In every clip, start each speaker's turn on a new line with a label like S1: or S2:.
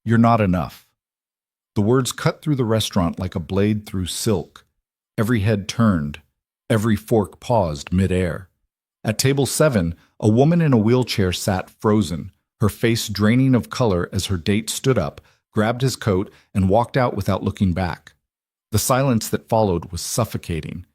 S1: You're not enough." The words cut through the restaurant like a blade through silk. Every head turned. Every fork paused midair. At table 7, a woman in a wheelchair sat frozen, her face draining of color as her date stood up, grabbed his coat, and walked out without looking back. The silence that followed was suffocating.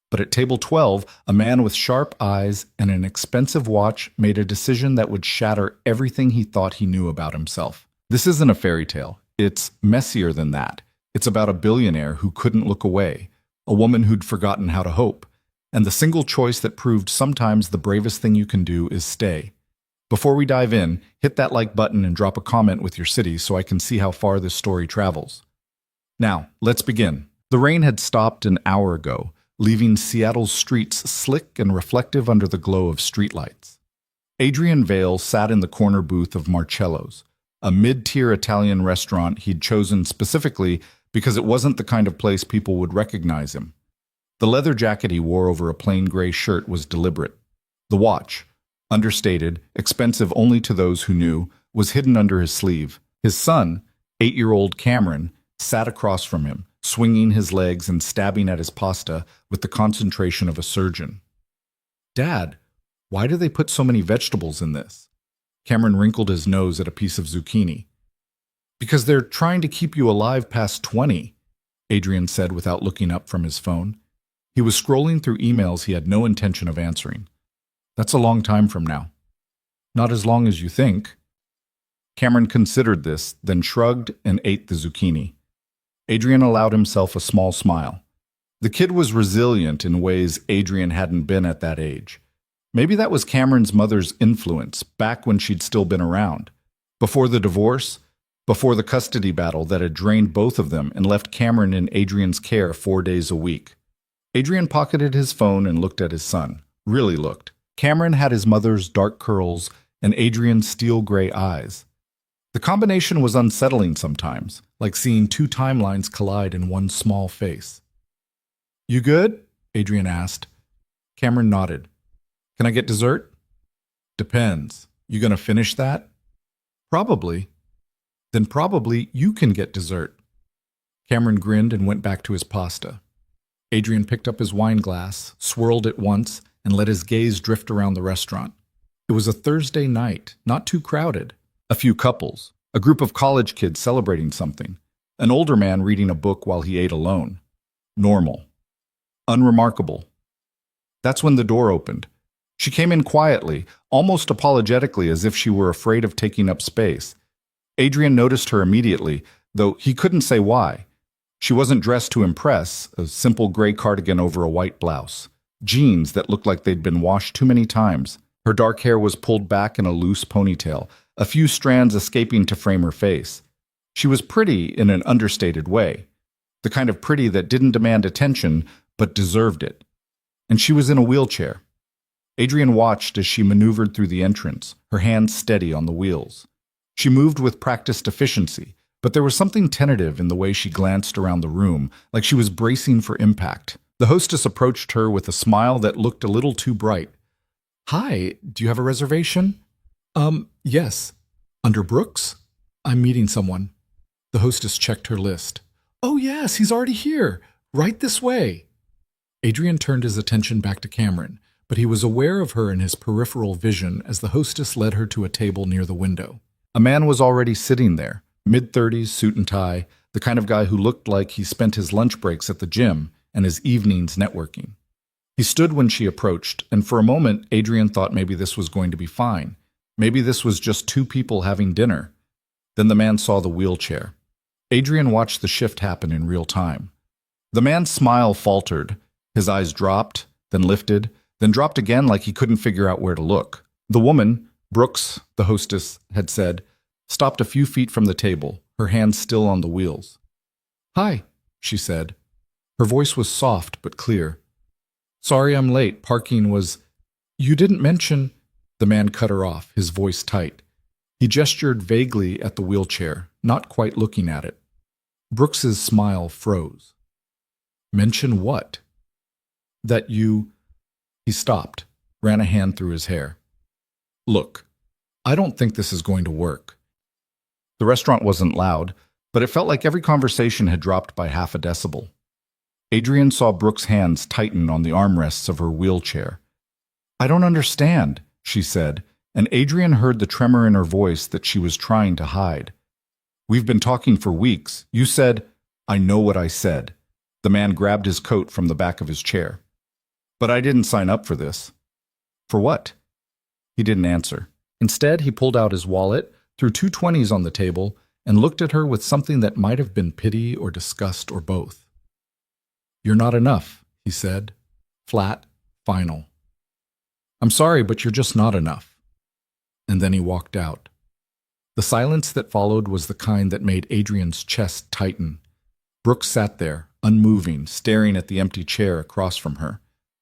S1: But at table 12, a man with sharp eyes and an expensive watch made a decision that would shatter everything he thought he knew about himself. This isn't a fairy tale. It's messier than that. It's about a billionaire who couldn't look away, a woman who'd forgotten how to hope, and the single choice that proved sometimes the bravest thing you can do is stay. Before we dive in, hit that like button and drop a comment with your city so I can see how far this story travels. Now, let's begin. The rain had stopped an hour ago, leaving Seattle's streets slick and reflective under the glow of streetlights. Adrian Vale sat in the corner booth of Marcello's, a mid-tier Italian restaurant he'd chosen specifically because it wasn't the kind of place people would recognize him. The leather jacket he wore over a plain gray shirt was deliberate. The watch, understated, expensive only to those who knew, was hidden under his sleeve. His son, 8-year-old Cameron, sat across from him, swinging his legs and stabbing at his pasta with the concentration of a surgeon. "Dad, why do they put so many vegetables in this?" Cameron wrinkled his nose at a piece of zucchini. "Because they're trying to keep you alive past 20, Adrian said without looking up from his phone. He was scrolling through emails he had no intention of answering. "That's a long time from now." "Not as long as you think." Cameron considered this, then shrugged and ate the zucchini. Adrian allowed himself a small smile. The kid was resilient in ways Adrian hadn't been at that age. Maybe that was Cameron's mother's influence, back when she'd still been around. Before the divorce, before the custody battle that had drained both of them and left Cameron in Adrian's care 4 days a week. Adrian pocketed his phone and looked at his son. Really looked. Cameron had his mother's dark curls and Adrian's steel-gray eyes. The combination was unsettling sometimes, like seeing two timelines collide in one small face. "You good?" Adrian asked. Cameron nodded. "Can I get dessert?" "Depends. You gonna finish that?" "Probably." "Then probably you can get dessert." Cameron grinned and went back to his pasta. Adrian picked up his wine glass, swirled it once, and let his gaze drift around the restaurant. It was a Thursday night, not too crowded. A few couples, a group of college kids celebrating something, an older man reading a book while he ate alone. Normal. Unremarkable. That's when the door opened. She came in quietly, almost apologetically as if she were afraid of taking up space. Adrian noticed her immediately, though he couldn't say why. She wasn't dressed to impress, a simple gray cardigan over a white blouse. Jeans that looked like they'd been washed too many times. Her dark hair was pulled back in a loose ponytail, a few strands escaping to frame her face. She was pretty in an understated way, the kind of pretty that didn't demand attention but deserved it. And she was in a wheelchair. Adrian watched as she maneuvered through the entrance, her hands steady on the wheels. She moved with practiced efficiency, but there was something tentative in the way she glanced around the room, like she was bracing for impact. The hostess approached her with a smile that looked a little too bright. "Hi, do you have a reservation?" Yes. Under Brooks? I'm meeting someone." The hostess checked her list. "Oh yes, he's already here. Right this way." Adrian turned his attention back to Cameron, but he was aware of her in his peripheral vision as the hostess led her to a table near the window. A man was already sitting there, mid-30s, suit and tie, the kind of guy who looked like he spent his lunch breaks at the gym and his evenings networking. He stood when she approached, and for a moment Adrian thought maybe this was going to be fine. Maybe this was just two people having dinner. Then the man saw the wheelchair. Adrian watched the shift happen in real time. The man's smile faltered. His eyes dropped, then lifted, then dropped again like he couldn't figure out where to look. The woman, Brooks, the hostess, had said, stopped a few feet from the table, her hands still on the wheels. "Hi," she said. Her voice was soft but clear. "Sorry I'm late. Parking was—" "You didn't mention—" The man cut her off, his voice tight. He gestured vaguely at the wheelchair, not quite looking at it. Brooks's smile froze. "Mention what?" "That you—" He stopped, ran a hand through his hair. "Look, I don't think this is going to work. The restaurant wasn't loud, but it felt like every conversation had dropped by half a decibel. Adrian saw Brooke's hands tighten on the armrests of her wheelchair. "I don't understand," she said, and Adrian heard the tremor in her voice that she was trying to hide. "We've been talking for weeks. You said—" "I know what I said." The man grabbed his coat from the back of his chair. "But I didn't sign up for this." "For what?" He didn't answer. Instead, he pulled out his wallet, threw two 20s on the table, and looked at her with something that might have been pity or disgust or both. "You're not enough," he said. Flat, final. "I'm sorry, but you're just not enough." And then he walked out. The silence that followed was the kind that made Adrian's chest tighten. Brooke sat there, unmoving, staring at the empty chair across from her.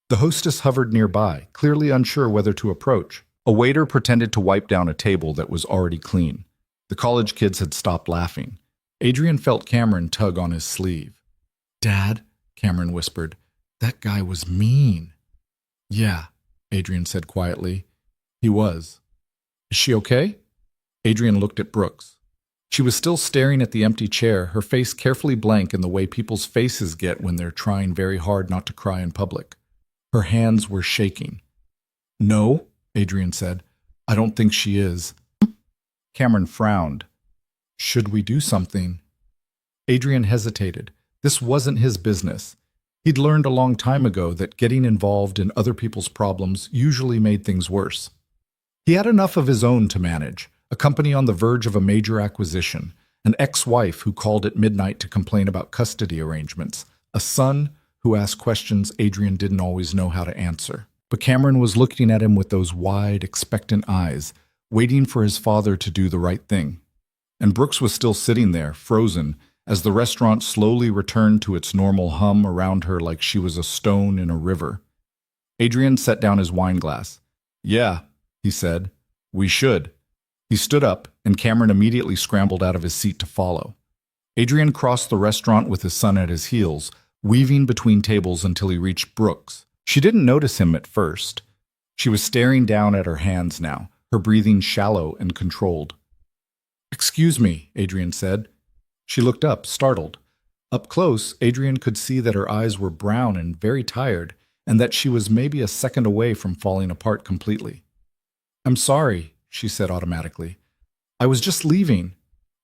S1: The hostess hovered nearby, clearly unsure whether to approach. A waiter pretended to wipe down a table that was already clean. The college kids had stopped laughing. Adrian felt Cameron tug on his sleeve. "Dad," Cameron whispered, "that guy was mean." "Yeah," Adrian said quietly. "He was." "Is she okay?" Adrian looked at Brooks. She was still staring at the empty chair, her face carefully blank in the way people's faces get when they're trying very hard not to cry in public. Her hands were shaking. "No," Adrian said. "I don't think she is." Cameron frowned. "Should we do something?" Adrian hesitated. This wasn't his business. He'd learned a long time ago that getting involved in other people's problems usually made things worse. He had enough of his own to manage, a company on the verge of a major acquisition, an ex-wife who called at midnight to complain about custody arrangements, a son who asked questions Adrian didn't always know how to answer. But Cameron was looking at him with those wide, expectant eyes, waiting for his father to do the right thing. And Brooks was still sitting there, frozen, as the restaurant slowly returned to its normal hum around her like she was a stone in a river. Adrian set down his wine glass. "Yeah," he said, "we should." He stood up, and Cameron immediately scrambled out of his seat to follow. Adrian crossed the restaurant with his son at his heels, weaving between tables until he reached Brooks. She didn't notice him at first. She was staring down at her hands now, her breathing shallow and controlled. "Excuse me," Adrian said. She looked up, startled. Up close, Adrian could see that her eyes were brown and very tired, and that she was maybe a second away from falling apart completely. "I'm sorry," she said automatically. "I was just leaving."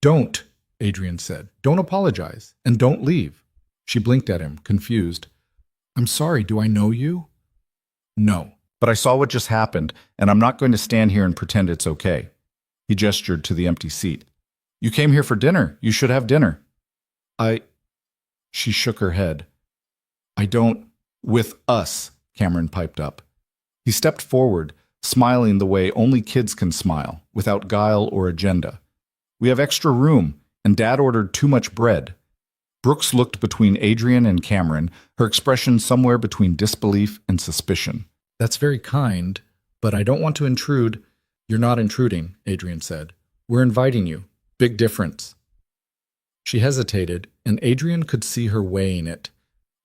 S1: "Don't," Adrian said. "Don't apologize, and don't leave." She blinked at him, confused. "I'm sorry, do I know you?" "No, but I saw what just happened, and I'm not going to stand here and pretend it's okay." He gestured to the empty seat. "You came here for dinner. You should have dinner." She shook her head. "I don't—" "With us," Cameron piped up. He stepped forward, smiling the way only kids can smile, without guile or agenda. "We have extra room, and Dad ordered too much bread." Brooks looked between Adrian and Cameron, her expression somewhere between disbelief and suspicion. "That's very kind, but I don't want to intrude." "You're not intruding," Adrian said. "We're inviting you. Big difference." She hesitated, and Adrian could see her weighing it.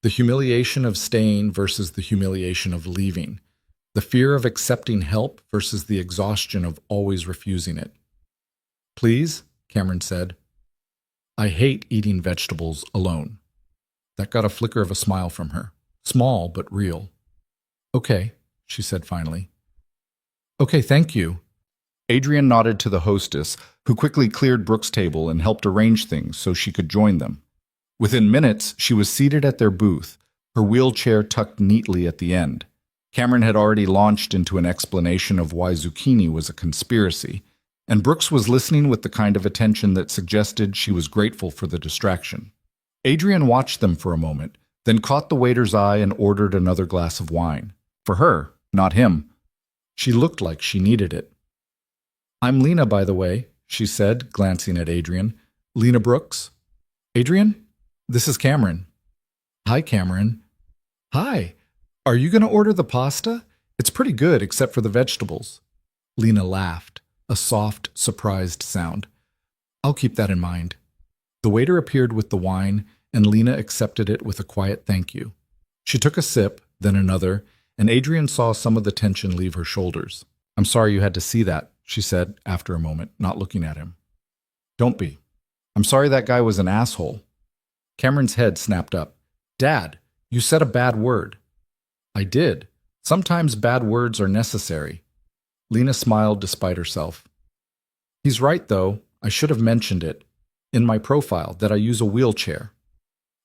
S1: The humiliation of staying versus the humiliation of leaving. The fear of accepting help versus the exhaustion of always refusing it. "Please," Cameron said. "I hate eating vegetables alone." That got a flicker of a smile from her. Small, but real. "Okay," she said finally. "Okay, thank you." Adrian nodded to the hostess, who quickly cleared Brooks' table and helped arrange things so she could join them. Within minutes, she was seated at their booth, her wheelchair tucked neatly at the end. Cameron had already launched into an explanation of why zucchini was a conspiracy, and Brooks was listening with the kind of attention that suggested she was grateful for the distraction. Adrian watched them for a moment, then caught the waiter's eye and ordered another glass of wine. For her, not him. She looked like she needed it. "I'm Lena, by the way," she said, glancing at Adrian. "Lena Brooks." "Adrian? This is Cameron." "Hi, Cameron." "Hi. Are you going to order the pasta? It's pretty good, except for the vegetables." Lena laughed, a soft, surprised sound. "I'll keep that in mind." The waiter appeared with the wine, and Lena accepted it with a quiet thank you. She took a sip, then another, and Adrian saw some of the tension leave her shoulders. "I'm sorry you had to see that," she said after a moment, not looking at him. Don't be. I'm sorry that guy was an asshole. Cameron's head snapped up. Dad, you said a bad word. I did. Sometimes bad words are necessary. Lena smiled despite herself. He's right, though. I should have mentioned it. In my profile, that I use a wheelchair.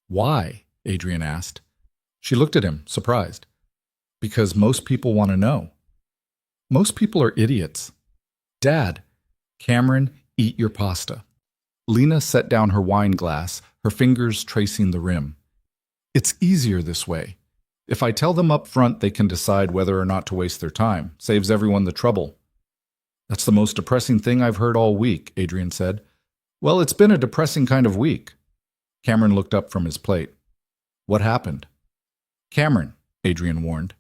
S1: Why? Adrian asked. She looked at him, surprised. Because most people want to know. Most people are idiots. Dad, Cameron, eat your pasta. Lena set down her wine glass, her fingers tracing the rim. It's easier this way. If I tell them up front, they can decide whether or not to waste their time. Saves everyone the trouble. That's the most depressing thing I've heard all week, Adrian said. Well, it's been a depressing kind of week. Cameron looked up from his plate. What happened? Cameron, Adrian warned.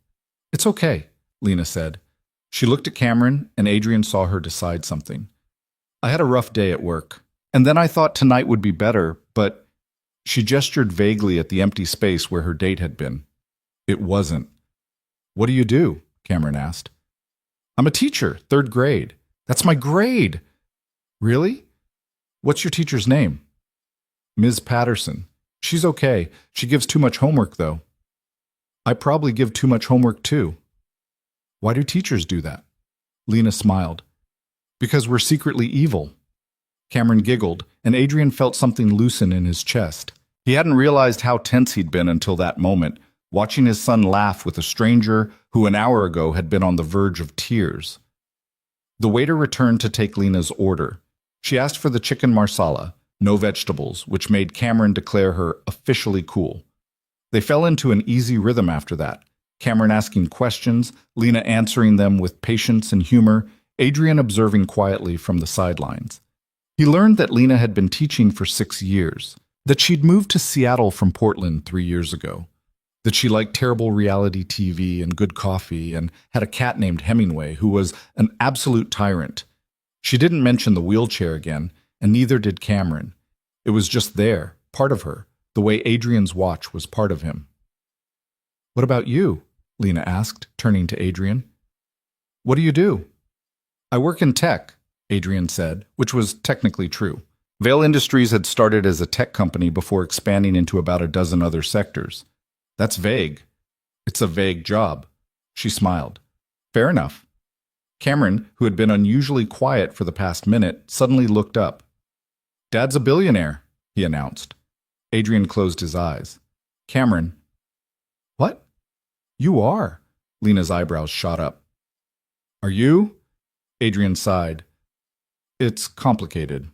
S1: It's okay, Lena said. She looked at Cameron, and Adrian saw her decide something. I had a rough day at work, and then I thought tonight would be better, but she gestured vaguely at the empty space where her date had been. It wasn't. What do you do? Cameron asked. I'm a teacher, 3rd grade. That's my grade. Really? What's your teacher's name? Ms. Patterson. She's okay. She gives too much homework, though. I probably give too much homework, too. Why do teachers do that? Lena smiled. Because we're secretly evil. Cameron giggled, and Adrian felt something loosen in his chest. He hadn't realized how tense he'd been until that moment, watching his son laugh with a stranger who an hour ago had been on the verge of tears. The waiter returned to take Lena's order. She asked for the chicken marsala, no vegetables, which made Cameron declare her officially cool. They fell into an easy rhythm after that, Cameron asking questions, Lena answering them with patience and humor, Adrian observing quietly from the sidelines. He learned that Lena had been teaching for 6 years, that she'd moved to Seattle from Portland 3 years ago, that she liked terrible reality TV and good coffee and had a cat named Hemingway who was an absolute tyrant. She didn't mention the wheelchair again, and neither did Cameron. It was just there, part of her, the way Adrian's watch was part of him. What about you? Lena asked, turning to Adrian. What do you do? I work in tech, Adrian said, which was technically true. Vail Industries had started as a tech company before expanding into about a dozen other sectors. That's vague. It's a vague job. She smiled. Fair enough. Cameron, who had been unusually quiet for the past minute, suddenly looked up. Dad's a billionaire, he announced. Adrian closed his eyes. Cameron. What? You are. Lena's eyebrows shot up. Are you? Adrian sighed. It's complicated.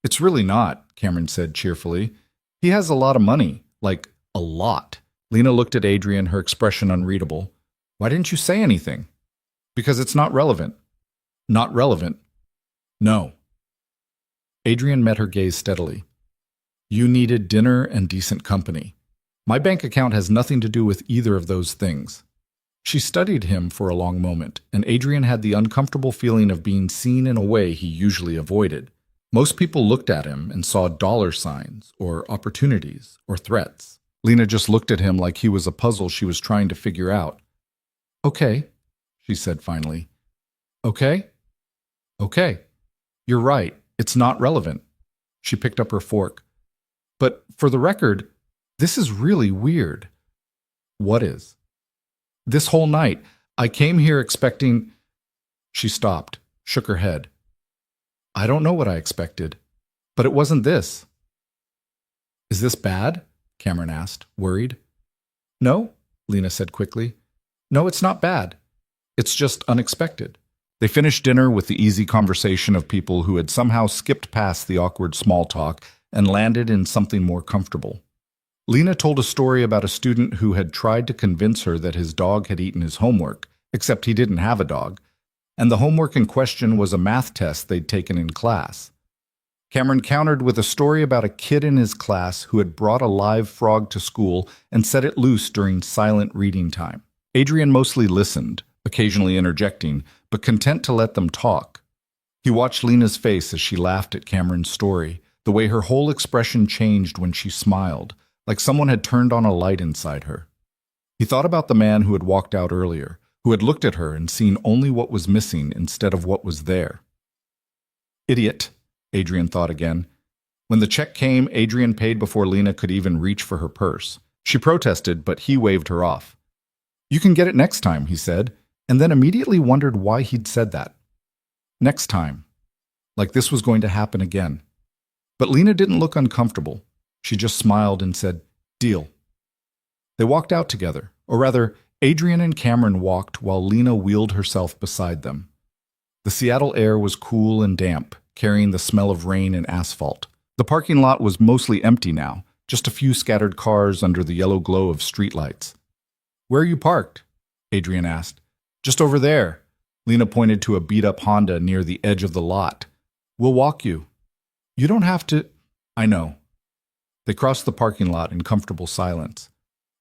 S1: It's really not, Cameron said cheerfully. He has a lot of money, like a lot. Lena looked at Adrian, her expression unreadable. Why didn't you say anything? Because it's not relevant. Not relevant? No. Adrian met her gaze steadily. You needed dinner and decent company. My bank account has nothing to do with either of those things. She studied him for a long moment, and Adrian had the uncomfortable feeling of being seen in a way he usually avoided. Most people looked at him and saw dollar signs, or opportunities, or threats. Lena just looked at him like he was a puzzle she was trying to figure out. Okay, she said finally. Okay? Okay. You're right. It's not relevant. She picked up her fork. But for the record, this is really weird. What is? This whole night, I came here expecting... She stopped, shook her head. I don't know what I expected, but it wasn't this. Is this bad? Cameron asked, worried. No, Lena said quickly. No, it's not bad. It's just unexpected. They finished dinner with the easy conversation of people who had somehow skipped past the awkward small talk and landed in something more comfortable. Lena told a story about a student who had tried to convince her that his dog had eaten his homework, except he didn't have a dog, and the homework in question was a math test they'd taken in class. Cameron countered with a story about a kid in his class who had brought a live frog to school and set it loose during silent reading time. Adrian mostly listened, occasionally interjecting, but content to let them talk. He watched Lena's face as she laughed at Cameron's story, the way her whole expression changed when she smiled, like someone had turned on a light inside her. He thought about the man who had walked out earlier, who had looked at her and seen only what was missing instead of what was there. Idiot, Adrian thought again. When the check came, Adrian paid before Lena could even reach for her purse. She protested, but he waved her off. "You can get it next time," he said, and then immediately wondered why he'd said that. Next time. Like this was going to happen again. But Lena didn't look uncomfortable. She just smiled and said, "Deal." They walked out together, or rather, Adrian and Cameron walked while Lena wheeled herself beside them. The Seattle air was cool and damp, carrying the smell of rain and asphalt. The parking lot was mostly empty now, just a few scattered cars under the yellow glow of streetlights. "Where are you parked?" Adrian asked. "Just over there." Lena pointed to a beat-up Honda near the edge of the lot. "We'll walk you." "You don't have to." "I know." They crossed the parking lot in comfortable silence.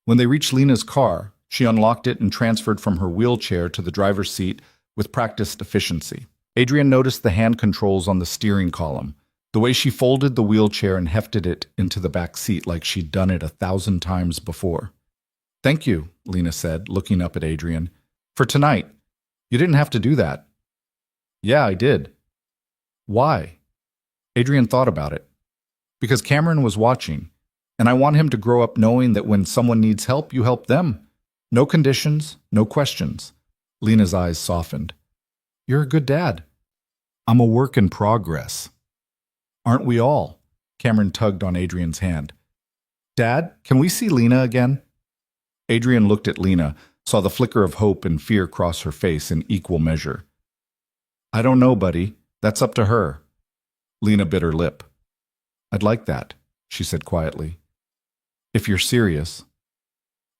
S1: When they reached Lena's car, she unlocked it and transferred from her wheelchair to the driver's seat with practiced efficiency. Adrian noticed the hand controls on the steering column, the way she folded the wheelchair and hefted it into the back seat like she'd done it 1,000 times before. "Thank you," Lena said, looking up at Adrian. "For tonight. You didn't have to do that." "Yeah, I did." "Why?" Adrian thought about it. "Because Cameron was watching, and I want him to grow up knowing that when someone needs help, you help them. No conditions, no questions." Lena's eyes softened. "You're a good dad." "I'm a work in progress." "Aren't we all?" Cameron tugged on Adrian's hand. "Dad, can we see Lena again?" Adrian looked at Lena, saw the flicker of hope and fear cross her face in equal measure. "I don't know, buddy. That's up to her." Lena bit her lip. "I'd like that," she said quietly. "If you're serious."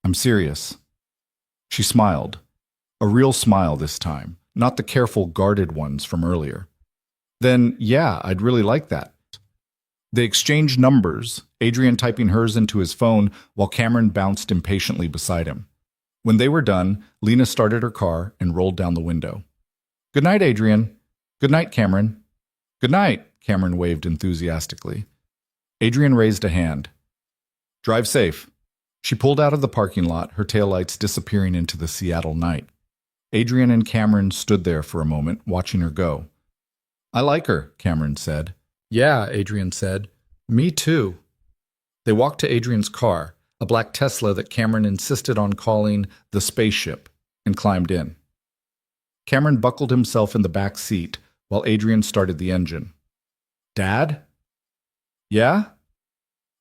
S1: "I'm serious." She smiled. A real smile this time, not the careful, guarded ones from earlier. "Then, yeah, I'd really like that." They exchanged numbers, Adrian typing hers into his phone while Cameron bounced impatiently beside him. When they were done, Lena started her car and rolled down the window. "Good night, Adrian." "Good night, Cameron." "Good night," Cameron waved enthusiastically. Adrian raised a hand. "Drive safe." She pulled out of the parking lot, her taillights disappearing into the Seattle night. Adrian and Cameron stood there for a moment, watching her go. "I like her," Cameron said. "Yeah," Adrian said. "Me too." They walked to Adrian's car, a black Tesla that Cameron insisted on calling the spaceship, and climbed in. Cameron buckled himself in the back seat while Adrian started the engine. "Dad?" "Yeah?"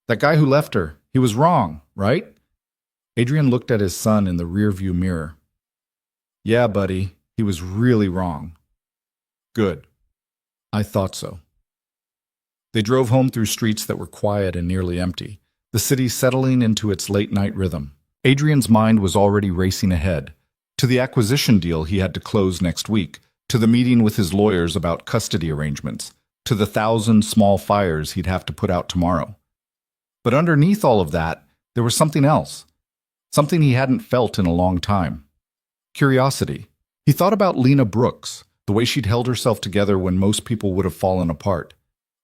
S1: "That guy who left her, he was wrong, right?" Adrian looked at his son in the rearview mirror. "Yeah, buddy, he was really wrong." "Good. I thought so." They drove home through streets that were quiet and nearly empty, the city settling into its late-night rhythm. Adrian's mind was already racing ahead, to the acquisition deal he had to close next week, to the meeting with his lawyers about custody arrangements, to the 1,000 small fires he'd have to put out tomorrow. But underneath all of that, there was something else, something he hadn't felt in a long time. Curiosity. He thought about Lena Brooks, the way she'd held herself together when most people would have fallen apart.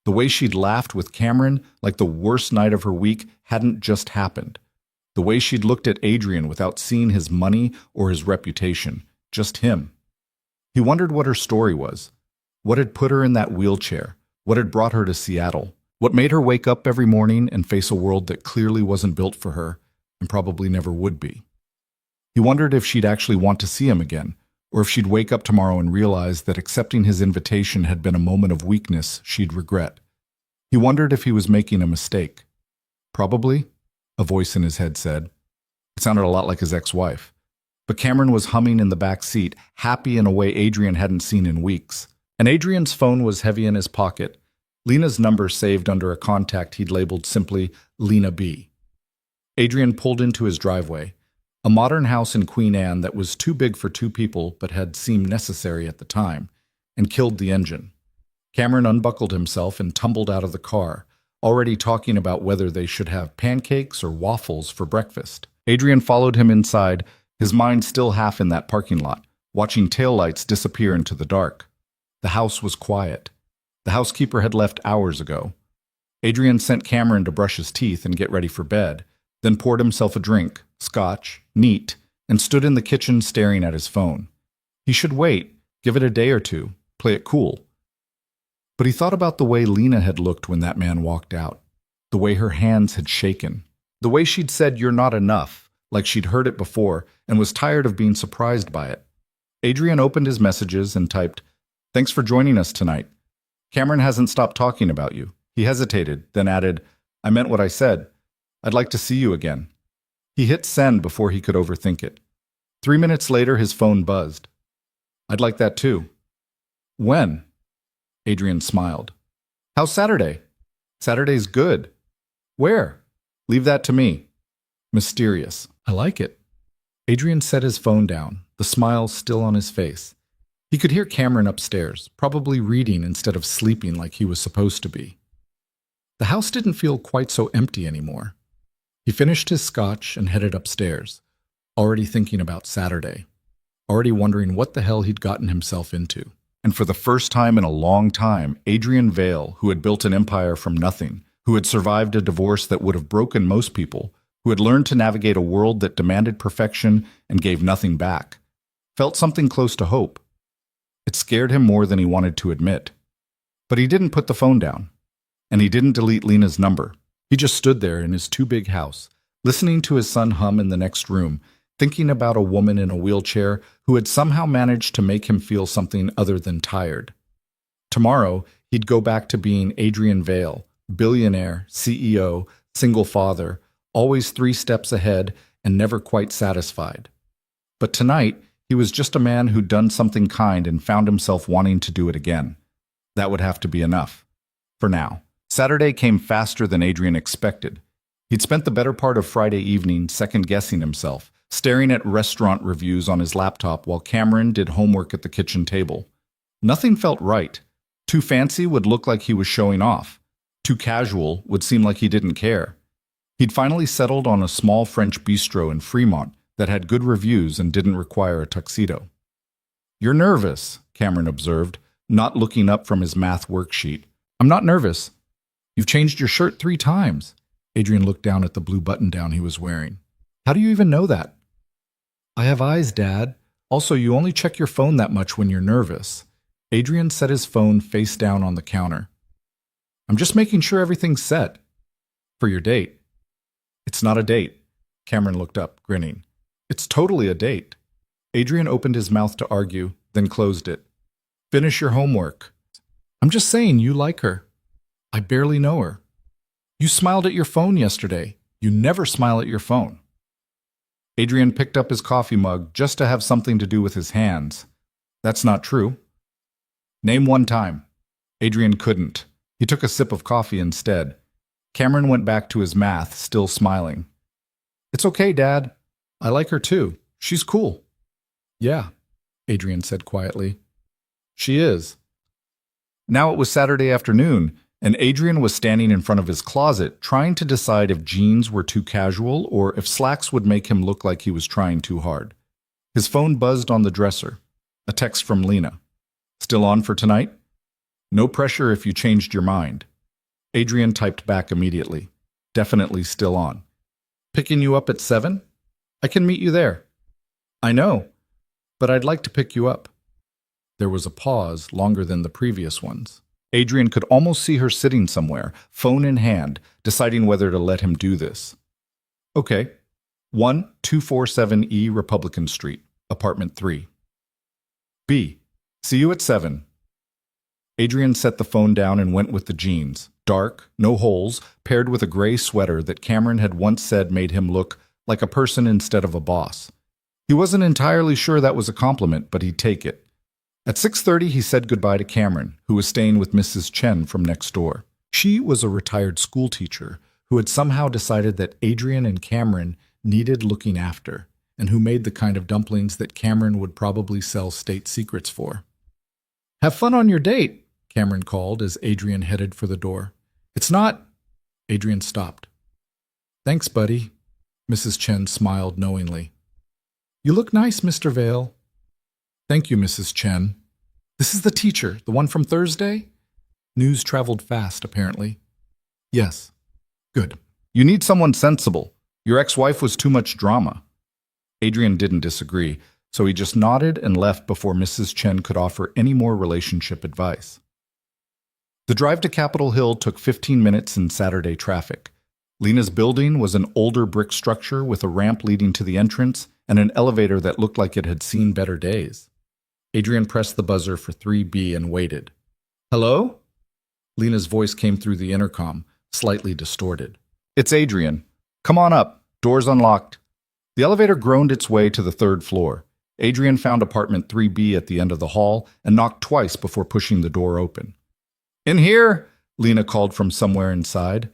S1: The way she'd laughed with Cameron like the worst night of her week hadn't just happened. The way she'd looked at Adrian without seeing his money or his reputation, just him. He wondered what her story was. What had put her in that wheelchair? What had brought her to Seattle? What made her wake up every morning and face a world that clearly wasn't built for her and probably never would be? He wondered if she'd actually want to see him again, or if she'd wake up tomorrow and realize that accepting his invitation had been a moment of weakness she'd regret. He wondered if he was making a mistake. "Probably," a voice in his head said. It sounded a lot like his ex-wife. But Cameron was humming in the back seat, happy in a way Adrian hadn't seen in weeks. And Adrian's phone was heavy in his pocket, Lena's number saved under a contact he'd labeled simply Lena B. Adrian pulled into his driveway, a modern house in Queen Anne that was too big for two people but had seemed necessary at the time, and killed the engine. Cameron unbuckled himself and tumbled out of the car, already talking about whether they should have pancakes or waffles for breakfast. Adrian followed him inside, his mind still half in that parking lot, watching taillights disappear into the dark. The house was quiet. The housekeeper had left hours ago. Adrian sent Cameron to brush his teeth and get ready for bed, then poured himself a drink, scotch, neat, and stood in the kitchen staring at his phone. He should wait, give it a day or two, play it cool. But he thought about the way Lena had looked when that man walked out, the way her hands had shaken, the way she'd said, "You're not enough," like she'd heard it before and was tired of being surprised by it. Adrian opened his messages and typed, "Thanks for joining us tonight. Cameron hasn't stopped talking about you." He hesitated, then added, "I meant what I said. I'd like to see you again." He hit send before he could overthink it. 3 minutes later, his phone buzzed. "I'd like that too." "When?" Adrian smiled. "How's Saturday?" "Saturday's good." "Where?" "Leave that to me." Mysterious. I like it. Adrian set his phone down, the smile still on his face. He could hear Cameron upstairs, probably reading instead of sleeping like he was supposed to be. The house didn't feel quite so empty anymore. He finished his scotch and headed upstairs, already thinking about Saturday, already wondering what the hell he'd gotten himself into. And for the first time in a long time, Adrian Vale, who had built an empire from nothing, who had survived a divorce that would have broken most people, who had learned to navigate a world that demanded perfection and gave nothing back, felt something close to hope. It scared him more than he wanted to admit. But he didn't put the phone down, and he didn't delete Lena's number. He just stood there in his too big house, listening to his son hum in the next room, thinking about a woman in a wheelchair who had somehow managed to make him feel something other than tired. Tomorrow, he'd go back to being Adrian Vale, billionaire, CEO, single father, always 3 steps ahead and never quite satisfied. But tonight, he was just a man who'd done something kind and found himself wanting to do it again. That would have to be enough. For now. Saturday came faster than Adrian expected. He'd spent the better part of Friday evening second-guessing himself, staring at restaurant reviews on his laptop while Cameron did homework at the kitchen table. Nothing felt right. Too fancy would look like he was showing off. Too casual would seem like he didn't care. He'd finally settled on a small French bistro in Fremont that had good reviews and didn't require a tuxedo. "You're nervous," Cameron observed, not looking up from his math worksheet. "I'm not nervous." "You've changed your shirt 3 times. Adrian looked down at the blue button-down he was wearing. "How do you even know that?" "I have eyes, Dad. Also, you only check your phone that much when you're nervous." Adrian set his phone face down on the counter. "I'm just making sure everything's set. For your date." "It's not a date." Cameron looked up, grinning. "It's totally a date." Adrian opened his mouth to argue, then closed it. "Finish your homework." "I'm just saying you like her." "I barely know her." "You smiled at your phone yesterday. You never smile at your phone." Adrian picked up his coffee mug just to have something to do with his hands. "That's not true." "Name one time." Adrian couldn't. He took a sip of coffee instead. Cameron went back to his math, still smiling. "It's okay, Dad. I like her too. She's cool." "Yeah," Adrian said quietly. "She is." Now it was Saturday afternoon, and Adrian was standing in front of his closet, trying to decide if jeans were too casual or if slacks would make him look like he was trying too hard. His phone buzzed on the dresser. A text from Lena. "Still on for tonight? No pressure if you changed your mind." Adrian typed back immediately. "Definitely still on." "Picking you up at 7? I can meet you there." "I know, but I'd like to pick you up." There was a pause, longer than the previous ones. Adrian could almost see her sitting somewhere, phone in hand, deciding whether to let him do this. "Okay. 1247E Republican Street, Apartment 3. B. See you at 7. Adrian set the phone down and went with the jeans. Dark, no holes, paired with a gray sweater that Cameron had once said made him look like a person instead of a boss. He wasn't entirely sure that was a compliment, but he'd take it. At 6:30, he said goodbye to Cameron, who was staying with Mrs. Chen from next door. She was a retired schoolteacher who had somehow decided that Adrian and Cameron needed looking after, and who made the kind of dumplings that Cameron would probably sell state secrets for. "Have fun on your date," Cameron called as Adrian headed for the door. "It's not—" Adrian stopped. "Thanks, buddy." Mrs. Chen smiled knowingly. "You look nice, Mr. Vale." "Thank you, Mrs. Chen." "This is the teacher, the one from Thursday?" News traveled fast, apparently. "Yes." "Good. You need someone sensible. Your ex-wife was too much drama." Adrian didn't disagree, so he just nodded and left before Mrs. Chen could offer any more relationship advice. The drive to Capitol Hill took 15 minutes in Saturday traffic. Lena's building was an older brick structure with a ramp leading to the entrance and an elevator that looked like it had seen better days. Adrian pressed the buzzer for 3B and waited. "Hello?" Lena's voice came through the intercom, slightly distorted. "It's Adrian. Come on up. Door's unlocked." The elevator groaned its way to the third floor. Adrian found apartment 3B at the end of the hall and knocked twice before pushing the door open. "In here!" Lena called from somewhere inside.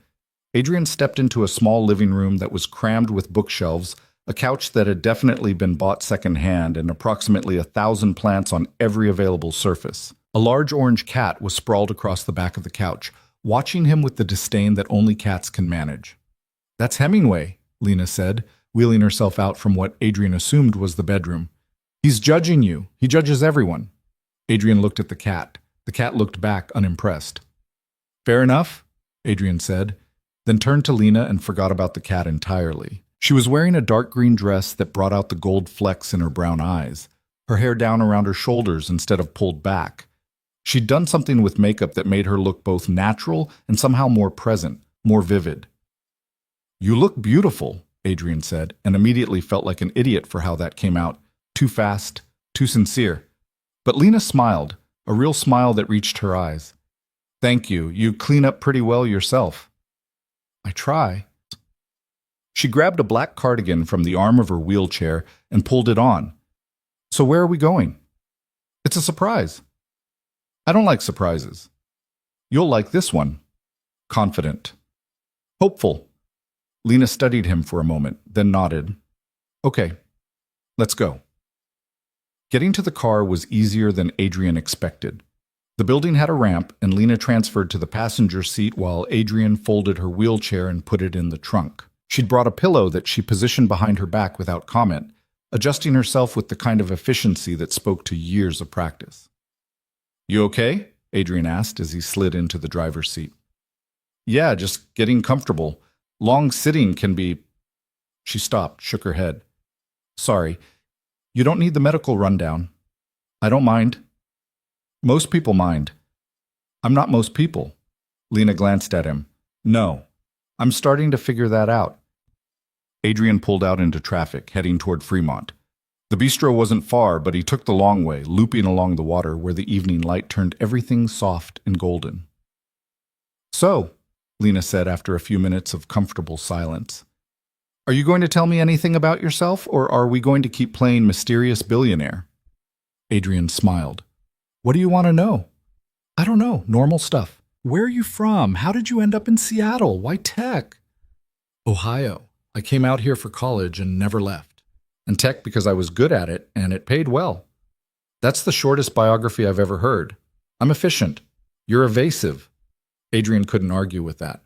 S1: Adrian stepped into a small living room that was crammed with bookshelves, a couch that had definitely been bought secondhand, and approximately 1,000 plants on every available surface. A large orange cat was sprawled across the back of the couch, watching him with the disdain that only cats can manage. "That's Hemingway," Lena said, wheeling herself out from what Adrian assumed was the bedroom. "He's judging you. He judges everyone." Adrian looked at the cat. The cat looked back, unimpressed. "Fair enough," Adrian said, then turned to Lena and forgot about the cat entirely. She was wearing a dark green dress that brought out the gold flecks in her brown eyes, her hair down around her shoulders instead of pulled back. She'd done something with makeup that made her look both natural and somehow more present, more vivid. "You look beautiful," Adrian said, and immediately felt like an idiot for how that came out. Too fast, too sincere. But Lena smiled, a real smile that reached her eyes. "Thank you. You clean up pretty well yourself." "I try." She grabbed a black cardigan from the arm of her wheelchair and pulled it on. "So where are we going?" "It's a surprise." "I don't like surprises." "You'll like this one." Confident. Hopeful. Lena studied him for a moment, then nodded. "Okay, let's go." Getting to the car was easier than Adrian expected. The building had a ramp, and Lena transferred to the passenger seat while Adrian folded her wheelchair and put it in the trunk. She'd brought a pillow that she positioned behind her back without comment, adjusting herself with the kind of efficiency that spoke to years of practice. "You okay?" Adrian asked as he slid into the driver's seat. "Yeah, just getting comfortable. Long sitting can be—" She stopped, shook her head. "Sorry. You don't need the medical rundown." "I don't mind." "Most people mind." "I'm not most people." Lena glanced at him. "No. I'm starting to figure that out." Adrian pulled out into traffic, heading toward Fremont. The bistro wasn't far, but he took the long way, looping along the water where the evening light turned everything soft and golden. "So," Lena said after a few minutes of comfortable silence, "are you going to tell me anything about yourself, or are we going to keep playing mysterious billionaire?" Adrian smiled. "What do you want to know?" "I don't know, normal stuff. Where are you from? How did you end up in Seattle? Why tech?" "Ohio. I came out here for college and never left. And tech because I was good at it, and it paid well." "That's the shortest biography I've ever heard. I'm efficient. You're evasive." Adrian couldn't argue with that.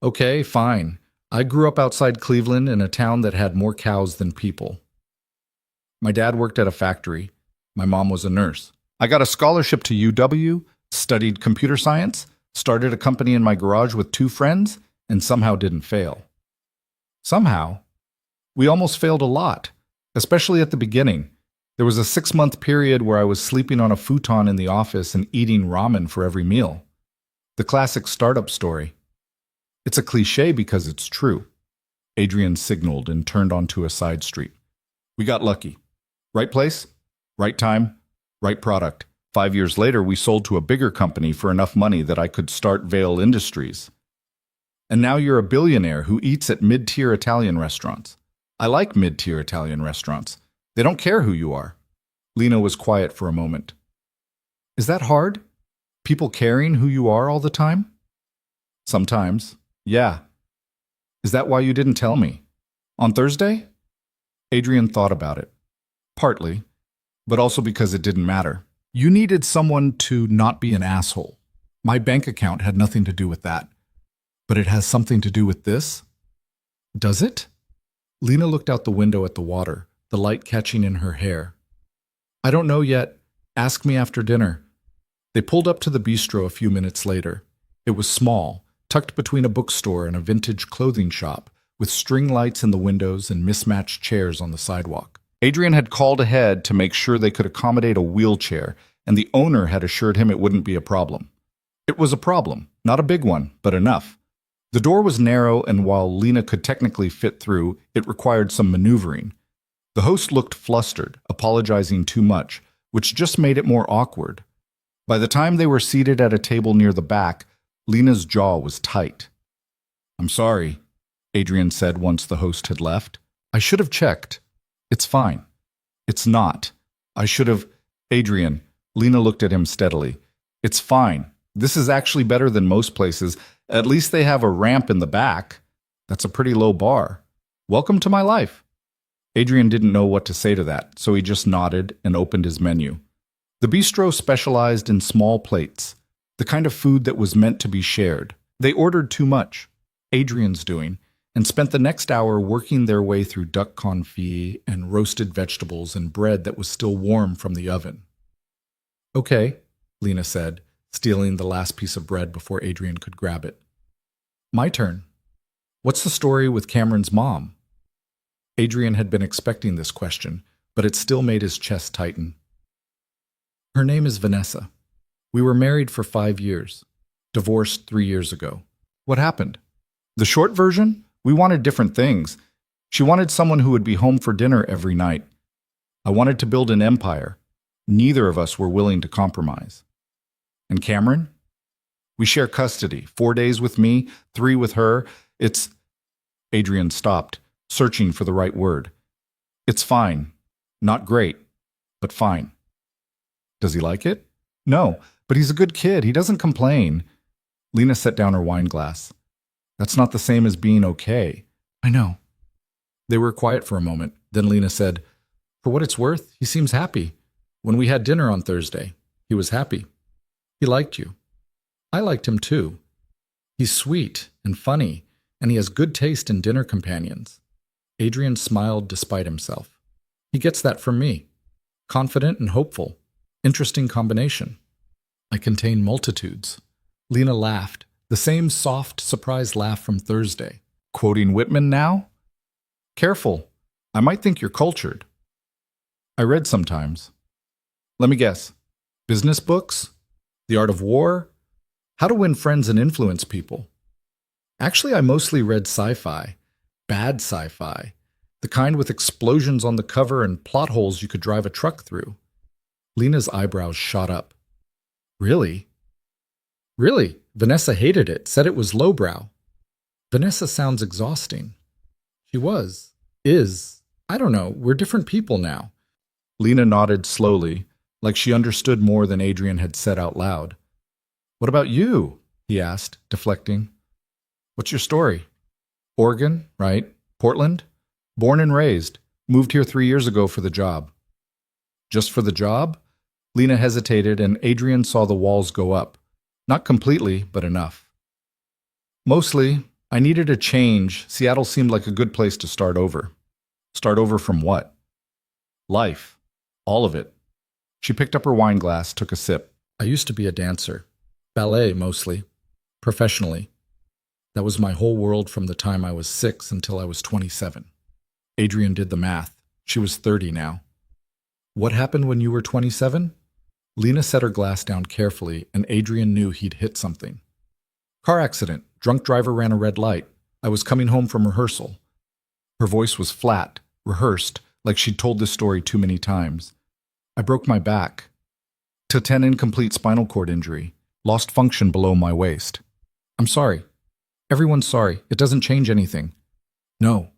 S1: "Okay, fine. I grew up outside Cleveland in a town that had more cows than people. My dad worked at a factory. My mom was a nurse. I got a scholarship to UW, studied computer science, started a company in my garage with 2 friends, and somehow didn't fail." "Somehow?" "We almost failed a lot, especially at the beginning. There was a 6-month period where I was sleeping on a futon in the office and eating ramen for every meal. The classic startup story. It's a cliche because it's true." Adrian signaled and turned onto a side street. "We got lucky. Right place, right time, right product. 5 years later, we sold to a bigger company for enough money that I could start Vail Industries. And now you're a billionaire who eats at mid-tier Italian restaurants. I like mid-tier Italian restaurants. They don't care who you are." Lena was quiet for a moment. "Is that hard? People caring who you are all the time?" "Sometimes. Yeah." "Is that why you didn't tell me? On Thursday?" Adrian thought about it. "Partly, but also because it didn't matter. You needed someone to not be an asshole. My bank account had nothing to do with that. But it has something to do with this?" "Does it?" Lena looked out the window at the water, the light catching in her hair. "I don't know yet. Ask me after dinner." They pulled up to the bistro a few minutes later. It was small, tucked between a bookstore and a vintage clothing shop, with string lights in the windows and mismatched chairs on the sidewalk. Adrian had called ahead to make sure they could accommodate a wheelchair, and the owner had assured him it wouldn't be a problem. It was a problem, not a big one, but enough. The door was narrow, and while Lena could technically fit through, it required some maneuvering. The host looked flustered, apologizing too much, which just made it more awkward. By the time they were seated at a table near the back, Lena's jaw was tight. "I'm sorry," Adrian said once the host had left. "I should have checked." "It's fine." "It's not." "I should have—" "Adrian," Lena looked at him steadily. "It's fine. This is actually better than most places. At least they have a ramp in the back. That's a pretty low bar. Welcome to my life." Adrian didn't know what to say to that, so he just nodded and opened his menu. The bistro specialized in small plates, the kind of food that was meant to be shared. They ordered too much, Adrian's doing, and spent the next hour working their way through duck confit and roasted vegetables and bread that was still warm from the oven. "Okay," Lena said, stealing the last piece of bread before Adrian could grab it. "My turn. What's the story with Cameron's mom?" Adrian had been expecting this question, but it still made his chest tighten. "Her name is Vanessa. We were married for 5 years. Divorced 3 years ago." "What happened?" "The short version? We wanted different things. She wanted someone who would be home for dinner every night. I wanted to build an empire. Neither of us were willing to compromise." "And Cameron?" "We share custody, 4 days with me, 3 with her. It's—" Adrian stopped, searching for the right word. "It's fine. Not great, but fine." "Does he like it?" "No, but he's a good kid. He doesn't complain." Lena set down her wine glass. "That's not the same as being okay." "I know." They were quiet for a moment. Then Lena said, "For what it's worth, he seems happy. When we had dinner on Thursday, he was happy. He liked you. I liked him too. He's sweet and funny, and he has good taste in dinner companions." Adrian smiled despite himself. "He gets that from me. Confident and hopeful. Interesting combination. I contain multitudes." Lena laughed, the same soft, surprised laugh from Thursday. "Quoting Whitman now?" "Careful. I might think you're cultured." "I read sometimes." "Let me guess. Business books? The Art of War? How to Win Friends and Influence People?" "Actually, I mostly read sci-fi. Bad sci-fi. The kind with explosions on the cover and plot holes you could drive a truck through." Lena's eyebrows shot up. "Really?" "Really. Vanessa hated it, said it was lowbrow." "Vanessa sounds exhausting." "She was. Is. I don't know. We're different people now." Lena nodded slowly, like she understood more than Adrian had said out loud. "What about you?" he asked, deflecting. "What's your story?" "Oregon, right? Portland? Born and raised. Moved here 3 years ago for the job." "Just for the job?" Lena hesitated, and Adrian saw the walls go up. Not completely, but enough. "Mostly, I needed a change. Seattle seemed like a good place to start over." "Start over from what?" "Life. All of it." She picked up her wine glass, took a sip. "I used to be a dancer. Ballet, mostly. Professionally. That was my whole world from the time I was 6 until I was 27. Adrian did the math. She was 30 now. "What happened when you were 27? Lena set her glass down carefully, and Adrian knew he'd hit something. "Car accident. Drunk driver ran a red light. I was coming home from rehearsal." Her voice was flat, rehearsed, like she'd told this story too many times. "I broke my back. To 10 incomplete spinal cord injury. Lost function below my waist." "I'm sorry." "Everyone's sorry. It doesn't change anything." "No,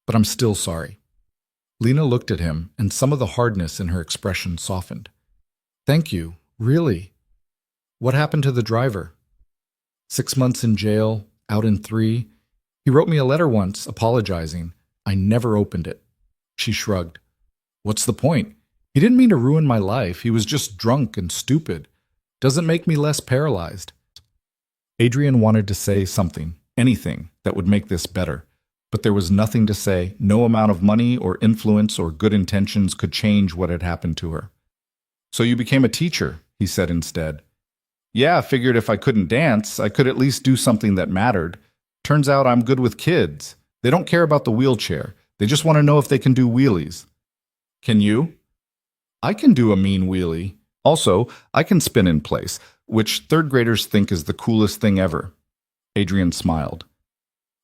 S1: but I'm still sorry." Lena looked at him, and some of the hardness in her expression softened. "Thank you. Really." "What happened to the driver?" 6 months in jail, out in 3. He wrote me a letter once, apologizing. I never opened it." She shrugged. "What's the point? He didn't mean to ruin my life. He was just drunk and stupid. Doesn't make me less paralyzed." Adrian wanted to say something, anything, that would make this better. But there was nothing to say. No amount of money or influence or good intentions could change what had happened to her. "So you became a teacher," he said instead. "Yeah, I figured if I couldn't dance, I could at least do something that mattered. Turns out I'm good with kids. They don't care about the wheelchair. They just want to know if they can do wheelies." "Can you?" "I can do a mean wheelie. Also, I can spin in place. which third graders think is the coolest thing ever. Adrian smiled.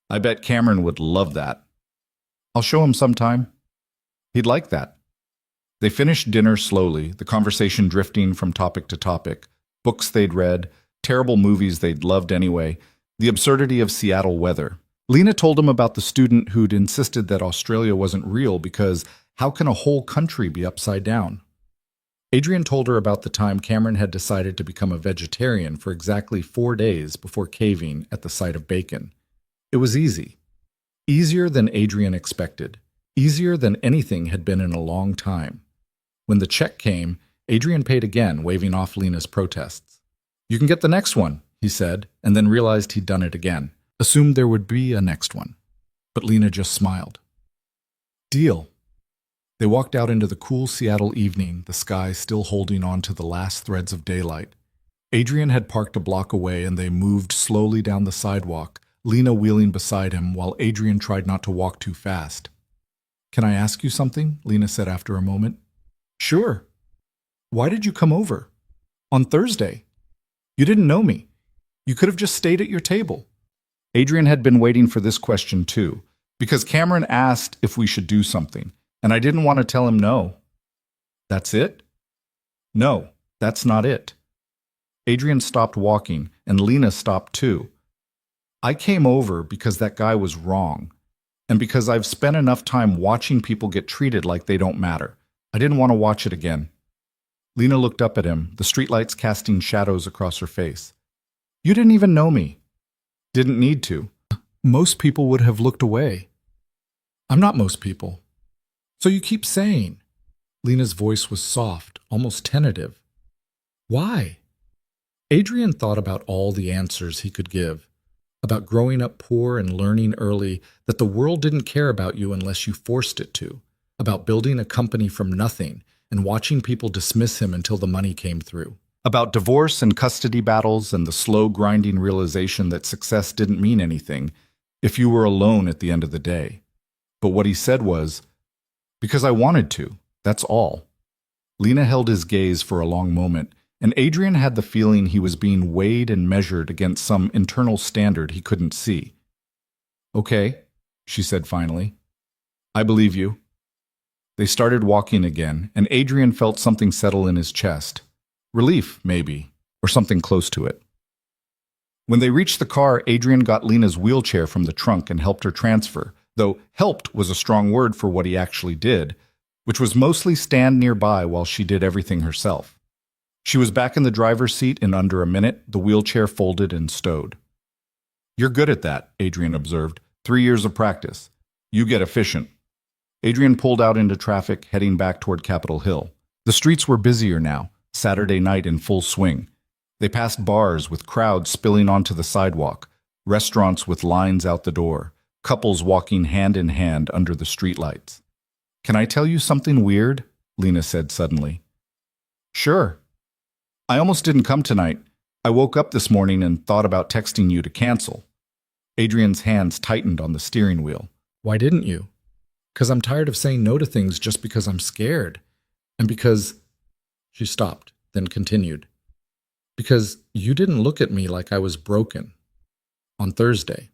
S1: I bet Cameron would love that. I'll show him sometime. He'd like that. They finished dinner slowly, the conversation drifting from topic to topic. Books they'd read, terrible movies they'd loved anyway, the absurdity of Seattle weather. Lena told him about the student who'd insisted that Australia wasn't real because how can a whole country be upside down? Adrian told her about the time Cameron had decided to become a vegetarian for exactly 4 days before caving at the sight of bacon. It was easy. Easier than Adrian expected. Easier than anything had been in a long time. When the check came, Adrian paid again, waving off Lena's protests. You can get the next one, he said, and then realized he'd done it again. Assumed there would be a next one. But Lena just smiled. Deal. They walked out into the cool Seattle evening, the sky still holding on to the last threads of daylight. Adrian had parked a block away and they moved slowly down the sidewalk, Lena wheeling beside him while Adrian tried not to walk too fast. Can I ask you something? Lena said after a moment. Sure. Why did you come over? On Thursday. You didn't know me. You could have just stayed at your table. Adrian had been waiting for this question too, because Cameron asked if we should do something, and I didn't want to tell him no. That's it? No, that's not it. Adrian stopped walking, and Lena stopped too. I came over because that guy was wrong, and because I've spent enough time watching people get treated like they don't matter. I didn't want to watch it again. Lena looked up at him, the streetlights casting shadows across her face. You didn't even know me. Didn't need to. Most people would have looked away. I'm not most people. So you keep saying. Lena's voice was soft, almost tentative. Why? Adrian thought about all the answers he could give. About growing up poor and learning early that the world didn't care about you unless you forced it to. About building a company from nothing and watching people dismiss him until the money came through. About divorce and custody battles and the slow grinding realization that success didn't mean anything if you were alone at the end of the day. But what he said was, because I wanted to, that's all. Lena held his gaze for a long moment, and Adrian had the feeling he was being weighed and measured against some internal standard he couldn't see. Okay, she said finally. I believe you. They started walking again, and Adrian felt something settle in his chest. Relief, maybe, or something close to it. When they reached the car, Adrian got Lena's wheelchair from the trunk and helped her transfer, though helped was a strong word for what he actually did, which was mostly stand nearby while she did everything herself. She was back in the driver's seat in under a minute, the wheelchair folded and stowed. You're good at that, Adrian observed. 3 years of practice. You get efficient. Adrian pulled out into traffic, heading back toward Capitol Hill. The streets were busier now, Saturday night in full swing. They passed bars with crowds spilling onto the sidewalk, restaurants with lines out the door, couples walking hand in hand under the streetlights. Can I tell you something weird? Lena said suddenly. Sure. I almost didn't come tonight. I woke up this morning and thought about texting you to cancel. Adrian's hands tightened on the steering wheel. Why didn't you? Because I'm tired of saying no to things just because I'm scared. And because... She stopped, then continued. Because you didn't look at me like I was broken. On Thursday.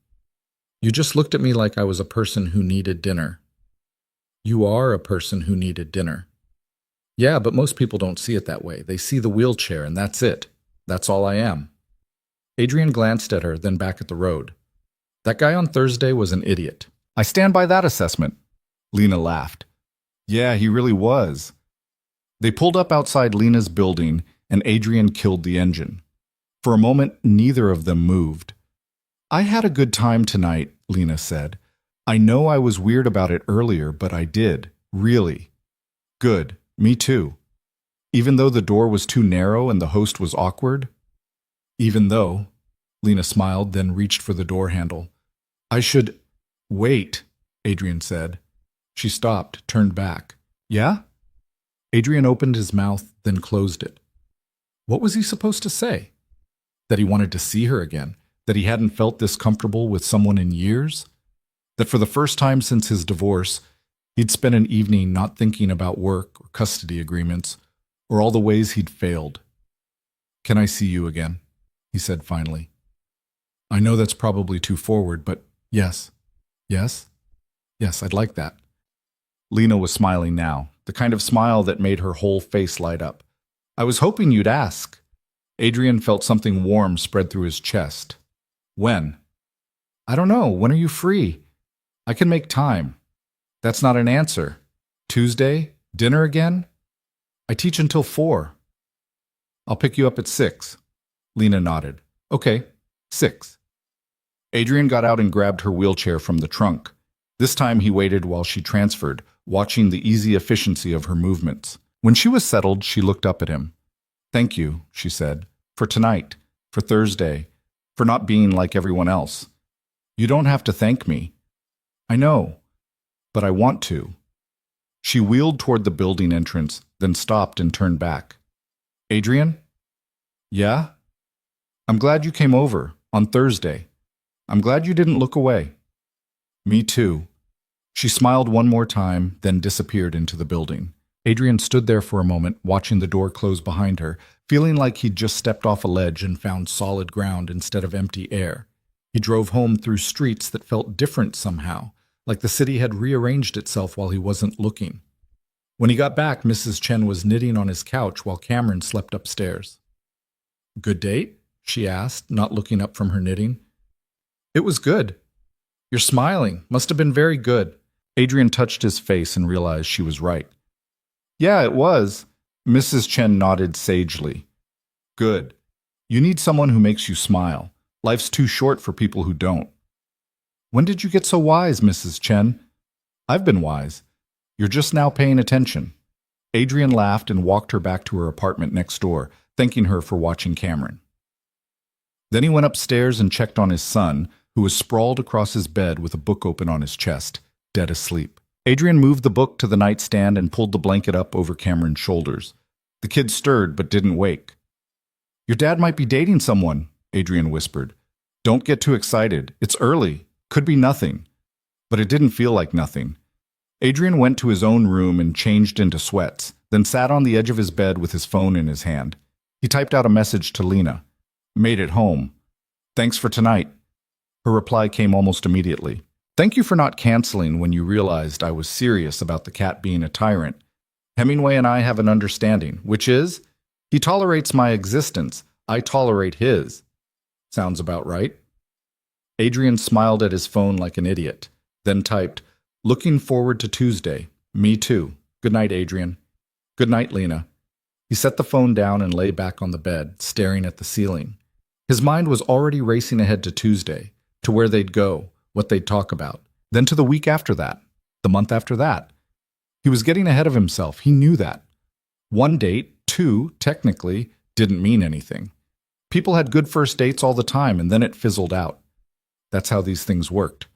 S1: You just looked at me like I was a person who needed dinner. You are a person who needed dinner. Yeah, but most people don't see it that way. They see the wheelchair, and that's it. That's all I am. Adrian glanced at her, then back at the road. That guy on Thursday was an idiot. I stand by that assessment. Lena laughed. Yeah, he really was. They pulled up outside Lena's building, and Adrian killed the engine. For a moment, neither of them moved. I had a good time tonight, Lena said. I know I was weird about it earlier, but I did. Really. Good. Me too. Even though the door was too narrow and the host was awkward? Even though, Lena smiled, then reached for the door handle. I should... Wait, Adrian said. She stopped, turned back. Yeah? Adrian opened his mouth, then closed it. What was he supposed to say? That he wanted to see her again? That he hadn't felt this comfortable with someone in years? That for the first time since his divorce, he'd spent an evening not thinking about work or custody agreements or all the ways he'd failed? Can I see you again? He said finally. I know that's probably too forward, but yes. Yes? Yes, I'd like that. Lena was smiling now, the kind of smile that made her whole face light up. I was hoping you'd ask. Adrian felt something warm spread through his chest. When? I don't know. When are you free? I can make time. That's not an answer. Tuesday? Dinner again? I teach until 4. I'll pick you up at 6. Lena nodded. Okay, 6. Adrian got out and grabbed her wheelchair from the trunk. This time he waited while she transferred, watching the easy efficiency of her movements. When she was settled, she looked up at him. Thank you, she said, for tonight, for Thursday, for not being like everyone else. You don't have to thank me. I know, but I want to. She wheeled toward the building entrance, then stopped and turned back. Adrian? Yeah? I'm glad you came over, on Thursday. I'm glad you didn't look away. Me too. She smiled one more time, then disappeared into the building. Adrian stood there for a moment, watching the door close behind her, feeling like he'd just stepped off a ledge and found solid ground instead of empty air. He drove home through streets that felt different somehow, like the city had rearranged itself while he wasn't looking. When he got back, Mrs. Chen was knitting on his couch while Cameron slept upstairs. Good date? She asked, not looking up from her knitting. It was good. You're smiling. Must have been very good. Adrian touched his face and realized she was right. Yeah, it was. Mrs. Chen nodded sagely. Good. You need someone who makes you smile. Life's too short for people who don't. When did you get so wise, Mrs. Chen? I've been wise. You're just now paying attention. Adrian laughed and walked her back to her apartment next door, thanking her for watching Cameron. Then he went upstairs and checked on his son, who was sprawled across his bed with a book open on his chest, dead asleep. Adrian moved the book to the nightstand and pulled the blanket up over Cameron's shoulders. The kid stirred but didn't wake. Your dad might be dating someone, Adrian whispered. Don't get too excited. It's early. Could be nothing. But it didn't feel like nothing. Adrian went to his own room and changed into sweats, then sat on the edge of his bed with his phone in his hand. He typed out a message to Lena. Made it home. Thanks for tonight. Her reply came almost immediately. Thank you for not canceling when you realized I was serious about the cat being a tyrant. Hemingway and I have an understanding, which is, he tolerates my existence, I tolerate his. Sounds about right. Adrian smiled at his phone like an idiot, then typed, looking forward to Tuesday. Me too. Good night, Adrian. Good night, Lena. He set the phone down and lay back on the bed, staring at the ceiling. His mind was already racing ahead to Tuesday, to where they'd go, what they'd talk about, then to the week after that, the month after that. He was getting ahead of himself, he knew that. 1 date, 2, technically, didn't mean anything. People had good first dates all the time, and then it fizzled out. That's how these things worked.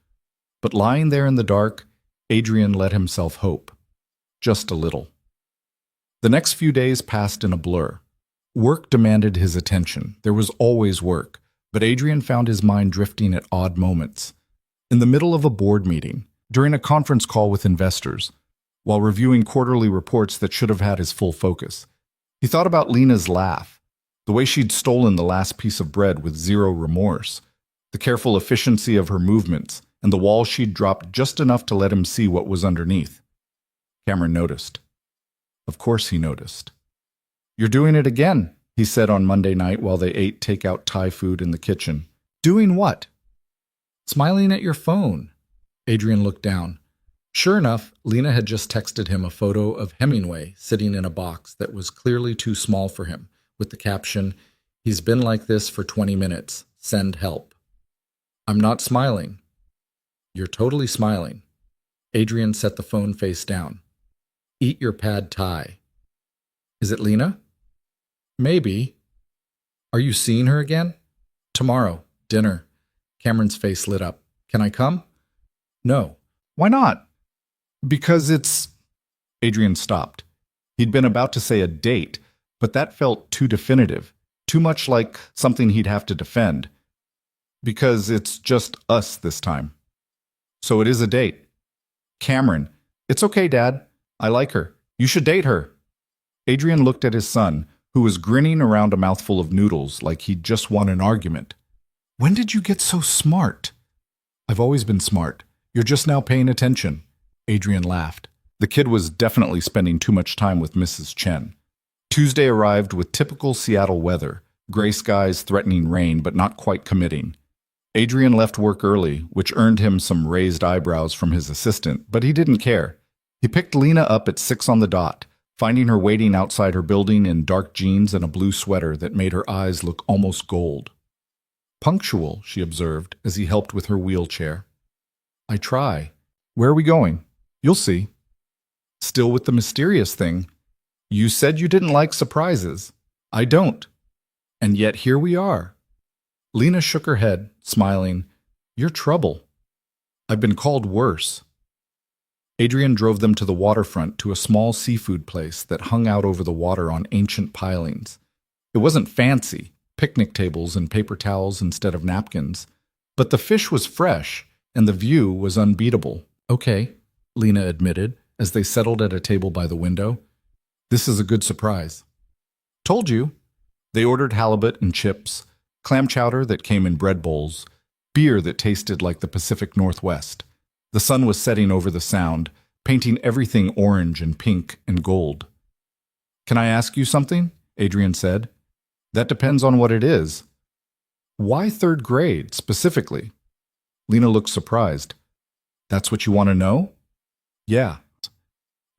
S1: But lying there in the dark, Adrian let himself hope. Just a little. The next few days passed in a blur. Work demanded his attention. There was always work, but Adrian found his mind drifting at odd moments. In the middle of a board meeting, during a conference call with investors, while reviewing quarterly reports that should have had his full focus. He thought about Lena's laugh, the way she'd stolen the last piece of bread with zero remorse, the careful efficiency of her movements, and the wall she'd dropped just enough to let him see what was underneath. Cameron noticed. Of course he noticed. You're doing it again, he said on Monday night while they ate takeout Thai food in the kitchen. Doing what? Smiling at your phone. Adrian looked down. Sure enough, Lena had just texted him a photo of Hemingway sitting in a box that was clearly too small for him, with the caption, "He's been like this for 20 minutes. Send help." I'm not smiling. You're totally smiling. Adrian set the phone face down. Eat your pad Thai. Is it Lena? Maybe. Are you seeing her again? Tomorrow, dinner. Cameron's face lit up. Can I come? No. Why not? Because it's... Adrian stopped. He'd been about to say a date, but that felt too definitive, too much like something he'd have to defend. Because it's just us this time. So it is a date. Cameron, it's okay, Dad. I like her. You should date her. Adrian looked at his son, who was grinning around a mouthful of noodles like he'd just won an argument. "When did you get so smart?" "I've always been smart. You're just now paying attention." Adrian laughed. The kid was definitely spending too much time with Mrs. Chen. Tuesday arrived with typical Seattle weather, gray skies threatening rain but not quite committing. Adrian left work early, which earned him some raised eyebrows from his assistant, but he didn't care. He picked Lena up at 6 on the dot, finding her waiting outside her building in dark jeans and a blue sweater that made her eyes look almost gold. "Punctual," she observed as he helped with her wheelchair. "I try. Where are we going?" "You'll see." "Still with the mysterious thing. You said you didn't like surprises." "I don't. And yet here we are." Lena shook her head, smiling. "You're trouble." "I've been called worse." Adrian drove them to the waterfront to a small seafood place that hung out over the water on ancient pilings. It wasn't fancy, picnic tables and paper towels instead of napkins, but the fish was fresh and the view was unbeatable. "Okay," Lena admitted as they settled at a table by the window. "This is a good surprise." "Told you." They ordered halibut and chips, clam chowder that came in bread bowls, beer that tasted like the Pacific Northwest. The sun was setting over the sound, painting everything orange and pink and gold. "Can I ask you something?" Adrian said. "That depends on what it is." "Why third grade, specifically?" Lena looked surprised. "That's what you want to know?" "Yeah."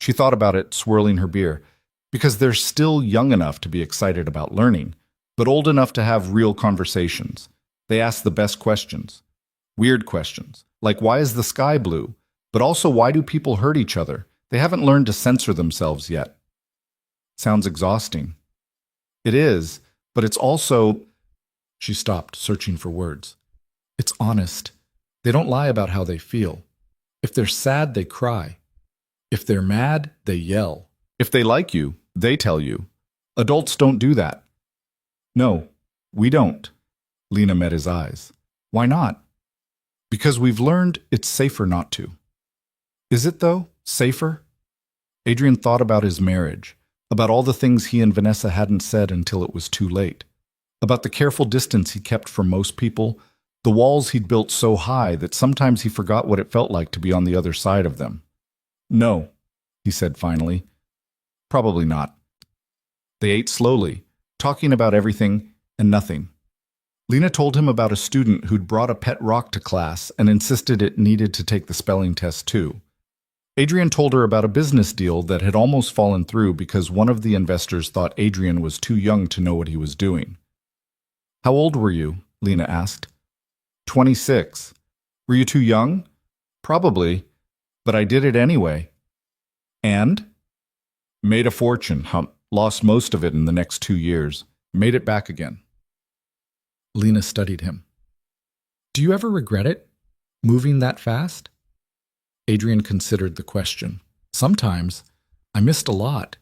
S1: She thought about it, swirling her beer. "Because they're still young enough to be excited about learning, but old enough to have real conversations. They ask the best questions. Weird questions, like why is the sky blue? But also why do people hurt each other? They haven't learned to censor themselves yet." "Sounds exhausting." "It is, but it's also—" She stopped, searching for words. "It's honest. They don't lie about how they feel. If they're sad, they cry. If they're mad, they yell. If they like you, they tell you. Adults don't do that." "No, we don't." Lena met his eyes. "Why not?" "Because we've learned it's safer not to." "Is it, though? Safer?" Adrian thought about his marriage, about all the things he and Vanessa hadn't said until it was too late, about the careful distance he kept from most people, the walls he'd built so high that sometimes he forgot what it felt like to be on the other side of them. "No," he said finally. "Probably not." They ate slowly, talking about everything and nothing. Lena told him about a student who'd brought a pet rock to class and insisted it needed to take the spelling test too. Adrian told her about a business deal that had almost fallen through because one of the investors thought Adrian was too young to know what he was doing. "How old were you?" Lena asked. 26. "Were you too young?" "Probably, but I did it anyway." "And?" "Made a fortune, lost most of it in the next 2 years. Made it back again." Lena studied him. "Do you ever regret it? Moving that fast?" Adrian considered the question. "Sometimes. I missed a lot.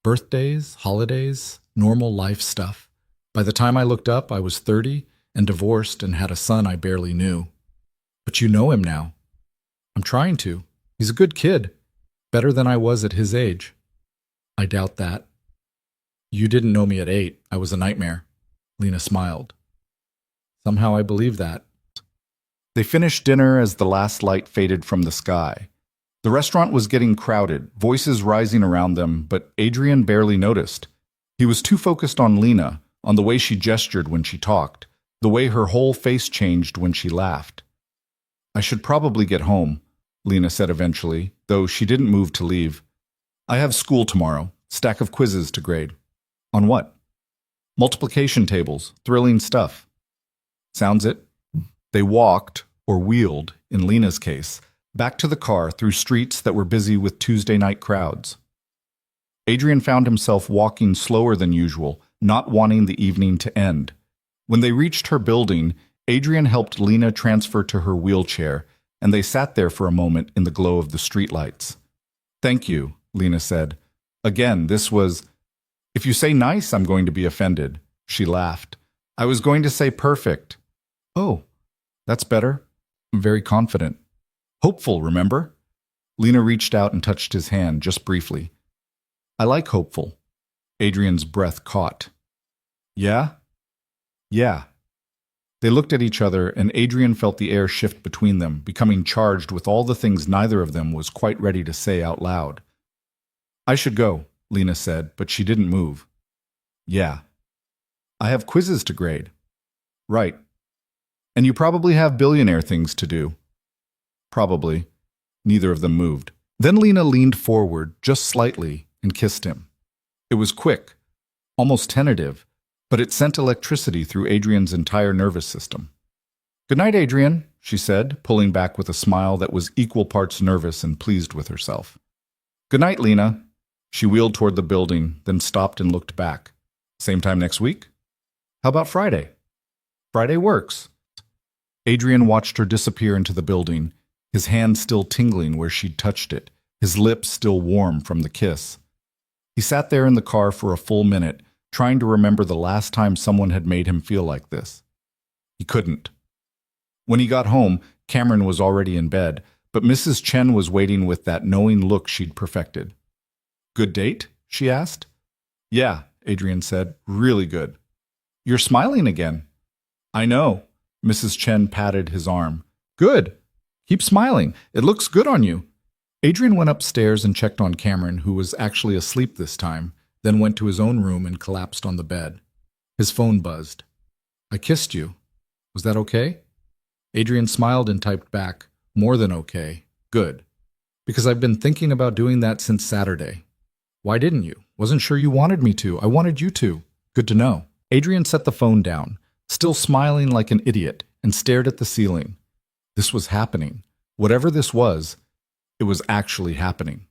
S1: Birthdays, holidays, normal life stuff. By the time I looked up, I was 30 and divorced and had a son I barely knew." "But you know him now." "I'm trying to. He's a good kid. Better than I was at his age." "I doubt that." "You didn't know me at 8. I was a nightmare." Lena smiled. "Somehow I believe that." They finished dinner as the last light faded from the sky. The restaurant was getting crowded, voices rising around them, but Adrian barely noticed. He was too focused on Lena, on the way she gestured when she talked, the way her whole face changed when she laughed. "I should probably get home," Lena said eventually, though she didn't move to leave. "I have school tomorrow, stack of quizzes to grade." "On what?" "Multiplication tables, thrilling stuff." "Sounds it." They walked, or wheeled, in Lena's case, back to the car through streets that were busy with Tuesday night crowds. Adrian found himself walking slower than usual, not wanting the evening to end. When they reached her building, Adrian helped Lena transfer to her wheelchair, and they sat there for a moment in the glow of the streetlights. "Thank you," Lena said. "Again, this was—" "If you say nice, I'm going to be offended." She laughed. "I was going to say perfect." "Oh, that's better." Very confident. "Hopeful, remember?" Lena reached out and touched his hand just briefly. "I like hopeful." Adrian's breath caught. Yeah? Yeah. They looked at each other, and Adrian felt the air shift between them, becoming charged with all the things neither of them was quite ready to say out loud. I should go, Lena said, but she didn't move. Yeah. I have quizzes to grade. Right. And you probably have billionaire things to do. Probably. Neither of them moved. Then Lena leaned forward, just slightly, and kissed him. It was quick, almost tentative, but it sent electricity through Adrian's entire nervous system. Good night, Adrian, she said, pulling back with a smile that was equal parts nervous and pleased with herself. Good night, Lena. She wheeled toward the building, then stopped and looked back. Same time next week? How about Friday? Friday works. Adrian watched her disappear into the building, his hand still tingling where she'd touched it, his lips still warm from the kiss. He sat there in the car for a full minute, trying to remember the last time someone had made him feel like this. He couldn't. When he got home, Cameron was already in bed, but Mrs. Chen was waiting with that knowing look she'd perfected. Good date? She asked. Yeah, Adrian said. Really good. You're smiling again. I know. Mrs. Chen patted his arm. Good. Keep smiling. It looks good on you. Adrian went upstairs and checked on Cameron, who was actually asleep this time, then went to his own room and collapsed on the bed. His phone buzzed. I kissed you. Was that okay? Adrian smiled and typed back, more than okay. Good. Because I've been thinking about doing that since Saturday. Why didn't you? Wasn't sure you wanted me to. I wanted you to. Good to know. Adrian set the phone down, still smiling like an idiot, and stared at the ceiling. This was happening. Whatever this was, it was actually happening.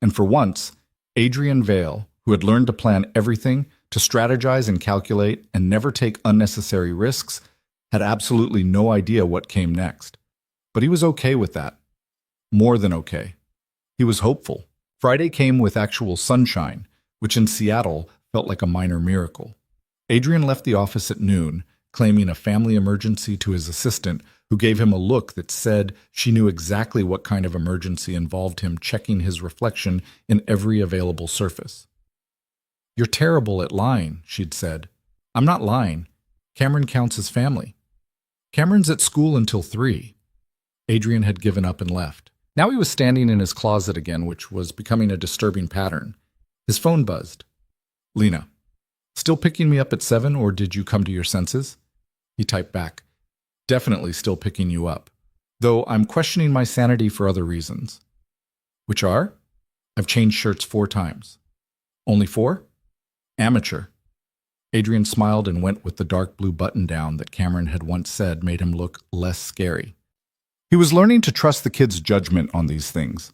S1: And for once, Adrian Vale, who had learned to plan everything, to strategize and calculate, and never take unnecessary risks, had absolutely no idea what came next. But he was okay with that. More than okay. He was hopeful. Friday came with actual sunshine, which in Seattle felt like a minor miracle. Adrian left the office at noon, claiming a family emergency to his assistant, who gave him a look that said she knew exactly what kind of emergency involved him checking his reflection in every available surface. You're terrible at lying, she'd said. I'm not lying. Cameron counts as family. Cameron's at school until 3. Adrian had given up and left. Now he was standing in his closet again, which was becoming a disturbing pattern. His phone buzzed. Lena. Still picking me up at 7, or did you come to your senses? He typed back. Definitely still picking you up, though I'm questioning my sanity for other reasons. Which are? I've changed shirts 4 times. Only 4? Amateur. Adrian smiled and went with the dark blue button-down that Cameron had once said made him look less scary. He was learning to trust the kid's judgment on these things.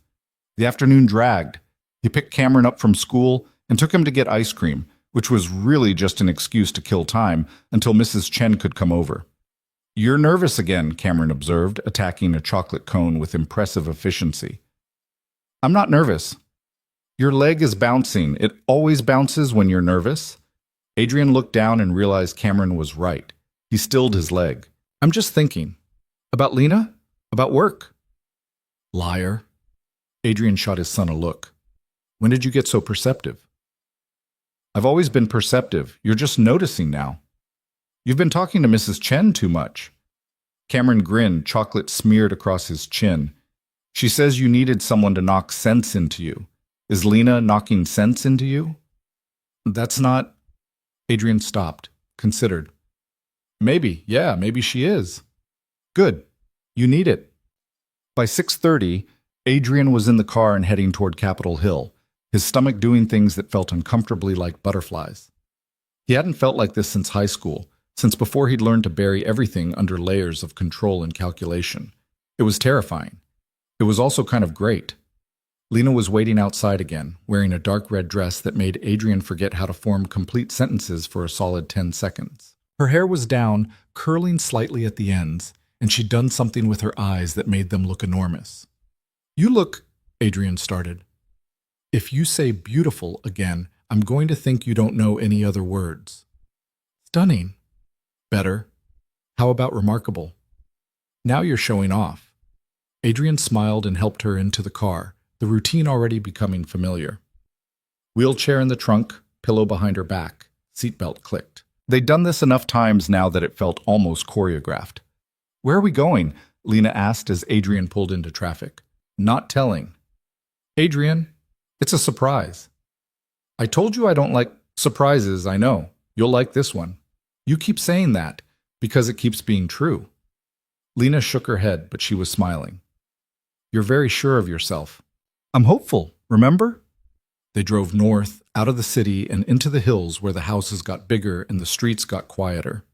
S1: The afternoon dragged. He picked Cameron up from school and took him to get ice cream, which was really just an excuse to kill time until Mrs. Chen could come over. You're nervous again, Cameron observed, attacking a chocolate cone with impressive efficiency. I'm not nervous. Your leg is bouncing. It always bounces when you're nervous. Adrian looked down and realized Cameron was right. He stilled his leg. I'm just thinking. About Lena? About work? Liar. Adrian shot his son a look. When did you get so perceptive? I've always been perceptive. You're just noticing now. You've been talking to Mrs. Chen too much. Cameron grinned, chocolate smeared across his chin. She says you needed someone to knock sense into you. Is Lena knocking sense into you? That's not... Adrian stopped, considered. Maybe, yeah, maybe she is. Good. You need it. By 6:30, Adrian was in the car and heading toward Capitol Hill, his stomach doing things that felt uncomfortably like butterflies. He hadn't felt like this since high school, since before he'd learned to bury everything under layers of control and calculation. It was terrifying. It was also kind of great. Lena was waiting outside again, wearing a dark red dress that made Adrian forget how to form complete sentences for a solid 10 seconds. Her hair was down, curling slightly at the ends, and she'd done something with her eyes that made them look enormous. You look, Adrian started. If you say beautiful again, I'm going to think you don't know any other words. Stunning. Better. How about remarkable? Now you're showing off. Adrian smiled and helped her into the car, the routine already becoming familiar. Wheelchair in the trunk, pillow behind her back. Seatbelt clicked. They'd done this enough times now that it felt almost choreographed. "Where are we going?" Lena asked as Adrian pulled into traffic. "Not telling." "Adrian, it's a surprise." "I told you I don't like surprises, I know. You'll like this one." "You keep saying that because it keeps being true." Lena shook her head, but she was smiling. "You're very sure of yourself." "I'm hopeful, remember?" They drove north, out of the city, and into the hills where the houses got bigger and the streets got quieter.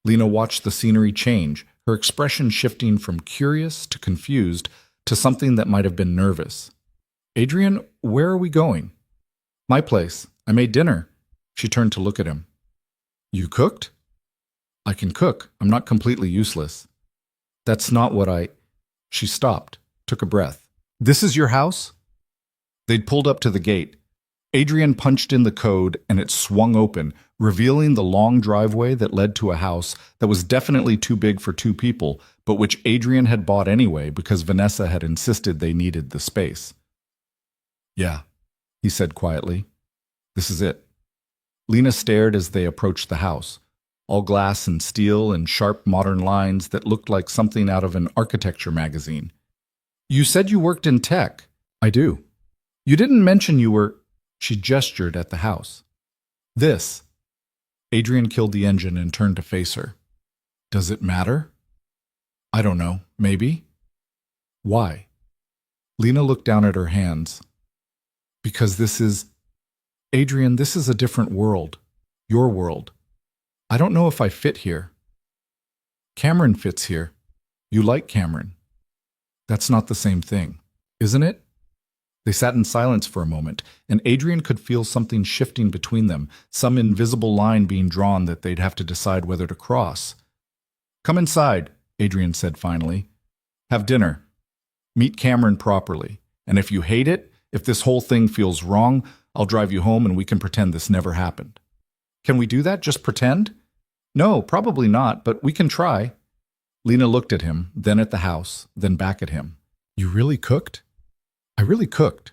S1: Lena watched the scenery change, her expression shifting from curious to confused to something that might have been nervous. "Adrian, where are we going?" "My place. I made dinner." She turned to look at him. "You cooked?" "I can cook. I'm not completely useless." "That's not what I—" She stopped, took a breath. "This is your house?" They'd pulled up to the gate. Adrian punched in the code and it swung open, revealing the long driveway that led to a house that was definitely too big for two people, but which Adrian had bought anyway because Vanessa had insisted they needed the space. "Yeah," he said quietly. "This is it." Lena stared as they approached the house, all glass and steel and sharp modern lines that looked like something out of an architecture magazine. "You said you worked in tech." "I do." "You didn't mention you were—" She gestured at the house. "This." Adrian killed the engine and turned to face her. "Does it matter?" "I don't know. Maybe." "Why?" Lena looked down at her hands. "Because this is— Adrian, this is a different world. Your world. I don't know if I fit here." "Cameron fits here. You like Cameron." "That's not the same thing, isn't it?" They sat in silence for a moment, and Adrian could feel something shifting between them, some invisible line being drawn that they'd have to decide whether to cross. "Come inside," Adrian said finally. "Have dinner. Meet Cameron properly. And if you hate it, if this whole thing feels wrong, I'll drive you home and we can pretend this never happened." "Can we do that? Just pretend?" "No, probably not, but we can try." Lena looked at him, then at the house, then back at him. "You really cooked?" "I really cooked."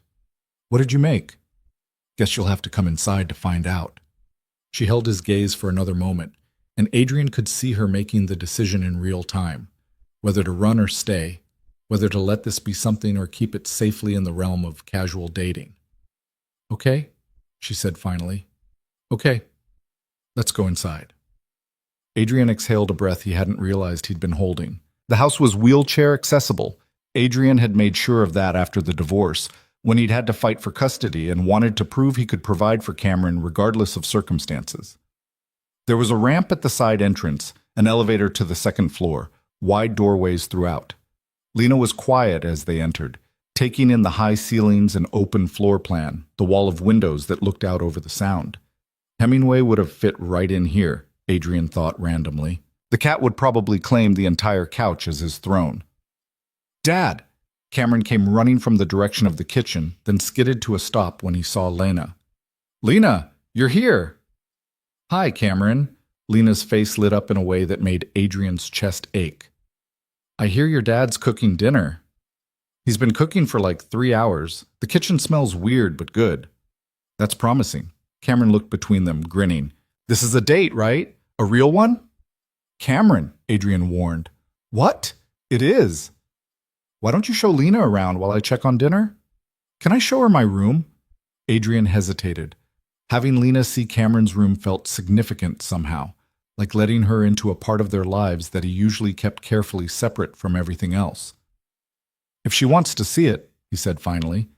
S1: "What did you make?" "Guess you'll have to come inside to find out." She held his gaze for another moment, and Adrian could see her making the decision in real time, whether to run or stay, whether to let this be something or keep it safely in the realm of casual dating. "Okay," she said finally. "Okay, let's go inside." Adrian exhaled a breath he hadn't realized he'd been holding. The house was wheelchair accessible. Adrian had made sure of that after the divorce, when he'd had to fight for custody and wanted to prove he could provide for Cameron regardless of circumstances. There was a ramp at the side entrance, an elevator to the second floor, wide doorways throughout. Lena was quiet as they entered, taking in the high ceilings and open floor plan, the wall of windows that looked out over the sound. Hemingway would have fit right in here, Adrian thought randomly. The cat would probably claim the entire couch as his throne. "Dad!" Cameron came running from the direction of the kitchen, then skidded to a stop when he saw Lena. "Lena, you're here!" "Hi, Cameron." Lena's face lit up in a way that made Adrian's chest ache. "I hear your dad's cooking dinner." "He's been cooking for like 3 hours. The kitchen smells weird but good." "That's promising." Cameron looked between them, grinning. "This is a date, right? A real one?" "Cameron," Adrian warned. "What? It is." "Why don't you show Lena around while I check on dinner?" "Can I show her my room?" Adrian hesitated. Having Lena see Cameron's room felt significant somehow, like letting her into a part of their lives that he usually kept carefully separate from everything else. "If she wants to see it," he said finally.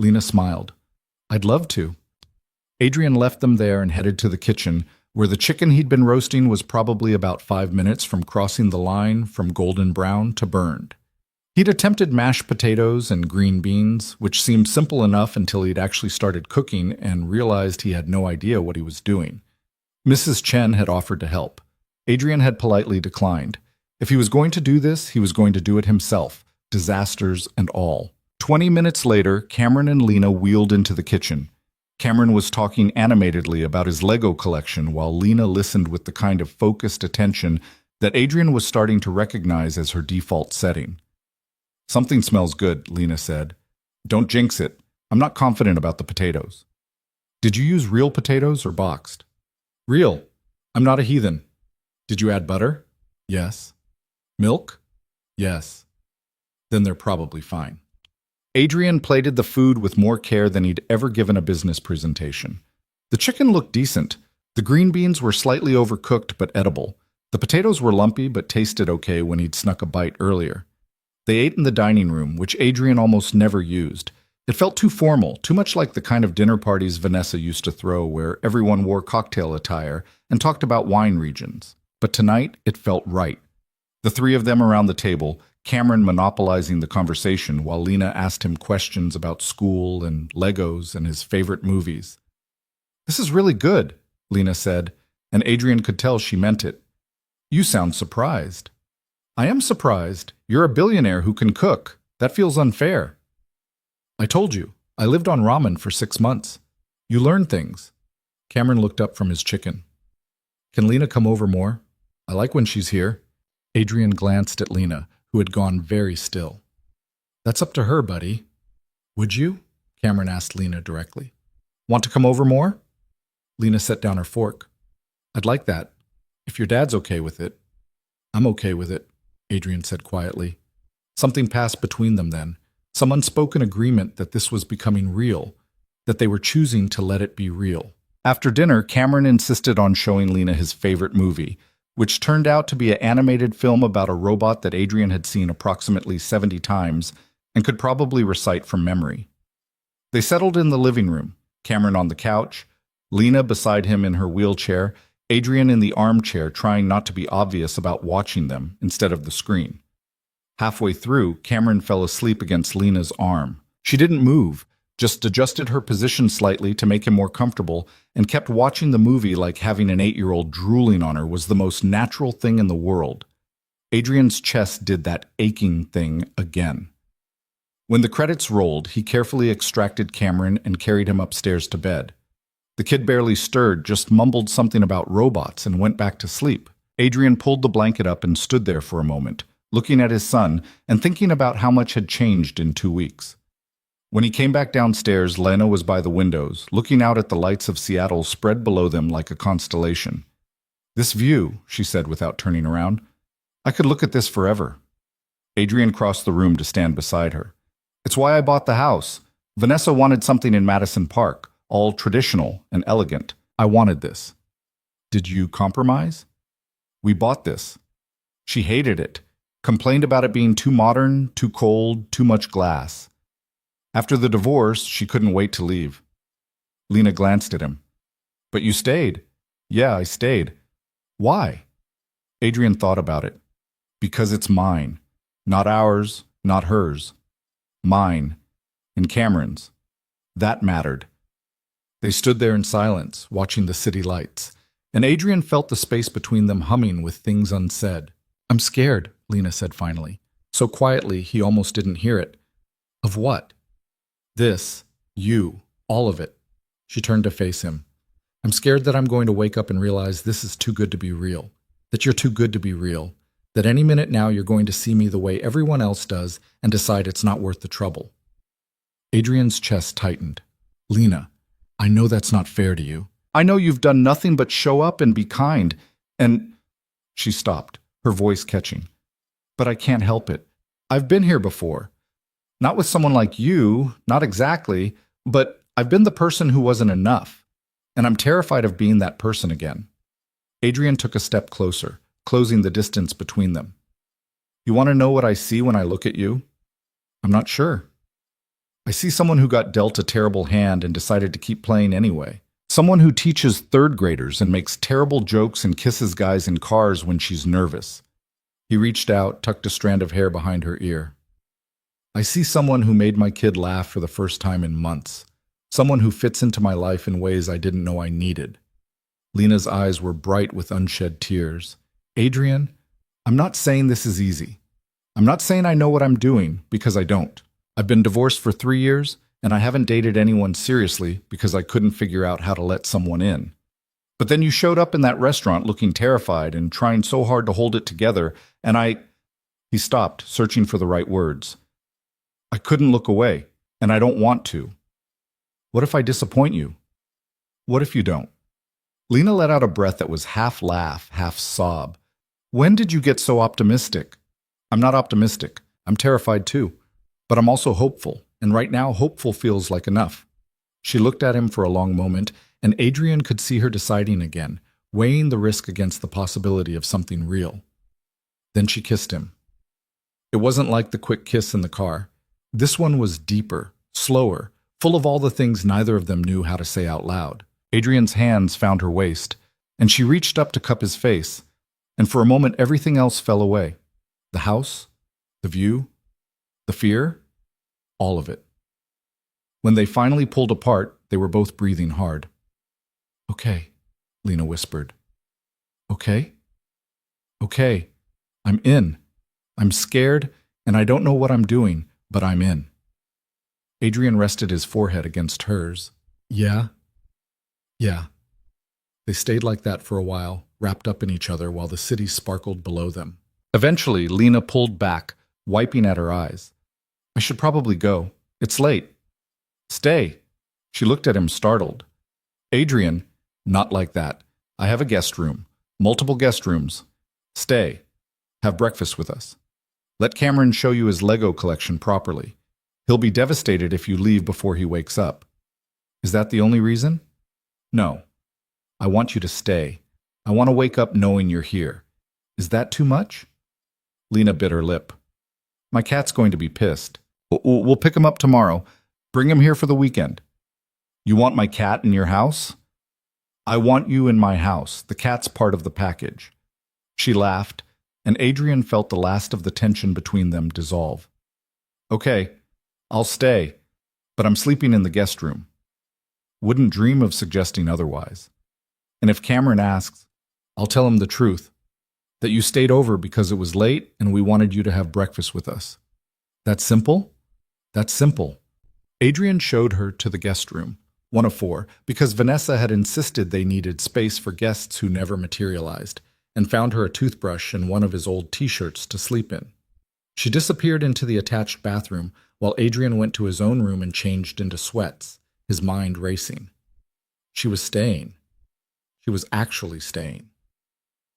S1: Lena smiled. "I'd love to." Adrian left them there and headed to the kitchen, where the chicken he'd been roasting was probably about 5 minutes from crossing the line from golden brown to burned. He'd attempted mashed potatoes and green beans, which seemed simple enough until he'd actually started cooking and realized he had no idea what he was doing. Mrs. Chen had offered to help. Adrian had politely declined. If he was going to do this, he was going to do it himself, disasters and all. 20 minutes later, Cameron and Lena wheeled into the kitchen. Cameron was talking animatedly about his Lego collection while Lena listened with the kind of focused attention that Adrian was starting to recognize as her default setting. "Something smells good," Lena said. "Don't jinx it. I'm not confident about the potatoes." Did you use real potatoes or boxed? Real. I'm not a heathen. Did you add butter? Yes. Milk? Yes. Then they're probably fine. Adrian plated the food with more care than he'd ever given a business presentation. The chicken looked decent. The green beans were slightly overcooked but edible. The potatoes were lumpy but tasted okay when he'd snuck a bite earlier. They ate in the dining room, which Adrian almost never used. It felt too formal, too much like the kind of dinner parties Vanessa used to throw where everyone wore cocktail attire and talked about wine regions. But tonight, it felt right. The three of them around the table, Cameron monopolizing the conversation while Lena asked him questions about school and Legos and his favorite movies. "This is really good," Lena said, and Adrian could tell she meant it. "You sound surprised." "I am surprised. You're a billionaire who can cook. That feels unfair." "I told you, I lived on ramen for 6 months. You learn things." Cameron looked up from his chicken. "Can Lena come over more? I like when she's here." Adrian glanced at Lena, who had gone very still. "That's up to her, buddy." "Would you?" Cameron asked Lena directly. "Want to come over more?" Lena set down her fork. "I'd like that, if your dad's okay with it." "I'm okay with it," Adrian said quietly. Something passed between them then, some unspoken agreement that this was becoming real, that they were choosing to let it be real. After dinner, Cameron insisted on showing Lena his favorite movie, which turned out to be an animated film about a robot that Adrian had seen approximately 70 times and could probably recite from memory. They settled in the living room, Cameron on the couch, Lena beside him in her wheelchair, Adrian in the armchair trying not to be obvious about watching them instead of the screen. Halfway through, Cameron fell asleep against Lena's arm. She didn't move, just adjusted her position slightly to make him more comfortable, and kept watching the movie like having an 8-year-old drooling on her was the most natural thing in the world. Adrian's chest did that aching thing again. When the credits rolled, he carefully extracted Cameron and carried him upstairs to bed. The kid barely stirred, just mumbled something about robots and went back to sleep. Adrian pulled the blanket up and stood there for a moment, looking at his son and thinking about how much had changed in 2 weeks. When he came back downstairs, Lena was by the windows, looking out at the lights of Seattle spread below them like a constellation. "This view," she said without turning around. "I could look at this forever." Adrian crossed the room to stand beside her. "It's why I bought the house. Vanessa wanted something in Madison Park, all traditional and elegant. I wanted this." "Did you compromise?" "We bought this." She hated it, complained about it being too modern, too cold, too much glass. After the divorce, she couldn't wait to leave. Lena glanced at him. "But you stayed." "Yeah, I stayed." "Why?" Adrian thought about it. "Because it's mine. Not ours, not hers. Mine. And Cameron's. That mattered." They stood there in silence, watching the city lights, and Adrian felt the space between them humming with things unsaid. "I'm scared," Lena said finally, so quietly he almost didn't hear it. "Of what?" "This. You. All of it." She turned to face him. "I'm scared that I'm going to wake up and realize this is too good to be real. That you're too good to be real. That any minute now you're going to see me the way everyone else does and decide it's not worth the trouble." Adrian's chest tightened. "Lena, I know that's not fair to you. I know you've done nothing but show up and be kind, and—" She stopped, her voice catching. "But I can't help it. I've been here before. Not with someone like you, not exactly, but I've been the person who wasn't enough, and I'm terrified of being that person again." Adrian took a step closer, closing the distance between them. "You want to know what I see when I look at you?" "I'm not sure." "I see someone who got dealt a terrible hand and decided to keep playing anyway. Someone who teaches third graders and makes terrible jokes and kisses guys in cars when she's nervous." He reached out, tucked a strand of hair behind her ear. "I see someone who made my kid laugh for the first time in months. Someone who fits into my life in ways I didn't know I needed." Lena's eyes were bright with unshed tears. "Adrian, I'm not saying this is easy. I'm not saying I know what I'm doing, because I don't. I've been divorced for 3 years, and I haven't dated anyone seriously because I couldn't figure out how to let someone in. But then you showed up in that restaurant looking terrified and trying so hard to hold it together, and I—" He stopped, searching for the right words. "I couldn't look away, and I don't want to. What if I disappoint you?" What if you don't? Lena let out a breath that was half laugh, half sob. When did you get so optimistic? I'm not optimistic. I'm terrified too. But I'm also hopeful, and right now hopeful feels like enough. She looked at him for a long moment, and Adrian could see her deciding again, weighing the risk against the possibility of something real. Then she kissed him. It wasn't like the quick kiss in the car. This one was deeper, slower, full of all the things neither of them knew how to say out loud. Adrian's hands found her waist, and she reached up to cup his face, and for a moment everything else fell away. The house, the view, the fear, all of it. When they finally pulled apart, they were both breathing hard. Okay, Lena whispered. Okay? Okay, I'm in. I'm scared, and I don't know what I'm doing, but I'm in. Adrian rested his forehead against hers. Yeah? Yeah. They stayed like that for a while, wrapped up in each other while the city sparkled below them. Eventually, Lena pulled back, wiping at her eyes. I should probably go. It's late. Stay. She looked at him startled. Adrian, not like that. I have a guest room. Multiple guest rooms. Stay. Have breakfast with us. Let Cameron show you his Lego collection properly. He'll be devastated if you leave before he wakes up. Is that the only reason? No. I want you to stay. I want to wake up knowing you're here. Is that too much? Lena bit her lip. My cat's going to be pissed. We'll pick him up tomorrow. Bring him here for the weekend. You want my cat in your house? I want you in my house. The cat's part of the package. She laughed, and Adrian felt the last of the tension between them dissolve. Okay, I'll stay, but I'm sleeping in the guest room. Wouldn't dream of suggesting otherwise. And if Cameron asks, I'll tell him the truth, that you stayed over because it was late and we wanted you to have breakfast with us. That simple? That's simple. Adrian showed her to the guest room, one of 4, because Vanessa had insisted they needed space for guests who never materialized, and found her a toothbrush and one of his old t-shirts to sleep in. She disappeared into the attached bathroom while Adrian went to his own room and changed into sweats, his mind racing. She was staying. She was actually staying.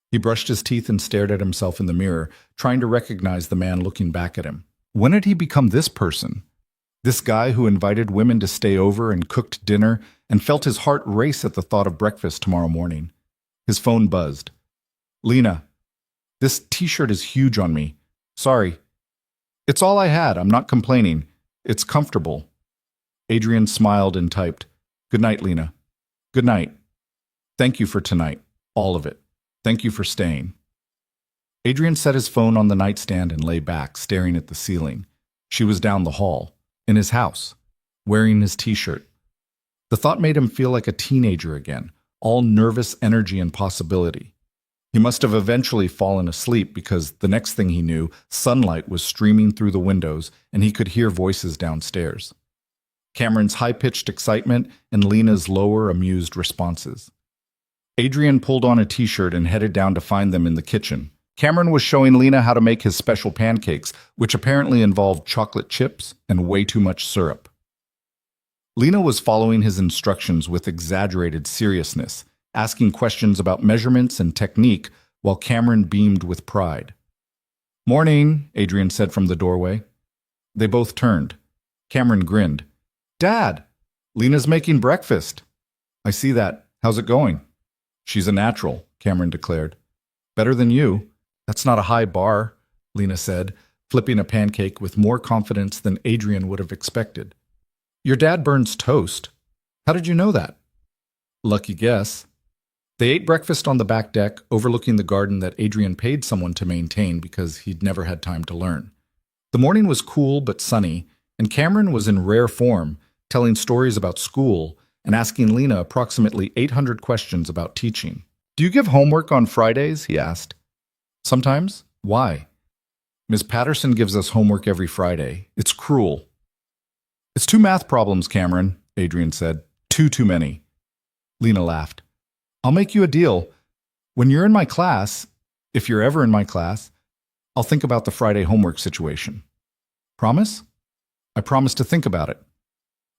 S1: He brushed his teeth and stared at himself in the mirror, trying to recognize the man looking back at him. When had he become this person? This guy who invited women to stay over and cooked dinner and felt his heart race at the thought of breakfast tomorrow morning. His phone buzzed. Lena, this t-shirt is huge on me. Sorry. It's all I had. I'm not complaining. It's comfortable. Adrian smiled and typed, Good night, Lena. Good night. Thank you for tonight. All of it. Thank you for staying. Adrian set his phone on the nightstand and lay back, staring at the ceiling. She was down the hall, in his house, wearing his t-shirt. The thought made him feel like a teenager again, all nervous energy and possibility. He must have eventually fallen asleep because the next thing he knew, sunlight was streaming through the windows and he could hear voices downstairs. Cameron's high-pitched excitement and Lena's lower, amused responses. Adrian pulled on a t-shirt and headed down to find them in the kitchen. Cameron was showing Lena how to make his special pancakes, which apparently involved chocolate chips and way too much syrup. Lena was following his instructions with exaggerated seriousness, asking questions about measurements and technique while Cameron beamed with pride. Morning, Adrian said from the doorway. They both turned. Cameron grinned. Dad, Lena's making breakfast. I see that. How's it going? She's a natural, Cameron declared. Better than you. That's not a high bar, Lena said, flipping a pancake with more confidence than Adrian would have expected. Your dad burns toast. How did you know that? Lucky guess. They ate breakfast on the back deck, overlooking the garden that Adrian paid someone to maintain because he'd never had time to learn. The morning was cool but sunny, and Cameron was in rare form, telling stories about school and asking Lena approximately 800 questions about teaching. Do you give homework on Fridays? He asked. Sometimes. Why? Ms. Patterson gives us homework every Friday. It's cruel. It's 2 math problems, Cameron, Adrian said. Too many. Lena laughed. I'll make you a deal. When you're in my class, if you're ever in my class, I'll think about the Friday homework situation. Promise? I promise to think about it.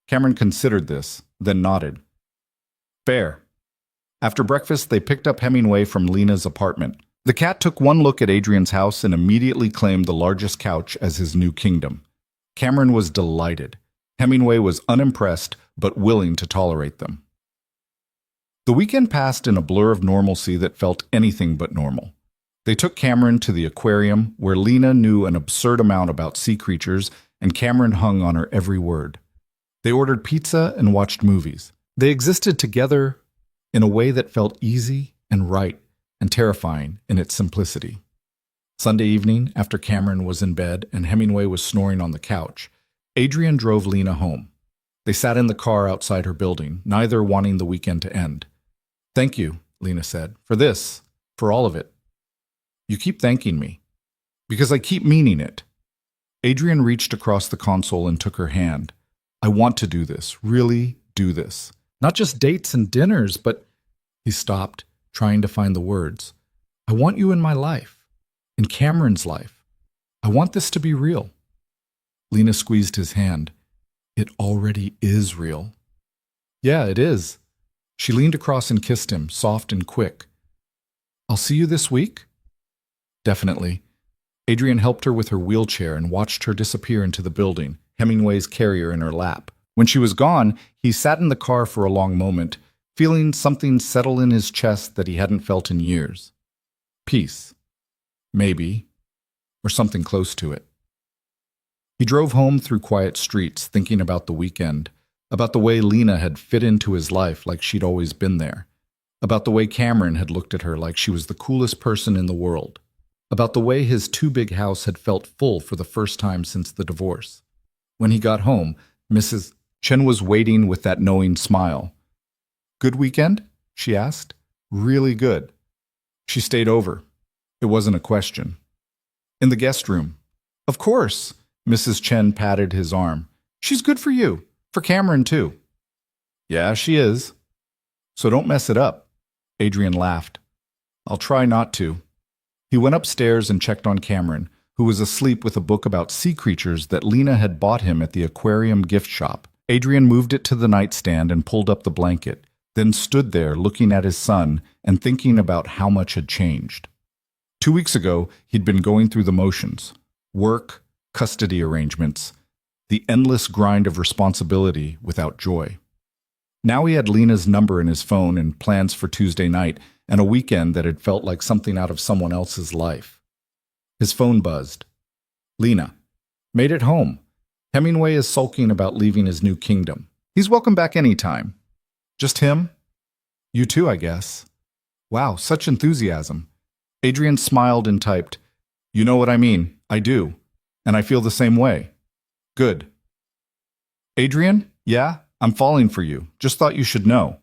S1: Cameron considered this, then nodded. Fair. After breakfast, they picked up Hemingway from Lena's apartment. The cat took one look at Adrian's house and immediately claimed the largest couch as his new kingdom. Cameron was delighted. Hemingway was unimpressed, but willing to tolerate them. The weekend passed in a blur of normalcy that felt anything but normal. They took Cameron to the aquarium, where Lena knew an absurd amount about sea creatures, and Cameron hung on her every word. They ordered pizza and watched movies. They existed together in a way that felt easy and right and terrifying in its simplicity. Sunday evening, after Cameron was in bed and Hemingway was snoring on the couch, Adrian drove Lena home. They sat in the car outside her building, neither wanting the weekend to end. "Thank you," Lena said, "for this, for all of it. You keep thanking me, because I keep meaning it." Adrian reached across the console and took her hand. "I want to do this, really do this. Not just dates and dinners, but—" He stopped, trying to find the words. "I want you in my life, in Cameron's life. I want this to be real." Lena squeezed his hand. "It already is real." "Yeah, it is." She leaned across and kissed him, soft and quick. "I'll see you this week?" "Definitely." Adrian helped her with her wheelchair and watched her disappear into the building, Hemingway's carrier in her lap. When she was gone, he sat in the car for a long moment, feeling something settle in his chest that he hadn't felt in years. Peace. Maybe. Or something close to it. He drove home through quiet streets, thinking about the weekend, about the way Lena had fit into his life like she'd always been there, about the way Cameron had looked at her like she was the coolest person in the world, about the way his too-big house had felt full for the first time since the divorce. When he got home, Mrs. Chen was waiting with that knowing smile. "Good weekend?" she asked. "Really good." She stayed over. It wasn't a question. In the guest room. "Of course." Mrs. Chen patted his arm. "She's good for you. For Cameron, too." "Yeah, she is." "So don't mess it up." Adrian laughed. "I'll try not to." He went upstairs and checked on Cameron, who was asleep with a book about sea creatures that Lena had bought him at the aquarium gift shop. Adrian moved it to the nightstand and pulled up the blanket, then stood there looking at his son and thinking about how much had changed. 2 weeks ago, he'd been going through the motions. Work, custody arrangements, the endless grind of responsibility without joy. Now he had Lena's number in his phone and plans for Tuesday night and a weekend that had felt like something out of someone else's life. His phone buzzed. "Lena. Made it home. Hemingway is sulking about leaving his new kingdom. He's welcome back anytime." "Just him?" "You too, I guess." "Wow, such enthusiasm." Adrian smiled and typed, "You know what I mean. I do. And I feel the same way." "Good." "Adrian? Yeah? I'm falling for you. Just thought you should know."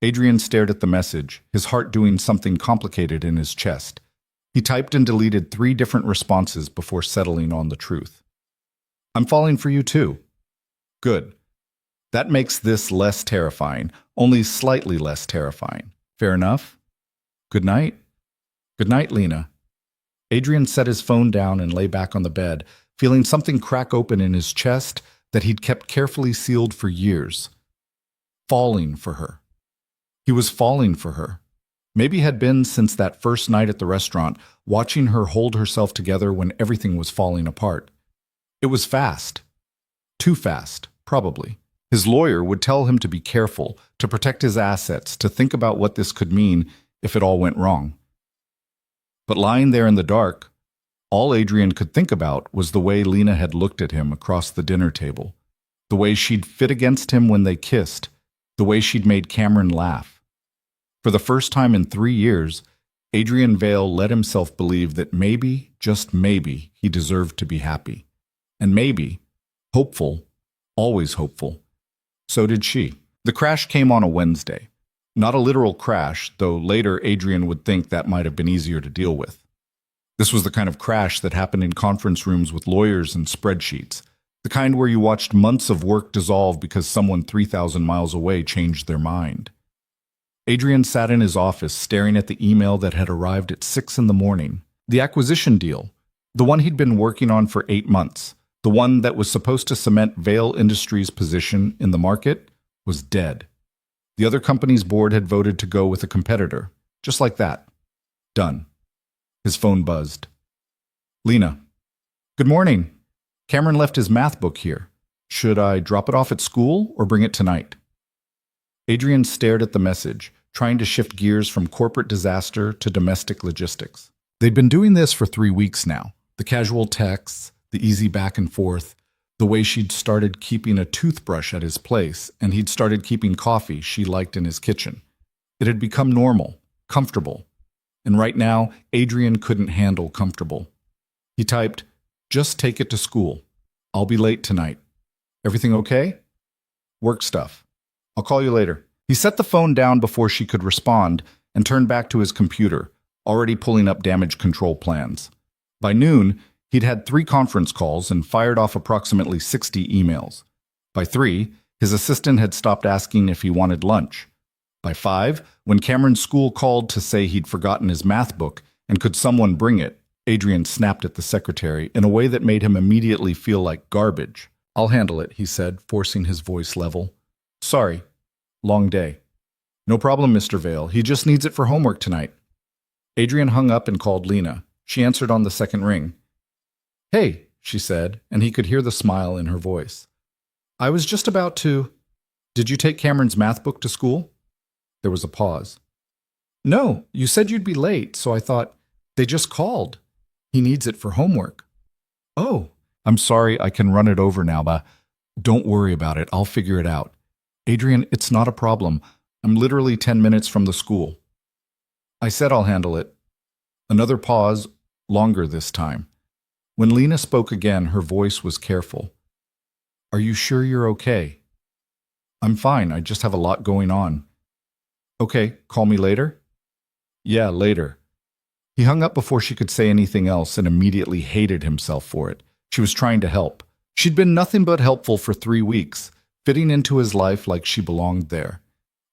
S1: Adrian stared at the message, his heart doing something complicated in his chest. He typed and deleted 3 different responses before settling on the truth. "I'm falling for you too." "Good. That makes this less terrifying, only slightly less terrifying. Fair enough? Good night." "Good night, Lena." Adrian set his phone down and lay back on the bed, feeling something crack open in his chest that he'd kept carefully sealed for years. Falling for her. He was falling for her. Maybe had been since that first night at the restaurant, watching her hold herself together when everything was falling apart. It was fast. Too fast, probably. His lawyer would tell him to be careful, to protect his assets, to think about what this could mean if it all went wrong. But lying there in the dark, all Adrian could think about was the way Lena had looked at him across the dinner table, the way she'd fit against him when they kissed, the way she'd made Cameron laugh. For the first time in 3 years, Adrian Vale let himself believe that maybe, just maybe, he deserved to be happy. And maybe, hopeful, always hopeful, so did she. The crash came on a Wednesday. Not a literal crash, though later Adrian would think that might have been easier to deal with. This was the kind of crash that happened in conference rooms with lawyers and spreadsheets, the kind where you watched months of work dissolve because someone 3,000 miles away changed their mind. Adrian sat in his office staring at the email that had arrived at 6 in the morning. The acquisition deal, the one he'd been working on for 8 months, the one that was supposed to cement Vale Industries' position in the market, was dead. The other company's board had voted to go with a competitor. Just like that. Done. His phone buzzed. Lena. Good morning. Cameron left his math book here. Should I drop it off at school or bring it tonight? Adrian stared at the message, trying to shift gears from corporate disaster to domestic logistics. They'd been doing this for 3 weeks now. The casual texts, the easy back and forth, the way she'd started keeping a toothbrush at his place, and he'd started keeping coffee she liked in his kitchen. It had become normal, comfortable. And right now, Adrian couldn't handle comfortable. He typed, "Just take it to school. I'll be late tonight. Everything okay? Work stuff. I'll call you later." He set the phone down before she could respond and turned back to his computer, already pulling up damage control plans. By noon, he'd had 3 conference calls and fired off approximately 60 emails. By 3, his assistant had stopped asking if he wanted lunch. By 5, when Cameron's school called to say he'd forgotten his math book and could someone bring it, Adrian snapped at the secretary in a way that made him immediately feel like garbage. "I'll handle it," he said, forcing his voice level. "Sorry. Long day." "No problem, Mr. Vale. He just needs it for homework tonight." Adrian hung up and called Lena. She answered on the second ring. "Hey," she said, and he could hear the smile in her voice. "I was just about to—" "Did you take Cameron's math book to school?" There was a pause. "No, you said you'd be late, so I thought, they just called. He needs it for homework." "Oh, I'm sorry, I can run it over now, but don't worry about it. I'll figure it out. Adrian, it's not a problem. I'm literally 10 minutes from the school." "I said I'll handle it." Another pause, longer this time. When Lena spoke again, her voice was careful. "Are you sure you're okay?" "I'm fine. I just have a lot going on." "Okay, call me later?" "Yeah, later." He hung up before she could say anything else and immediately hated himself for it. She was trying to help. She'd been nothing but helpful for 3 weeks, fitting into his life like she belonged there,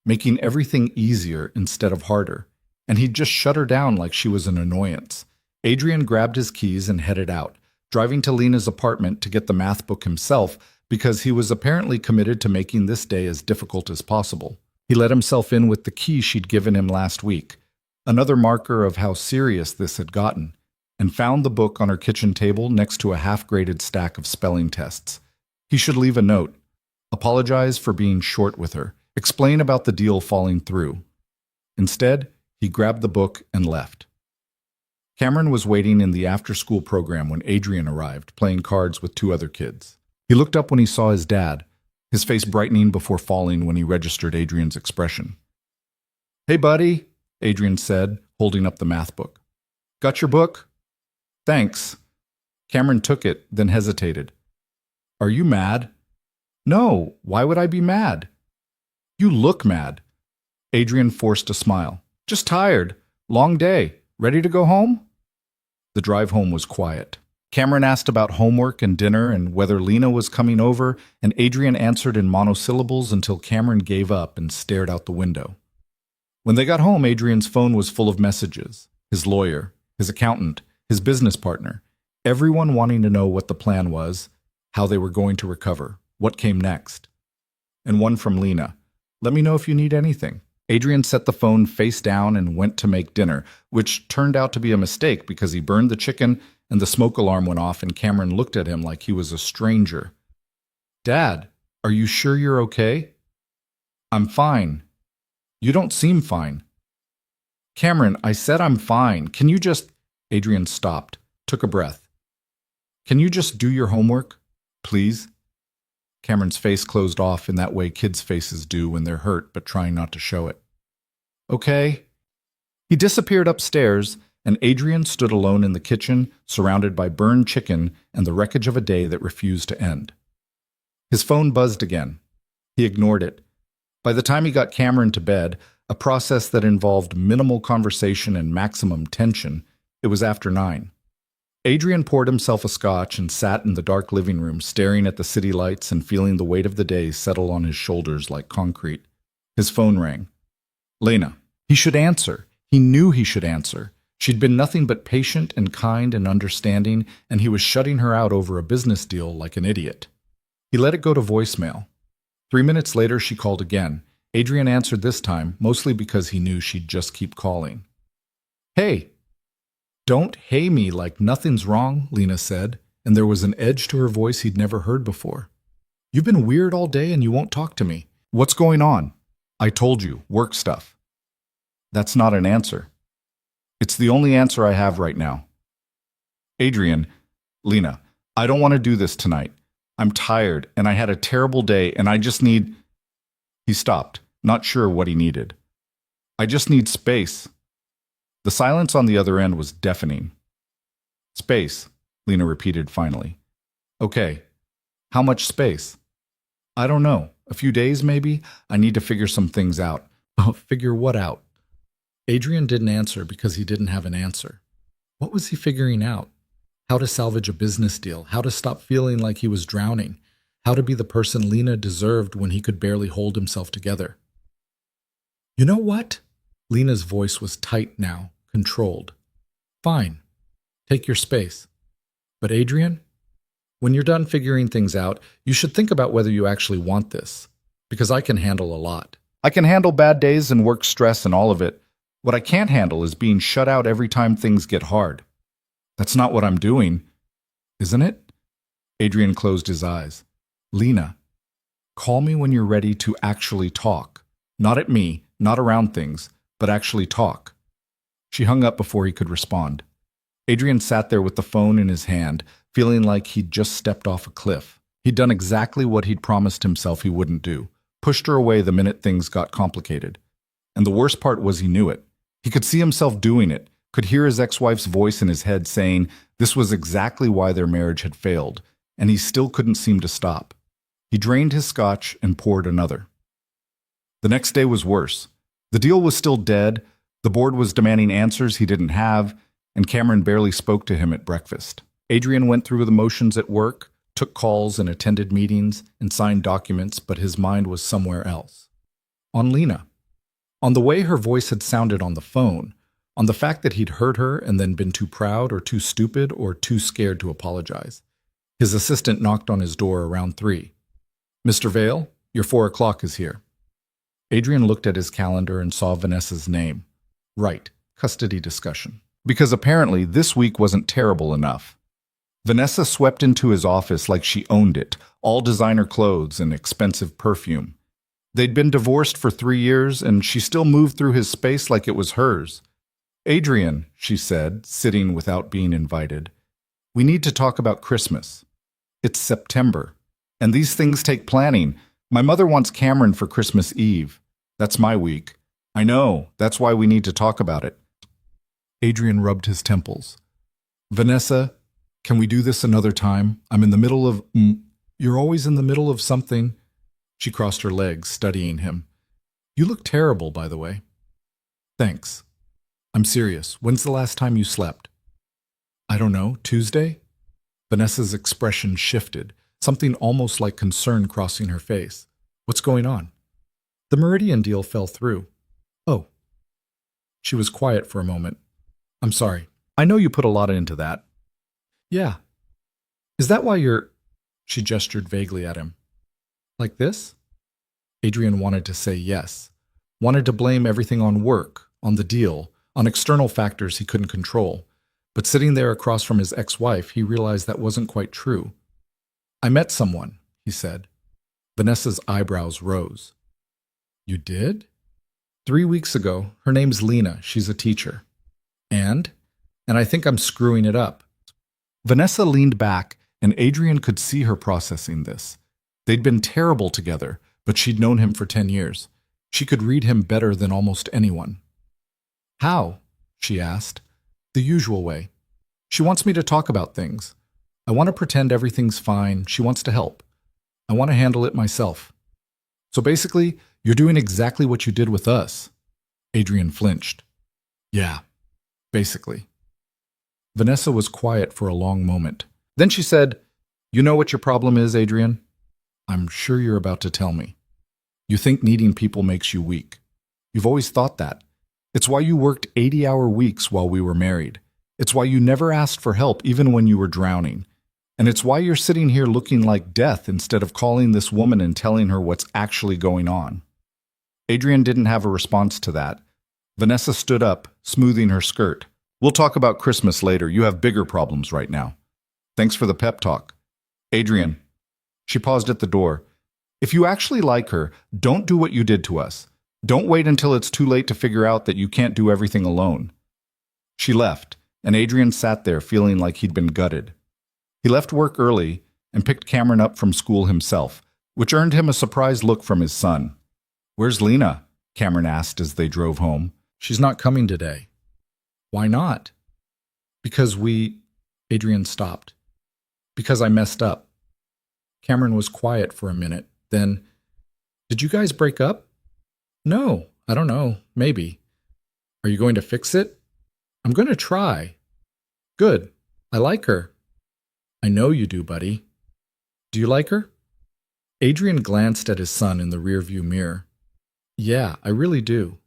S1: making everything easier instead of harder, and he'd just shut her down like she was an annoyance. Adrian grabbed his keys and headed out, driving to Lena's apartment to get the math book himself because he was apparently committed to making this day as difficult as possible. He let himself in with the key she'd given him last week, another marker of how serious this had gotten, and found the book on her kitchen table next to a half-graded stack of spelling tests. He should leave a note, apologize for being short with her, explain about the deal falling through. Instead, he grabbed the book and left. Cameron was waiting in the after-school program when Adrian arrived, playing cards with 2 other kids. He looked up when he saw his dad, his face brightening before falling when he registered Adrian's expression. "Hey, buddy," Adrian said, holding up the math book. "Got your book?" "Thanks." Cameron took it, then hesitated. "Are you mad?" "No, why would I be mad?" "You look mad." Adrian forced a smile. "Just tired. Long day. Ready to go home?" The drive home was quiet. Cameron asked about homework and dinner and whether Lena was coming over, and Adrian answered in monosyllables until Cameron gave up and stared out the window. When they got home, Adrian's phone was full of messages. His lawyer, his accountant, his business partner, everyone wanting to know what the plan was, how they were going to recover, what came next. And one from Lena. "Let me know if you need anything." Adrian set the phone face down and went to make dinner, which turned out to be a mistake because he burned the chicken and the smoke alarm went off and Cameron looked at him like he was a stranger. "Dad, are you sure you're okay?" "I'm fine." "You don't seem fine." "Cameron, I said I'm fine. Can you just—" Adrian stopped, took a breath. "Can you just do your homework, please?" Cameron's face closed off in that way kids' faces do when they're hurt but trying not to show it. "Okay." He disappeared upstairs, and Adrian stood alone in the kitchen, surrounded by burned chicken and the wreckage of a day that refused to end. His phone buzzed again. He ignored it. By the time he got Cameron to bed, a process that involved minimal conversation and maximum tension, it was after 9. Adrian poured himself a scotch and sat in the dark living room, staring at the city lights and feeling the weight of the day settle on his shoulders like concrete. His phone rang. Lena. He should answer. He knew he should answer. She'd been nothing but patient and kind and understanding, and he was shutting her out over a business deal like an idiot. He let it go to voicemail. 3 minutes later, she called again, Adrian answered this time, mostly because he knew she'd just keep calling. Hey! Don't hey me like nothing's wrong, Lena said, and there was an edge to her voice he'd never heard before. You've been weird all day and you won't talk to me. What's going on? I told you, work stuff. That's not an answer. It's the only answer I have right now. Adrian, Lena, I don't want to do this tonight. I'm tired and I had a terrible day and I just need... He stopped, not sure what he needed. I just need space. The silence on the other end was deafening. Space, Lena repeated finally. Okay, how much space? I don't know. A few days, maybe? I need to figure some things out. Oh, figure what out? Adrian didn't answer because he didn't have an answer. What was he figuring out? How to salvage a business deal, how to stop feeling like he was drowning, how to be the person Lena deserved when he could barely hold himself together. You know what? Lena's voice was tight now, controlled. Fine. Take your space. But Adrian, when you're done figuring things out, you should think about whether you actually want this, because I can handle a lot. I can handle bad days and work stress and all of it. What I can't handle is being shut out every time things get hard. That's not what I'm doing, isn't it? Adrian closed his eyes. Lena, call me when you're ready to actually talk. Not at me, not around things, but actually talk. She hung up before he could respond. Adrian sat there with the phone in his hand, feeling like he'd just stepped off a cliff. He'd done exactly what he'd promised himself he wouldn't do, pushed her away the minute things got complicated. And the worst part was he knew it. He could see himself doing it, could hear his ex-wife's voice in his head saying this was exactly why their marriage had failed, and he still couldn't seem to stop. He drained his scotch and poured another. The next day was worse. The deal was still dead, the board was demanding answers he didn't have, and Cameron barely spoke to him at breakfast. Adrian went through the motions at work, took calls and attended meetings, and signed documents, but his mind was somewhere else. On Lena. On the way her voice had sounded on the phone, on the fact that he'd heard her and then been too proud or too stupid or too scared to apologize. His assistant knocked on his door around 3. Mr. Vale, your 4 o'clock is here. Adrian looked at his calendar and saw Vanessa's name. Right, custody discussion. Because apparently this week wasn't terrible enough. Vanessa swept into his office like she owned it, all designer clothes and expensive perfume. They'd been divorced for 3 years, and she still moved through his space like it was hers. Adrian, she said, sitting without being invited, we need to talk about Christmas. It's September, and these things take planning. My mother wants Cameron for Christmas Eve. That's my week. I know, that's why we need to talk about it. Adrian rubbed his temples. Vanessa, can we do this another time? I'm in the middle of... You're always in the middle of something. She crossed her legs, studying him. You look terrible, by the way. Thanks. I'm serious. When's the last time you slept? I don't know. Tuesday? Vanessa's expression shifted, something almost like concern crossing her face. What's going on? The Meridian deal fell through. Oh. She was quiet for a moment. I'm sorry. I know you put a lot into that. Yeah. Is that why you're... She gestured vaguely at him. Like this? Adrian wanted to say yes. Wanted to blame everything on work, on the deal, on external factors he couldn't control. But sitting there across from his ex-wife, he realized that wasn't quite true. I met someone, he said. Vanessa's eyebrows rose. You did? 3 weeks ago. Her name's Lena. She's a teacher. And I think I'm screwing it up. Vanessa leaned back, and Adrian could see her processing this. They'd been terrible together, but she'd known him for 10 years. She could read him better than almost anyone. How? She asked. The usual way. She wants me to talk about things. I want to pretend everything's fine. She wants to help. I want to handle it myself. So basically, you're doing exactly what you did with us. Adrian flinched. Yeah, basically. Vanessa was quiet for a long moment. Then she said, You know what your problem is, Adrian? I'm sure you're about to tell me. You think needing people makes you weak. You've always thought that. It's why you worked 80-hour weeks while we were married. It's why you never asked for help even when you were drowning. And it's why you're sitting here looking like death instead of calling this woman and telling her what's actually going on. Adrian didn't have a response to that. Vanessa stood up, smoothing her skirt. We'll talk about Christmas later. You have bigger problems right now. Thanks for the pep talk. Adrian. She paused at the door. If you actually like her, don't do what you did to us. Don't wait until it's too late to figure out that you can't do everything alone. She left, and Adrian sat there feeling like he'd been gutted. He left work early and picked Cameron up from school himself, which earned him a surprised look from his son. Where's Lena? Cameron asked as they drove home. She's not coming today. Why not? Because Adrian stopped. Because I messed up. Cameron was quiet for a minute. Then, did you guys break up? No, I don't know. Maybe. Are you going to fix it? I'm going to try. Good. I like her. I know you do, buddy. Do you like her? Adrian glanced at his son in the rearview mirror. Yeah, I really do.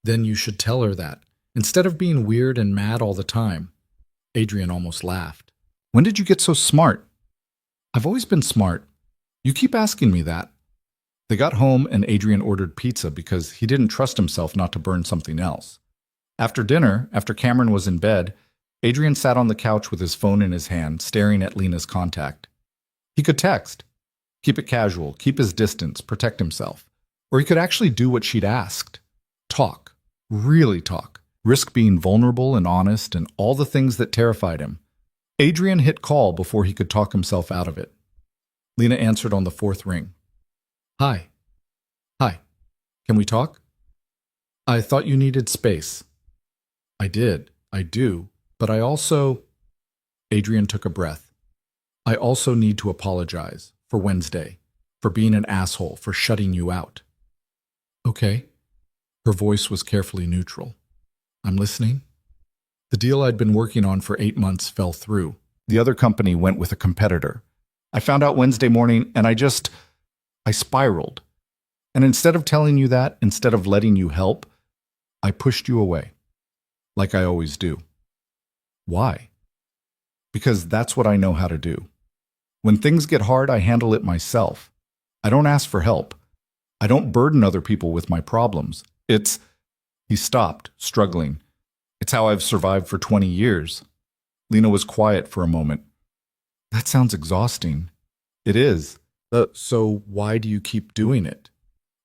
S1: Then you should tell her that, instead of being weird and mad all the time. Adrian almost laughed. When did you get so smart? I've always been smart. You keep asking me that. They got home and Adrian ordered pizza because he didn't trust himself not to burn something else. After dinner, after Cameron was in bed, Adrian sat on the couch with his phone in his hand, staring at Lena's contact. He could text, keep it casual, keep his distance, protect himself. Or he could actually do what she'd asked. Talk. Really talk. Risk being vulnerable and honest and all the things that terrified him. Adrian hit call before he could talk himself out of it. Lena answered on the fourth ring. Hi. Hi. Can we talk? I thought you needed space. I did. I do. But I also... Adrian took a breath. I also need to apologize for Wednesday, for being an asshole, for shutting you out. Okay. Her voice was carefully neutral. I'm listening. The deal I'd been working on for 8 months fell through. The other company went with a competitor. I found out Wednesday morning and I spiraled. And instead of telling you that, instead of letting you help, I pushed you away. Like I always do. Why? Because that's what I know how to do. When things get hard, I handle it myself. I don't ask for help. I don't burden other people with my problems. He stopped, struggling. It's how I've survived for 20 years. Lena was quiet for a moment. That sounds exhausting. It is. So why do you keep doing it?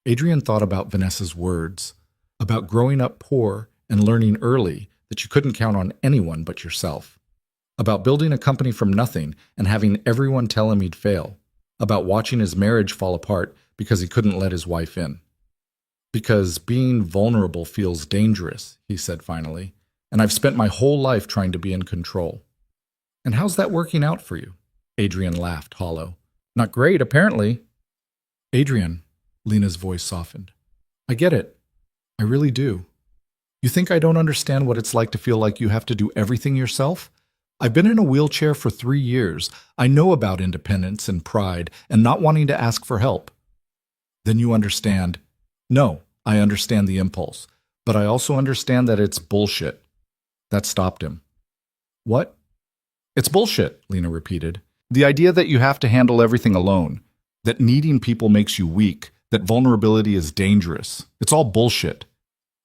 S1: Adrian thought about Vanessa's words, about growing up poor and learning early that you couldn't count on anyone but yourself, about building a company from nothing and having everyone tell him he'd fail, about watching his marriage fall apart because he couldn't let his wife in. Because being vulnerable feels dangerous, he said finally, and I've spent my whole life trying to be in control. And how's that working out for you? Adrian laughed hollow. Not great, apparently. Adrian, Lena's voice softened. I get it. I really do. You think I don't understand what it's like to feel like you have to do everything yourself? I've been in a wheelchair for 3 years. I know about independence and pride and not wanting to ask for help. Then you understand. No, I understand the impulse, but I also understand that it's bullshit. That stopped him. What? It's bullshit, Lena repeated. The idea that you have to handle everything alone, that needing people makes you weak, that vulnerability is dangerous. It's all bullshit.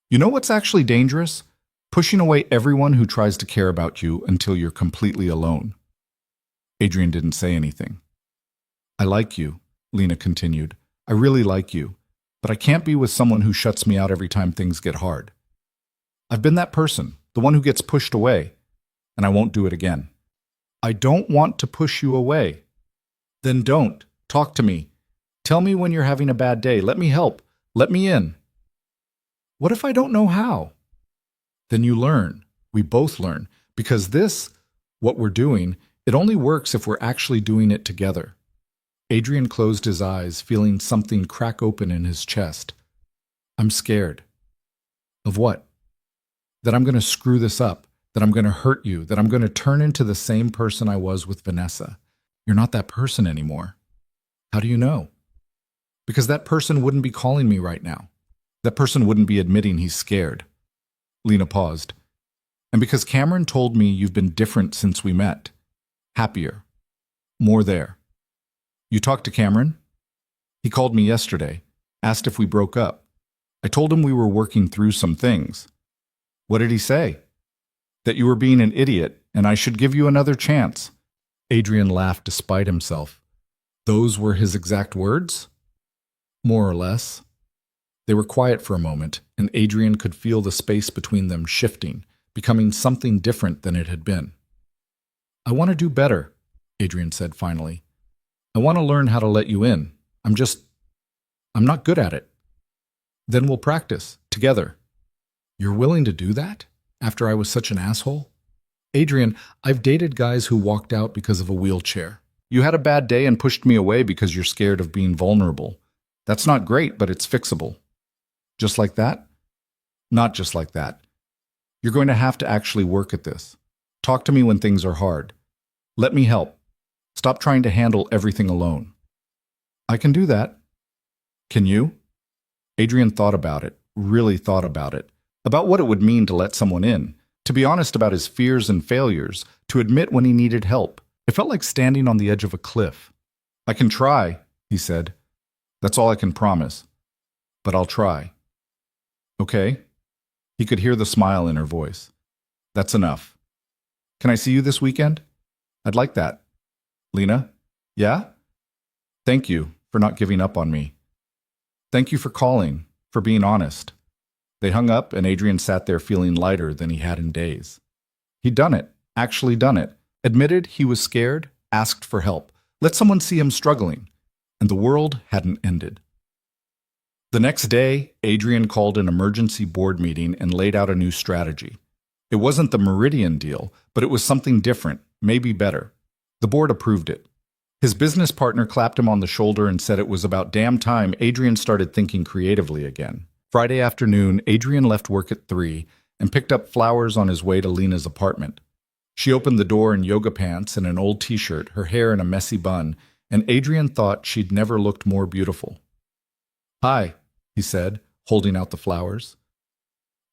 S1: You know what's actually dangerous? Pushing away everyone who tries to care about you until you're completely alone. Adrian didn't say anything. I like you, Lena continued. I really like you, but I can't be with someone who shuts me out every time things get hard. I've been that person, the one who gets pushed away, and I won't do it again. I don't want to push you away. Then don't. Talk to me. Tell me when you're having a bad day. Let me help. Let me in. What if I don't know how? Then you learn. We both learn. Because what we're doing, it only works if we're actually doing it together. Adrian closed his eyes, feeling something crack open in his chest. I'm scared. Of what? That I'm going to screw this up, that I'm going to hurt you, that I'm going to turn into the same person I was with Vanessa. You're not that person anymore. How do you know? Because that person wouldn't be calling me right now. That person wouldn't be admitting he's scared. Lena paused. And because Cameron told me you've been different since we met. Happier. More there. You talked to Cameron? He called me yesterday, asked if we broke up. I told him we were working through some things. What did he say? That you were being an idiot and I should give you another chance. Adrian laughed despite himself. Those were his exact words? More or less. They were quiet for a moment, and Adrian could feel the space between them shifting, becoming something different than it had been. I want to do better, Adrian said finally. I want to learn how to let you in. I'm not good at it. Then we'll practice, together. You're willing to do that? After I was such an asshole? Adrian, I've dated guys who walked out because of a wheelchair. You had a bad day and pushed me away because you're scared of being vulnerable. That's not great, but it's fixable. Just like that? Not just like that. You're going to have to actually work at this. Talk to me when things are hard. Let me help. Stop trying to handle everything alone. I can do that. Can you? Adrian thought about it, really thought about it, about what it would mean to let someone in, to be honest about his fears and failures, to admit when he needed help. It felt like standing on the edge of a cliff. I can try, he said. That's all I can promise. But I'll try. Okay? He could hear the smile in her voice. That's enough. Can I see you this weekend? I'd like that. Lena? Yeah? Thank you for not giving up on me. Thank you for calling, for being honest. They hung up, and Adrian sat there feeling lighter than he had in days. He'd done it, actually done it, admitted he was scared, asked for help, let someone see him struggling, and the world hadn't ended. The next day, Adrian called an emergency board meeting and laid out a new strategy. It wasn't the Meridian deal, but it was something different, maybe better. The board approved it. His business partner clapped him on the shoulder and said it was about damn time Adrian started thinking creatively again. Friday afternoon, Adrian left work at 3 and picked up flowers on his way to Lena's apartment. She opened the door in yoga pants and an old t-shirt, her hair in a messy bun, and Adrian thought she'd never looked more beautiful. Hi, he said, holding out the flowers.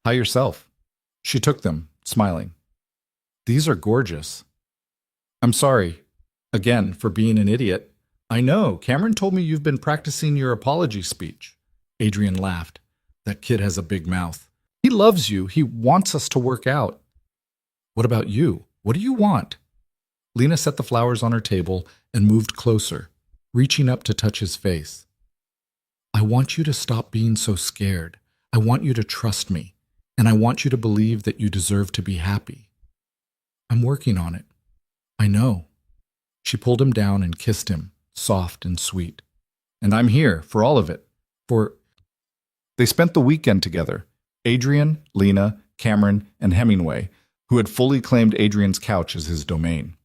S1: Hi yourself. She took them, smiling. These are gorgeous. I'm sorry, again, for being an idiot. I know, Cameron told me you've been practicing your apology speech. Adrian laughed. That kid has a big mouth. He loves you. He wants us to work out. What about you? What do you want? Lena set the flowers on her table and moved closer, reaching up to touch his face. I want you to stop being so scared. I want you to trust me, and I want you to believe that you deserve to be happy. I'm working on it. I know. She pulled him down and kissed him, soft and sweet. And I'm here for all of it. They spent the weekend together. Adrian, Lena, Cameron, and Hemingway, who had fully claimed Adrian's couch as his domain.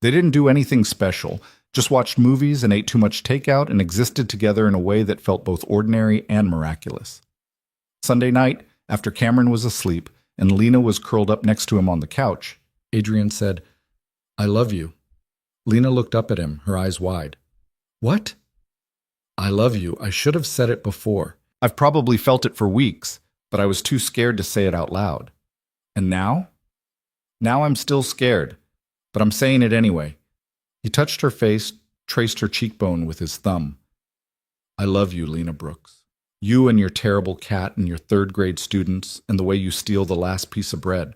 S1: They didn't do anything special, just watched movies and ate too much takeout and existed together in a way that felt both ordinary and miraculous. Sunday night, after Cameron was asleep and Lena was curled up next to him on the couch, Adrian said, I love you. Lena looked up at him, her eyes wide. What? I love you. I should have said it before. I've probably felt it for weeks, but I was too scared to say it out loud. And now? Now I'm still scared, but I'm saying it anyway. He touched her face, traced her cheekbone with his thumb. I love you, Lena Brooks. You and your terrible cat and your third-grade students and the way you steal the last piece of bread.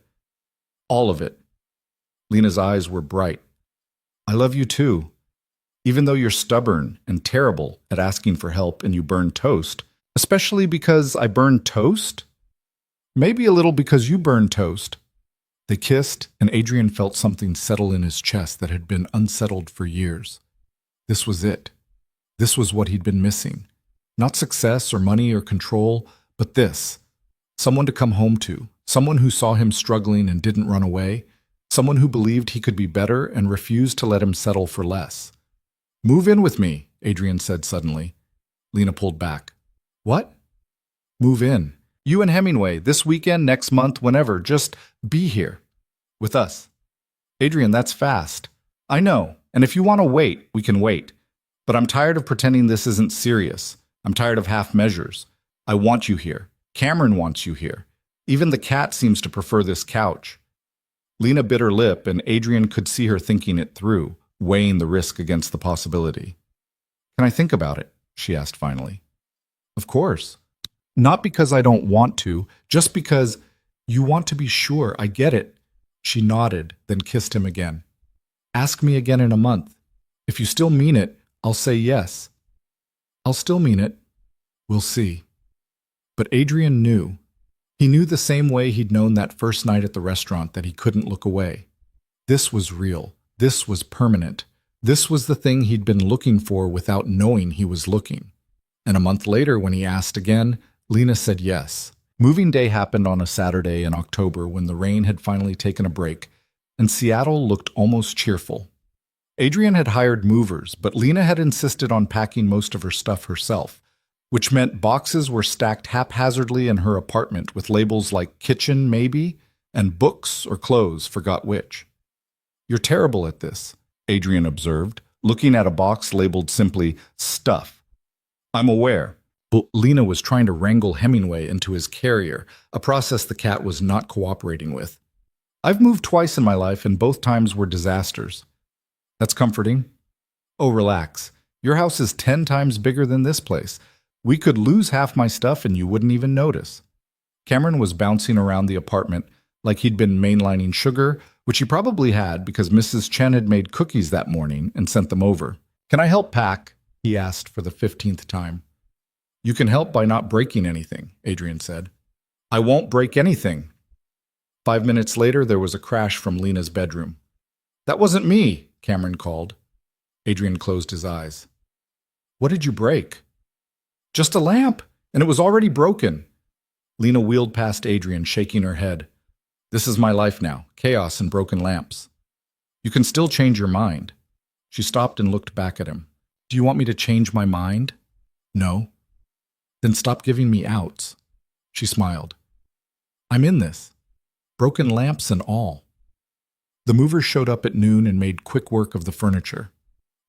S1: All of it. Lena's eyes were bright. I love you too. Even though you're stubborn and terrible at asking for help and you burn toast, especially because I burn toast? Maybe a little because you burn toast. They kissed, and Adrian felt something settle in his chest that had been unsettled for years. This was it. This was what he'd been missing. Not success or money or control, but this. Someone to come home to, someone who saw him struggling and didn't run away, someone who believed he could be better and refused to let him settle for less. Move in with me, Adrian said suddenly. Lena pulled back. What? Move in. You and Hemingway, this weekend, next month, whenever, just be here. With us. Adrian, that's fast. I know, and if you want to wait, we can wait. But I'm tired of pretending this isn't serious. I'm tired of half measures. I want you here. Cameron wants you here. Even the cat seems to prefer this couch. Lena bit her lip, and Adrian could see her thinking it through, weighing the risk against the possibility. Can I think about it? She asked finally. Of course. Not because I don't want to, just because you want to be sure. I get it. She nodded, then kissed him again. Ask me again in a month. If you still mean it, I'll say yes. I'll still mean it. We'll see. But Adrian knew. He knew the same way he'd known that first night at the restaurant that he couldn't look away. This was real. This was permanent. This was the thing he'd been looking for without knowing he was looking. And a month later, when he asked again, Lena said yes. Moving day happened on a Saturday in October when the rain had finally taken a break, and Seattle looked almost cheerful. Adrian had hired movers, but Lena had insisted on packing most of her stuff herself, which meant boxes were stacked haphazardly in her apartment with labels like kitchen, maybe, and books or clothes, forgot which. You're terrible at this, Adrian observed, looking at a box labeled simply stuff. I'm aware. But Lena was trying to wrangle Hemingway into his carrier, a process the cat was not cooperating with. I've moved twice in my life, and both times were disasters. That's comforting. Oh, relax. Your house is 10 times bigger than this place. We could lose half my stuff and you wouldn't even notice. Cameron was bouncing around the apartment like he'd been mainlining sugar, which he probably had because Mrs. Chen had made cookies that morning and sent them over. Can I help pack? He asked for the 15th time. You can help by not breaking anything, Adrian said. I won't break anything. 5 minutes later, there was a crash from Lena's bedroom. That wasn't me, Cameron called. Adrian closed his eyes. What did you break? Just a lamp, and it was already broken. Lena wheeled past Adrian, shaking her head. This is my life now, chaos and broken lamps. You can still change your mind. She stopped and looked back at him. Do you want me to change my mind? No. Then stop giving me outs. She smiled. I'm in this. Broken lamps and all. The movers showed up at noon and made quick work of the furniture.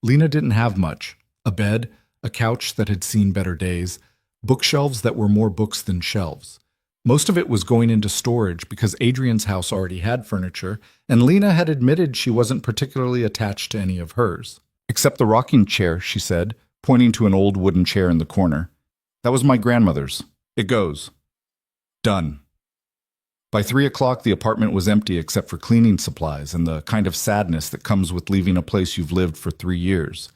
S1: Lena didn't have much. A bed, a couch that had seen better days, bookshelves that were more books than shelves. Most of it was going into storage because Adrian's house already had furniture, and Lena had admitted she wasn't particularly attached to any of hers. Except the rocking chair, she said, pointing to an old wooden chair in the corner. That was my grandmother's. It goes. Done. By 3 o'clock, the apartment was empty except for cleaning supplies and the kind of sadness that comes with leaving a place you've lived for 3 years.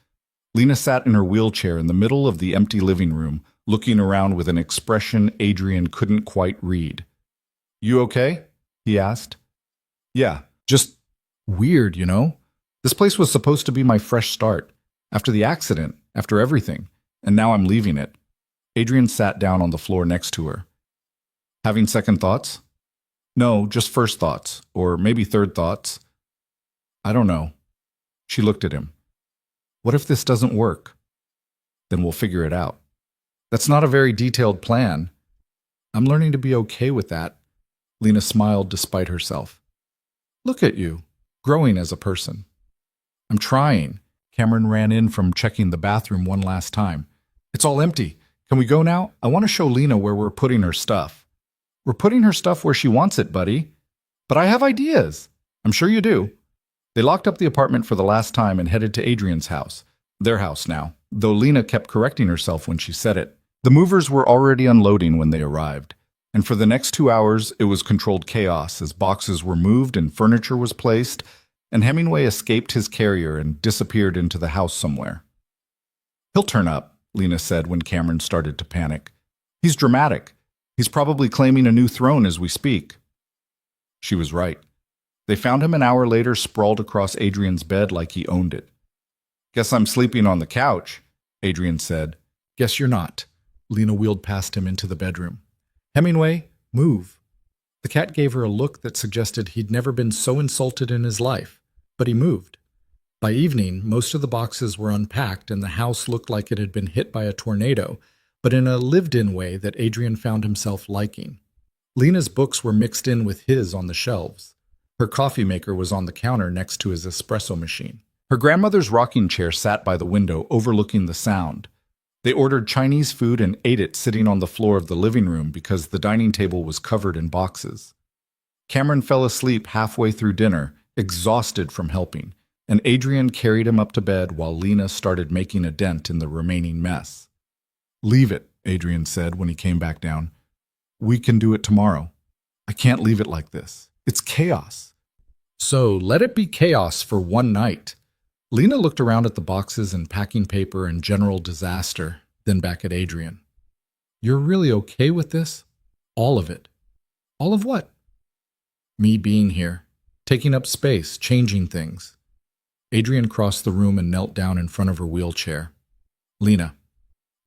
S1: Lena sat in her wheelchair in the middle of the empty living room, looking around with an expression Adrian couldn't quite read. You okay? He asked. Yeah, just weird, you know? This place was supposed to be my fresh start. After the accident, after everything, and now I'm leaving it. Adrian sat down on the floor next to her. Having second thoughts? No, just first thoughts, or maybe third thoughts. I don't know. She looked at him. What if this doesn't work? Then we'll figure it out. That's not a very detailed plan. I'm learning to be okay with that. Lena smiled despite herself. Look at you, growing as a person. I'm trying. Cameron ran in from checking the bathroom one last time. It's all empty. Can we go now? I want to show Lena where we're putting her stuff. We're putting her stuff where she wants it, buddy. But I have ideas. I'm sure you do. They locked up the apartment for the last time and headed to Adrian's house. Their house now, though Lena kept correcting herself when she said it. The movers were already unloading when they arrived. And for the next 2 hours, it was controlled chaos as boxes were moved and furniture was placed, and Hemingway escaped his carrier and disappeared into the house somewhere. He'll turn up, Lena said when Cameron started to panic. He's dramatic. He's probably claiming a new throne as we speak. She was right. They found him an hour later sprawled across Adrian's bed like he owned it. Guess I'm sleeping on the couch, Adrian said. Guess you're not. Lena wheeled past him into the bedroom. Hemingway, move. The cat gave her a look that suggested he'd never been so insulted in his life, but he moved. By evening, most of the boxes were unpacked and the house looked like it had been hit by a tornado, but in a lived-in way that Adrian found himself liking. Lena's books were mixed in with his on the shelves. Her coffee maker was on the counter next to his espresso machine. Her grandmother's rocking chair sat by the window overlooking the sound. They ordered Chinese food and ate it sitting on the floor of the living room because the dining table was covered in boxes. Cameron fell asleep halfway through dinner, exhausted from helping, and Adrian carried him up to bed while Lena started making a dent in the remaining mess. Leave it, Adrian said when he came back down. We can do it tomorrow. I can't leave it like this. It's chaos. So let it be chaos for one night. Lena looked around at the boxes and packing paper and general disaster, then back at Adrian. You're really okay with this? All of it. All of what? Me being here, taking up space, changing things. Adrian crossed the room and knelt down in front of her wheelchair. Lena,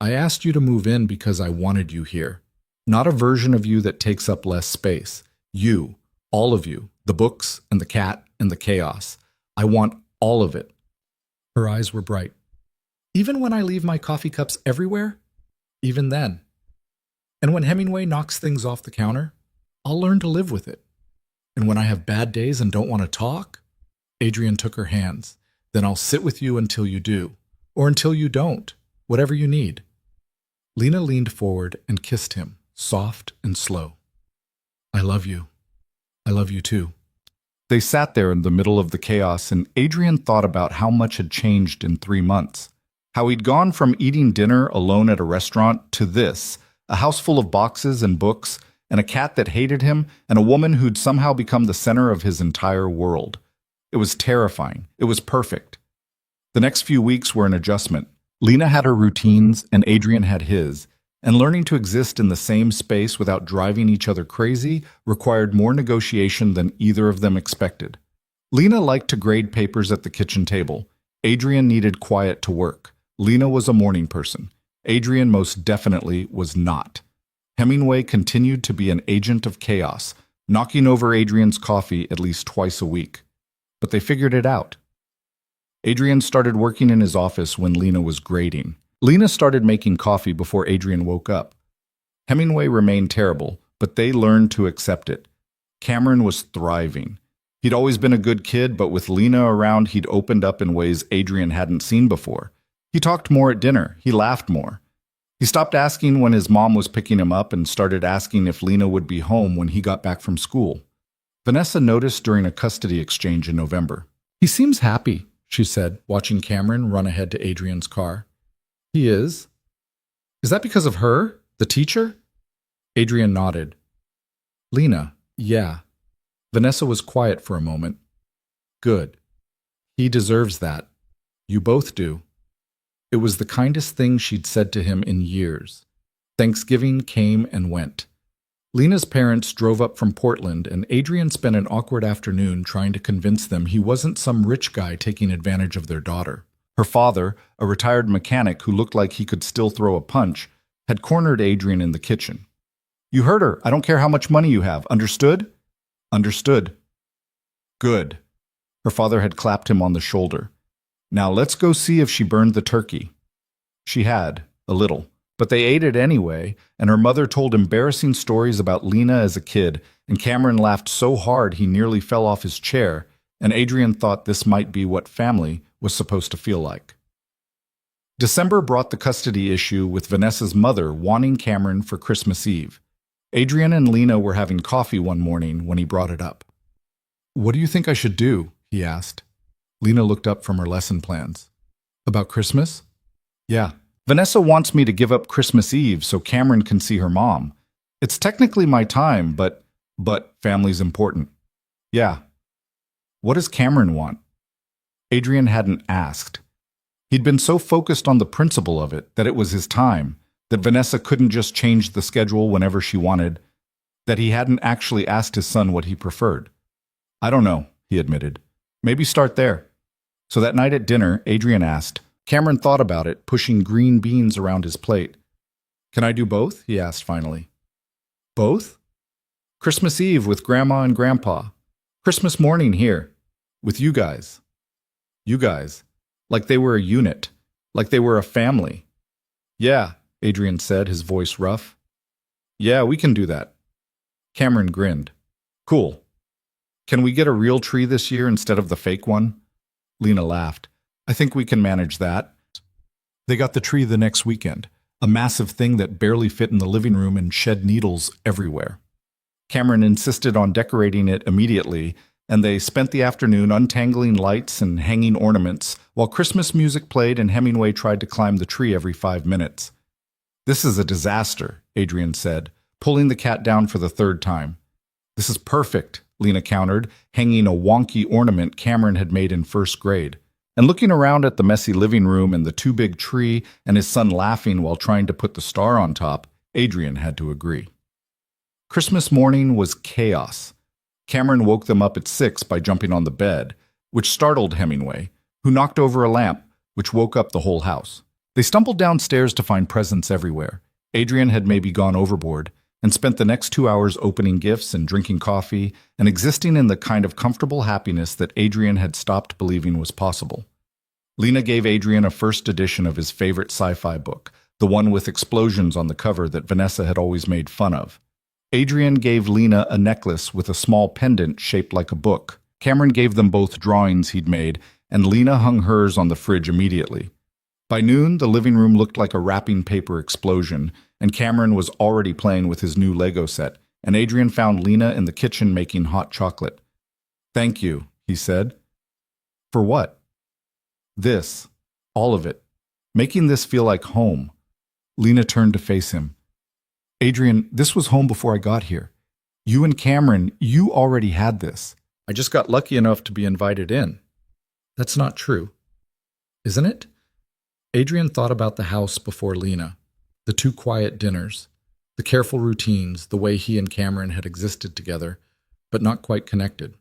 S1: I asked you to move in because I wanted you here. Not a version of you that takes up less space. You, all of you, the books and the cat and the chaos. I want all of it. Her eyes were bright. Even when I leave my coffee cups everywhere? Even then. And when Hemingway knocks things off the counter, I'll learn to live with it. And when I have bad days and don't want to talk, Adrian took her hands. Then I'll sit with you until you do, or until you don't, whatever you need. Lena leaned forward and kissed him, soft and slow. I love you. I love you too. They sat there in the middle of the chaos, and Adrian thought about how much had changed in 3 months. How he'd gone from eating dinner alone at a restaurant to this, a house full of boxes and books, and a cat that hated him, and a woman who'd somehow become the center of his entire world. It was terrifying. It was perfect. The next few weeks were an adjustment. Lena had her routines, and Adrian had his, and learning to exist in the same space without driving each other crazy required more negotiation than either of them expected. Lena liked to grade papers at the kitchen table. Adrian needed quiet to work. Lena was a morning person. Adrian most definitely was not. Hemingway continued to be an agent of chaos, knocking over Adrian's coffee at least twice a week. But they figured it out. Adrian started working in his office when Lena was grading. Lena started making coffee before Adrian woke up. Hemingway remained terrible, but they learned to accept it. Cameron was thriving. He'd always been a good kid, but with Lena around, he'd opened up in ways Adrian hadn't seen before. He talked more at dinner. He laughed more. He stopped asking when his mom was picking him up and started asking if Lena would be home when he got back from school. Vanessa noticed during a custody exchange in November. He seems happy, she said, watching Cameron run ahead to Adrian's car. He is. Is that because of her, the teacher? Adrian nodded. Lena, yeah. Vanessa was quiet for a moment. Good. He deserves that. You both do. It was the kindest thing she'd said to him in years. Thanksgiving came and went. Lena's parents drove up from Portland, and Adrian spent an awkward afternoon trying to convince them he wasn't some rich guy taking advantage of their daughter. Her father, a retired mechanic who looked like he could still throw a punch, had cornered Adrian in the kitchen. You heard her. I don't care how much money you have. Understood? Understood. Good. Her father had clapped him on the shoulder. Now let's go see if she burned the turkey. She had, a little. But they ate it anyway, and her mother told embarrassing stories about Lena as a kid, and Cameron laughed so hard he nearly fell off his chair, and Adrian thought this might be what family was supposed to feel like. December brought the custody issue with Vanessa's mother wanting Cameron for Christmas Eve. Adrian and Lena were having coffee one morning when he brought it up. What do you think I should do? He asked. Lena looked up from her lesson plans. About Christmas? Yeah. Vanessa wants me to give up Christmas Eve so Cameron can see her mom. It's technically my time, but family's important. Yeah. What does Cameron want? Adrian hadn't asked. He'd been so focused on the principle of it, that it was his time, that Vanessa couldn't just change the schedule whenever she wanted, that he hadn't actually asked his son what he preferred. I don't know, he admitted. Maybe start there. So that night at dinner, Adrian asked. Cameron thought about it, pushing green beans around his plate. Can I do both? He asked finally. Both? Christmas Eve with Grandma and Grandpa. Christmas morning here. With you guys. You guys. Like they were a unit. Like they were a family. Yeah, Adrian said, his voice rough. Yeah, we can do that. Cameron grinned. Cool. Can we get a real tree this year instead of the fake one? Lena laughed. I think we can manage that. They got the tree the next weekend, a massive thing that barely fit in the living room and shed needles everywhere. Cameron insisted on decorating it immediately, and they spent the afternoon untangling lights and hanging ornaments while Christmas music played and Hemingway tried to climb the tree every 5 minutes. This is a disaster, Adrian said, pulling the cat down for the third time. This is perfect, Lena countered, hanging a wonky ornament Cameron had made in first grade. And looking around at the messy living room and the too big tree and his son laughing while trying to put the star on top, Adrian had to agree. Christmas morning was chaos. Cameron woke them up at 6 by jumping on the bed, which startled Hemingway, who knocked over a lamp, which woke up the whole house. They stumbled downstairs to find presents everywhere. Adrian had maybe gone overboard and spent the next 2 hours opening gifts and drinking coffee and existing in the kind of comfortable happiness that Adrian had stopped believing was possible. Lena gave Adrian a first edition of his favorite sci-fi book, the one with explosions on the cover that Vanessa had always made fun of. Adrian gave Lena a necklace with a small pendant shaped like a book. Cameron gave them both drawings he'd made, and Lena hung hers on the fridge immediately. By noon, the living room looked like a wrapping paper explosion, and Cameron was already playing with his new Lego set, and Adrian found Lena in the kitchen making hot chocolate. "Thank you," he said. "For what?" "This. All of it. Making this feel like home." Lena turned to face him. "Adrian, this was home before I got here. You and Cameron, you already had this. I just got lucky enough to be invited in." "That's not true. Isn't it?" Adrian thought about the house before Lena, the 2 quiet dinners, the careful routines, the way he and Cameron had existed together, but not quite connected.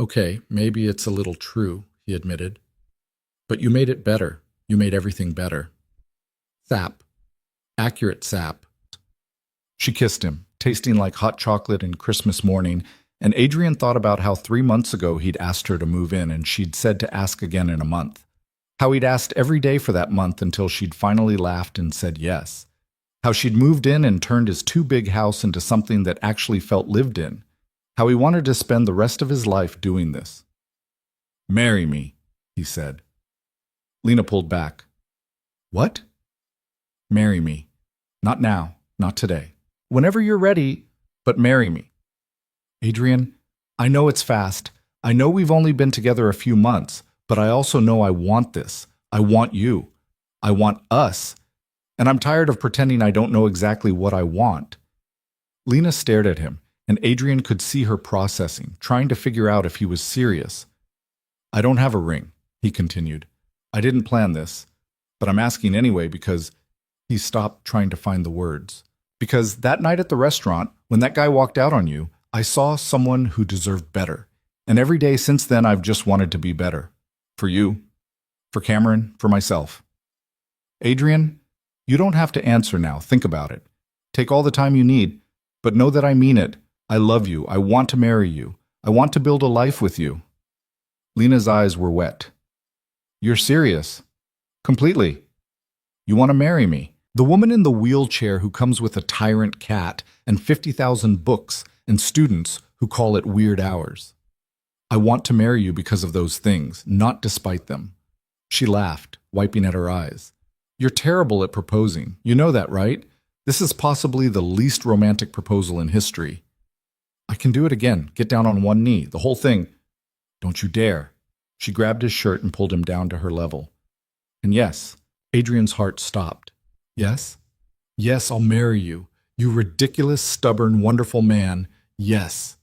S1: "Okay, maybe it's a little true," he admitted. "But you made it better. You made everything better." Sap. Accurate sap. She kissed him, tasting like hot chocolate in Christmas morning, and Adrian thought about how 3 months ago he'd asked her to move in and she'd said to ask again in a month. How he'd asked every day for that month until she'd finally laughed and said yes. How she'd moved in and turned his too big house into something that actually felt lived in. How he wanted to spend the rest of his life doing this. "Marry me," he said. Lena pulled back. "What?" "Marry me. Not now, not today. Whenever you're ready, but marry me." "Adrian, I know it's fast. I know we've only been together a few months, but I also know I want this. I want you. I want us. And I'm tired of pretending I don't know exactly what I want." Lena stared at him, and Adrian could see her processing, trying to figure out if he was serious. "I don't have a ring," he continued. "I didn't plan this, but I'm asking anyway because—" He stopped trying to find the words. "Because that night at the restaurant, when that guy walked out on you, I saw someone who deserved better. And every day since then I've just wanted to be better. For you, for Cameron, for myself." "Adrian, you don't have to answer now. Think about it. Take all the time you need, but know that I mean it. I love you. I want to marry you. I want to build a life with you." Lena's eyes were wet. "You're serious? Completely? You want to marry me? The woman in the wheelchair who comes with a tyrant cat and 50,000 books and students who call it weird hours. I want to marry you because of those things, not despite them." She laughed, wiping at her eyes. "You're terrible at proposing. You know that, right? This is possibly the least romantic proposal in history." "I can do it again. Get down on one knee. The whole thing." "Don't you dare." She grabbed his shirt and pulled him down to her level. "And yes," Adrian's heart stopped. "Yes? Yes, I'll marry you. You ridiculous, stubborn, wonderful man. Yes."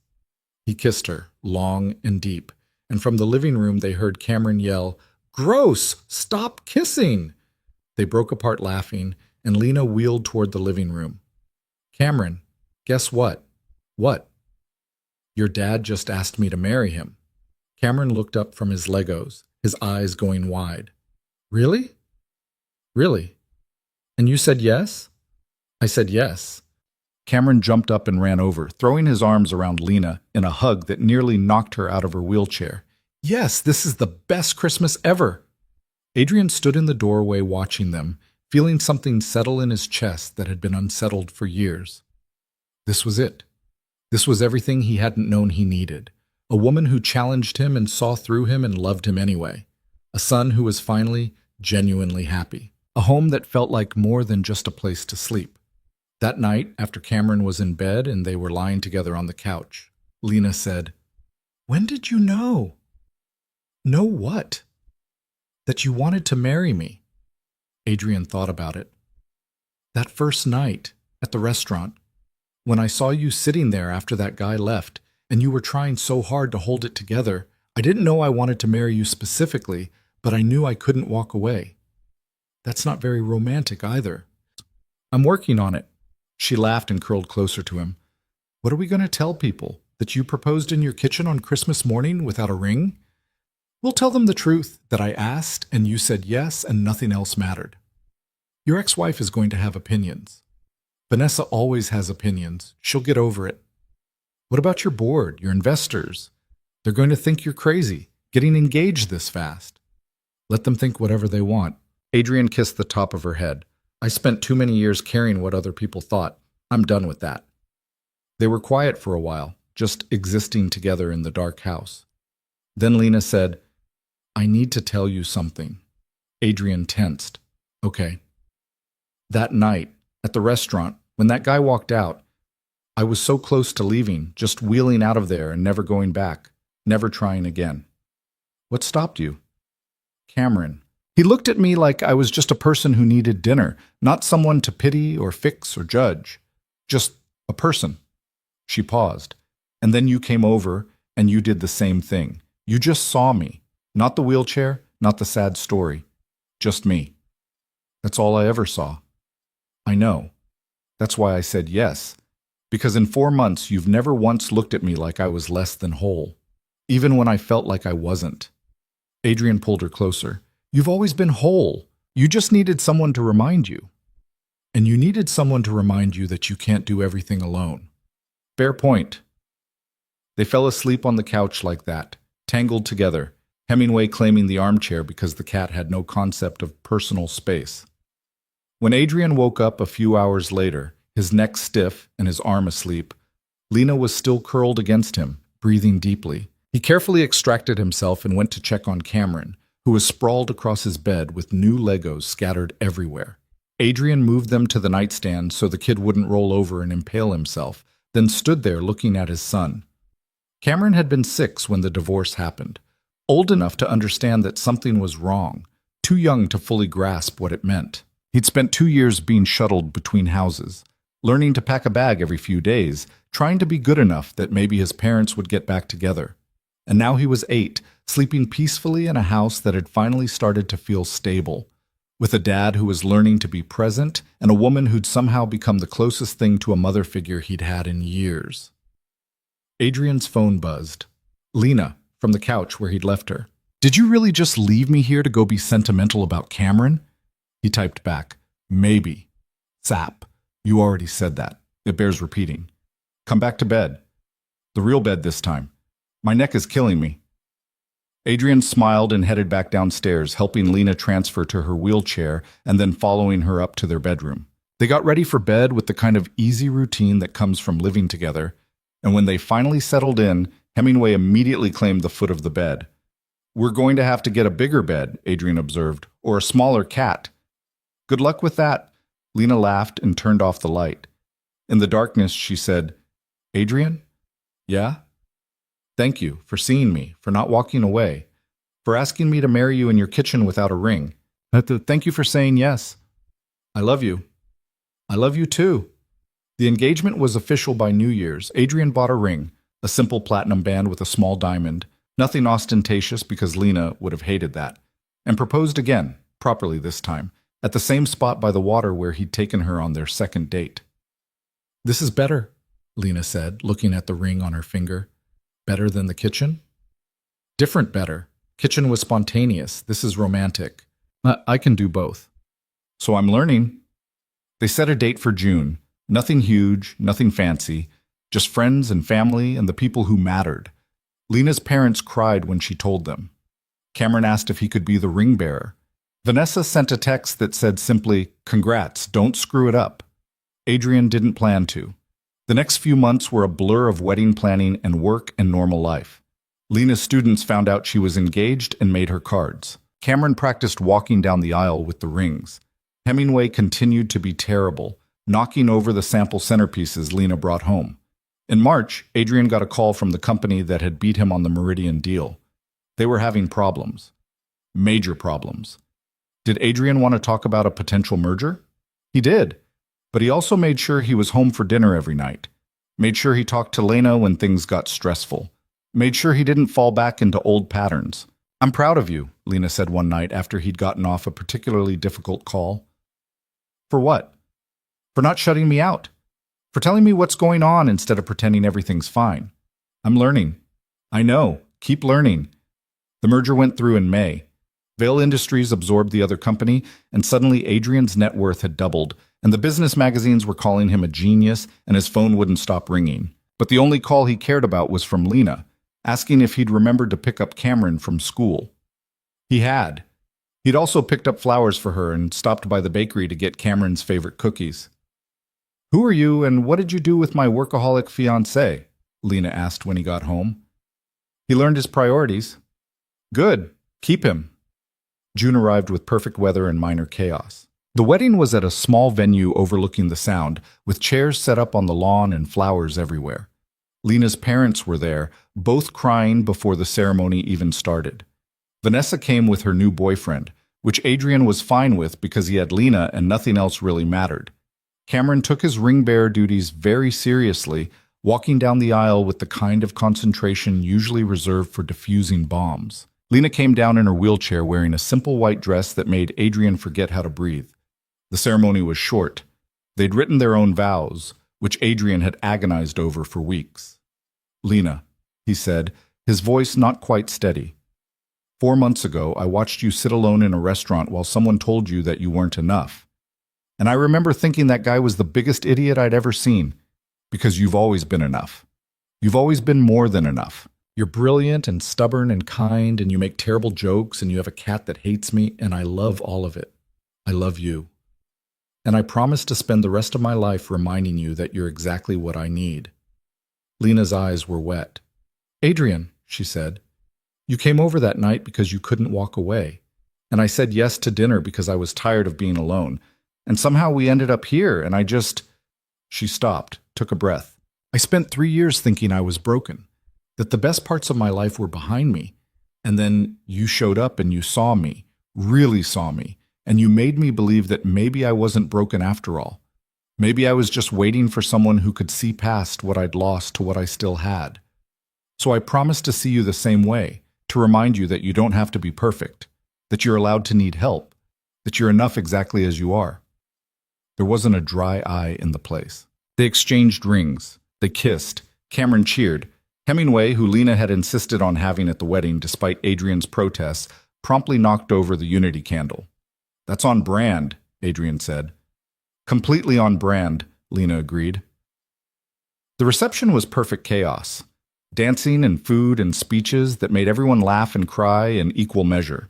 S1: He kissed her, long and deep, and from the living room they heard Cameron yell, "Gross! Stop kissing!" They broke apart laughing, and Lena wheeled toward the living room. "Cameron, guess what?" "What?" "Your dad just asked me to marry him." Cameron looked up from his Legos, his eyes going wide. "Really?" "Really. And you said yes?" "I said yes." Cameron jumped up and ran over, throwing his arms around Lena in a hug that nearly knocked her out of her wheelchair. "Yes, this is the best Christmas ever." Adrian stood in the doorway watching them, feeling something settle in his chest that had been unsettled for years. This was it. This was everything he hadn't known he needed. A woman who challenged him and saw through him and loved him anyway. A son who was finally, genuinely happy. A home that felt like more than just a place to sleep. That night, after Cameron was in bed and they were lying together on the couch, Lena said, "When did you know?" "Know what?" "That you wanted to marry me." Adrian thought about it. That first night at the restaurant, when I saw you sitting there after that guy left, and you were trying so hard to hold it together, I didn't know I wanted to marry you specifically, but I knew I couldn't walk away. That's not very romantic either. I'm working on it. She laughed and curled closer to him. What are we going to tell people? That you proposed in your kitchen on Christmas morning without a ring? We'll tell them the truth, that I asked and you said yes and nothing else mattered. Your ex-wife is going to have opinions. Vanessa always has opinions. She'll get over it. What about your board, your investors? They're going to think you're crazy, getting engaged this fast. Let them think whatever they want. Adrian kissed the top of her head. I spent too many years caring what other people thought. I'm done with that. They were quiet for a while, just existing together in the dark house. Then Lena said, I need to tell you something. Adrian tensed. Okay. That night, at the restaurant, when that guy walked out, I was so close to leaving, just wheeling out of there and never going back, never trying again. What stopped you? Cameron. He looked at me like I was just a person who needed dinner, not someone to pity or fix or judge. Just a person. She paused. And then you came over and you did the same thing. You just saw me. Not the wheelchair, not the sad story. Just me. That's all I ever saw. I know. That's why I said yes. Because in 4 months, you've never once looked at me like I was less than whole. Even when I felt like I wasn't. Adrian pulled her closer. You've always been whole. You just needed someone to remind you. And you needed someone to remind you that you can't do everything alone. Fair point. They fell asleep on the couch like that, tangled together, Hemingway claiming the armchair because the cat had no concept of personal space. When Adrian woke up a few hours later, his neck stiff and his arm asleep, Lena was still curled against him, breathing deeply. He carefully extracted himself and went to check on Cameron, who was sprawled across his bed with new Legos scattered everywhere. Adrian moved them to the nightstand so the kid wouldn't roll over and impale himself, then stood there looking at his son. Cameron had been 6 when the divorce happened, old enough to understand that something was wrong, too young to fully grasp what it meant. He'd spent 2 years being shuttled between houses, learning to pack a bag every few days, trying to be good enough that maybe his parents would get back together. And now he was 8, sleeping peacefully in a house that had finally started to feel stable, with a dad who was learning to be present and a woman who'd somehow become the closest thing to a mother figure he'd had in years. Adrian's phone buzzed. Lena, from the couch where he'd left her. Did you really just leave me here to go be sentimental about Cameron? He typed back. Maybe. Sap. You already said that. It bears repeating. Come back to bed. The real bed this time. My neck is killing me. Adrian smiled and headed back downstairs, helping Lena transfer to her wheelchair and then following her up to their bedroom. They got ready for bed with the kind of easy routine that comes from living together, and when they finally settled in, Hemingway immediately claimed the foot of the bed. We're going to have to get a bigger bed, Adrian observed, or a smaller cat. Good luck with that. Lena laughed and turned off the light. In the darkness, she said, Adrian? Yeah? Thank you for seeing me, for not walking away, for asking me to marry you in your kitchen without a ring. Thank you for saying yes. I love you. I love you too. The engagement was official by New Year's. Adrian bought a ring, a simple platinum band with a small diamond, nothing ostentatious because Lena would have hated that, and proposed again, properly this time, at the same spot by the water where he'd taken her on their second date. This is better, Lena said, looking at the ring on her finger. Better than the kitchen? Different better. Kitchen was spontaneous. This is romantic. I can do both. So I'm learning. They set a date for June. Nothing huge, nothing fancy. Just friends and family and the people who mattered. Lena's parents cried when she told them. Cameron asked if he could be the ring bearer. Vanessa sent a text that said simply, Congrats, don't screw it up. Adrian didn't plan to. The next few months were a blur of wedding planning and work and normal life. Lena's students found out she was engaged and made her cards. Cameron practiced walking down the aisle with the rings. Hemingway continued to be terrible, knocking over the sample centerpieces Lena brought home. In March, Adrian got a call from the company that had beat him on the Meridian deal. They were having problems. Major problems. Did Adrian want to talk about a potential merger? He did. But he also made sure he was home for dinner every night. Made sure he talked to Lena when things got stressful. Made sure he didn't fall back into old patterns. "I'm proud of you," Lena said one night after he'd gotten off a particularly difficult call. "For what?" "For not shutting me out. For telling me what's going on instead of pretending everything's fine. I'm learning." "I know. Keep learning." The merger went through in May. Vail Industries absorbed the other company, and suddenly Adrian's net worth had doubled, and the business magazines were calling him a genius, and his phone wouldn't stop ringing. But the only call he cared about was from Lena, asking if he'd remembered to pick up Cameron from school. He had. He'd also picked up flowers for her and stopped by the bakery to get Cameron's favorite cookies. "Who are you, and what did you do with my workaholic fiancé?" Lena asked when he got home. "He learned his priorities." "Good. Keep him." June arrived with perfect weather and minor chaos. The wedding was at a small venue overlooking the Sound, with chairs set up on the lawn and flowers everywhere. Lena's parents were there, both crying before the ceremony even started. Vanessa came with her new boyfriend, which Adrian was fine with because he had Lena and nothing else really mattered. Cameron took his ring-bearer duties very seriously, walking down the aisle with the kind of concentration usually reserved for defusing bombs. Lena came down in her wheelchair wearing a simple white dress that made Adrian forget how to breathe. The ceremony was short. They'd written their own vows, which Adrian had agonized over for weeks. "Lena," he said, his voice not quite steady. "4 months ago, I watched you sit alone in a restaurant while someone told you that you weren't enough. And I remember thinking that guy was the biggest idiot I'd ever seen, because you've always been enough. You've always been more than enough. You're brilliant and stubborn and kind, and you make terrible jokes, and you have a cat that hates me, and I love all of it. I love you. And I promise to spend the rest of my life reminding you that you're exactly what I need." Lena's eyes were wet. "Adrian," she said, "you came over that night because you couldn't walk away. And I said yes to dinner because I was tired of being alone. And somehow we ended up here, and I just—" She stopped, took a breath. "I spent 3 years thinking I was broken, that the best parts of my life were behind me. And then you showed up and you saw me, really saw me, and you made me believe that maybe I wasn't broken after all. Maybe I was just waiting for someone who could see past what I'd lost to what I still had. So I promised to see you the same way, to remind you that you don't have to be perfect, that you're allowed to need help, that you're enough exactly as you are." There wasn't a dry eye in the place. They exchanged rings. They kissed. Cameron cheered. Hemingway, who Lena had insisted on having at the wedding despite Adrian's protests, promptly knocked over the unity candle. "That's on brand," Adrian said. "Completely on brand," Lena agreed. The reception was perfect chaos. Dancing and food and speeches that made everyone laugh and cry in equal measure.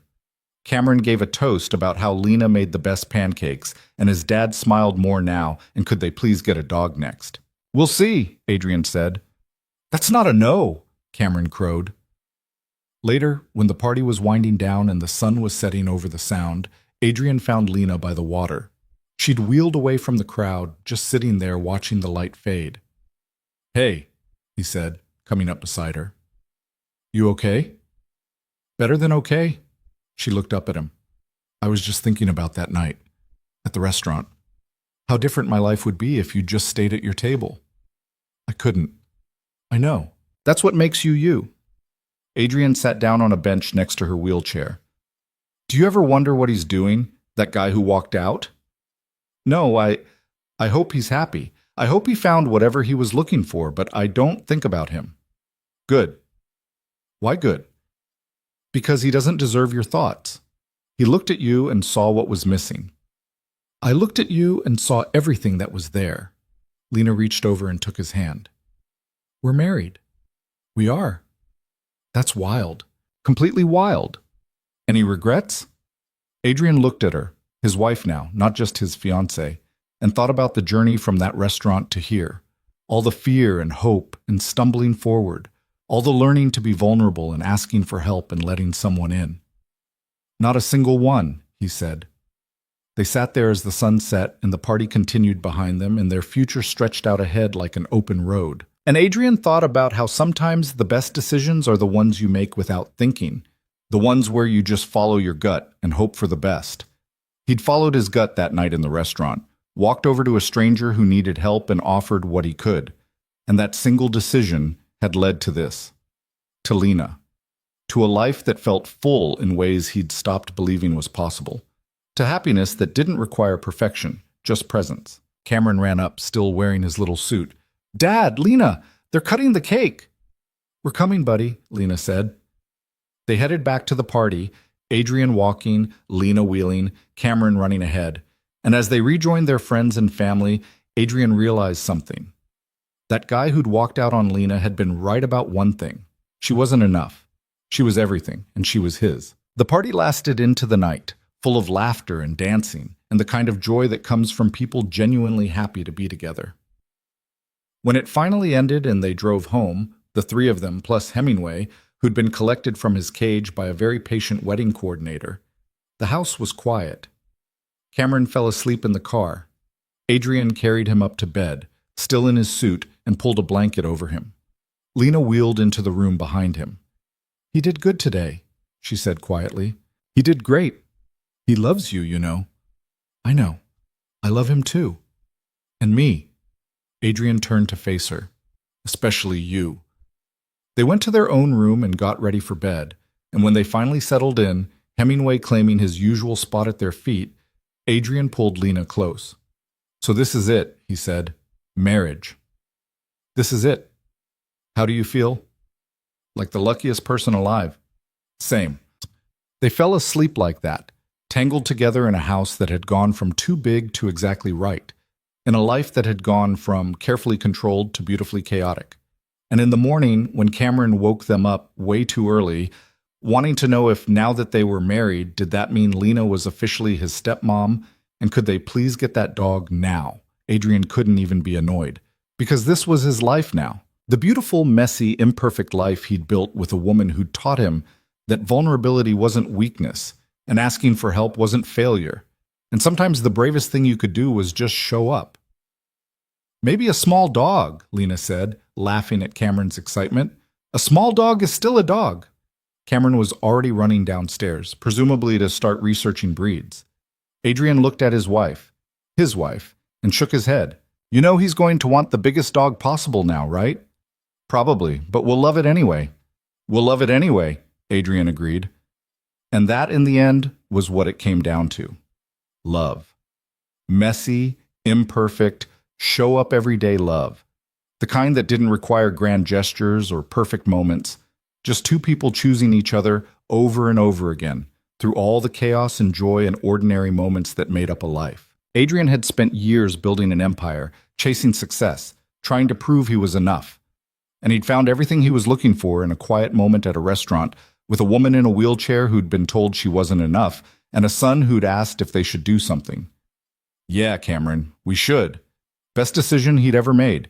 S1: Cameron gave a toast about how Lena made the best pancakes, and his dad smiled more now, and could they please get a dog next. "We'll see," Adrian said. "That's not a no," Cameron crowed. Later, when the party was winding down and the sun was setting over the Sound, Adrian found Lena by the water. She'd wheeled away from the crowd, just sitting there watching the light fade. "Hey," he said, coming up beside her. "You okay?" "Better than okay." She looked up at him. "I was just thinking about that night, at the restaurant. How different my life would be if you'd just stayed at your table. I couldn't. I know. That's what makes you you." Adrian sat down on a bench next to her wheelchair. "Do you ever wonder what he's doing, that guy who walked out?" "No, I hope he's happy. I hope he found whatever he was looking for, but I don't think about him." "Good." "Why good?" "Because he doesn't deserve your thoughts. He looked at you and saw what was missing." "I looked at you and saw everything that was there." Lena reached over and took his hand. "We're married." "We are." "That's wild. Completely wild. Any regrets?" Adrian looked at her, his wife now, not just his fiancée, and thought about the journey from that restaurant to here. All the fear and hope and stumbling forward. All the learning to be vulnerable and asking for help and letting someone in. "Not a single one," he said. They sat there as the sun set and the party continued behind them and their future stretched out ahead like an open road. And Adrian thought about how sometimes the best decisions are the ones you make without thinking, the ones where you just follow your gut and hope for the best. He'd followed his gut that night in the restaurant, walked over to a stranger who needed help and offered what he could. And that single decision had led to this. To Lena. To a life that felt full in ways he'd stopped believing was possible. To happiness that didn't require perfection, just presence. Cameron ran up, still wearing his little suit. "Dad, Lena, they're cutting the cake." "We're coming, buddy," Lena said. They headed back to the party, Adrian walking, Lena wheeling, Cameron running ahead. And as they rejoined their friends and family, Adrian realized something. That guy who'd walked out on Lena had been right about one thing. She wasn't enough. She was everything, and she was his. The party lasted into the night, full of laughter and dancing, and the kind of joy that comes from people genuinely happy to be together. When it finally ended and they drove home, the three of them plus Hemingway, who'd been collected from his cage by a very patient wedding coordinator, the house was quiet. Cameron fell asleep in the car. Adrian carried him up to bed, still in his suit, and pulled a blanket over him. Lena wheeled into the room behind him. "He did good today," she said quietly. "He did great. He loves you, you know." "I know. I love him too. And me." Adrian turned to face her. "Especially you." They went to their own room and got ready for bed, and when they finally settled in, Hemingway claiming his usual spot at their feet, Adrian pulled Lena close. "So this is it," he said. "Marriage. This is it. How do you feel?" "Like the luckiest person alive." "Same." They fell asleep like that, tangled together in a house that had gone from too big to exactly right, in a life that had gone from carefully controlled to beautifully chaotic. And in the morning, when Cameron woke them up way too early, wanting to know if now that they were married, did that mean Lena was officially his stepmom, and could they please get that dog now? Adrian couldn't even be annoyed, because this was his life now. The beautiful, messy, imperfect life he'd built with a woman who'd taught him that vulnerability wasn't weakness, and asking for help wasn't failure, and sometimes the bravest thing you could do was just show up. "Maybe a small dog," Lena said, laughing at Cameron's excitement. "A small dog is still a dog." Cameron was already running downstairs, presumably to start researching breeds. Adrian looked at his wife, and shook his head. "You know he's going to want the biggest dog possible now, right?" "Probably, but we'll love it anyway." "We'll love it anyway," Adrian agreed. And that, in the end, was what it came down to. Love. Messy, imperfect, show-up-everyday love. The kind that didn't require grand gestures or perfect moments. Just two people choosing each other over and over again, through all the chaos and joy and ordinary moments that made up a life. Adrian had spent years building an empire, chasing success, trying to prove he was enough. And he'd found everything he was looking for in a quiet moment at a restaurant, with a woman in a wheelchair who'd been told she wasn't enough, and a son who'd asked if they should do something. "Yeah, Cameron, we should." Best decision he'd ever made.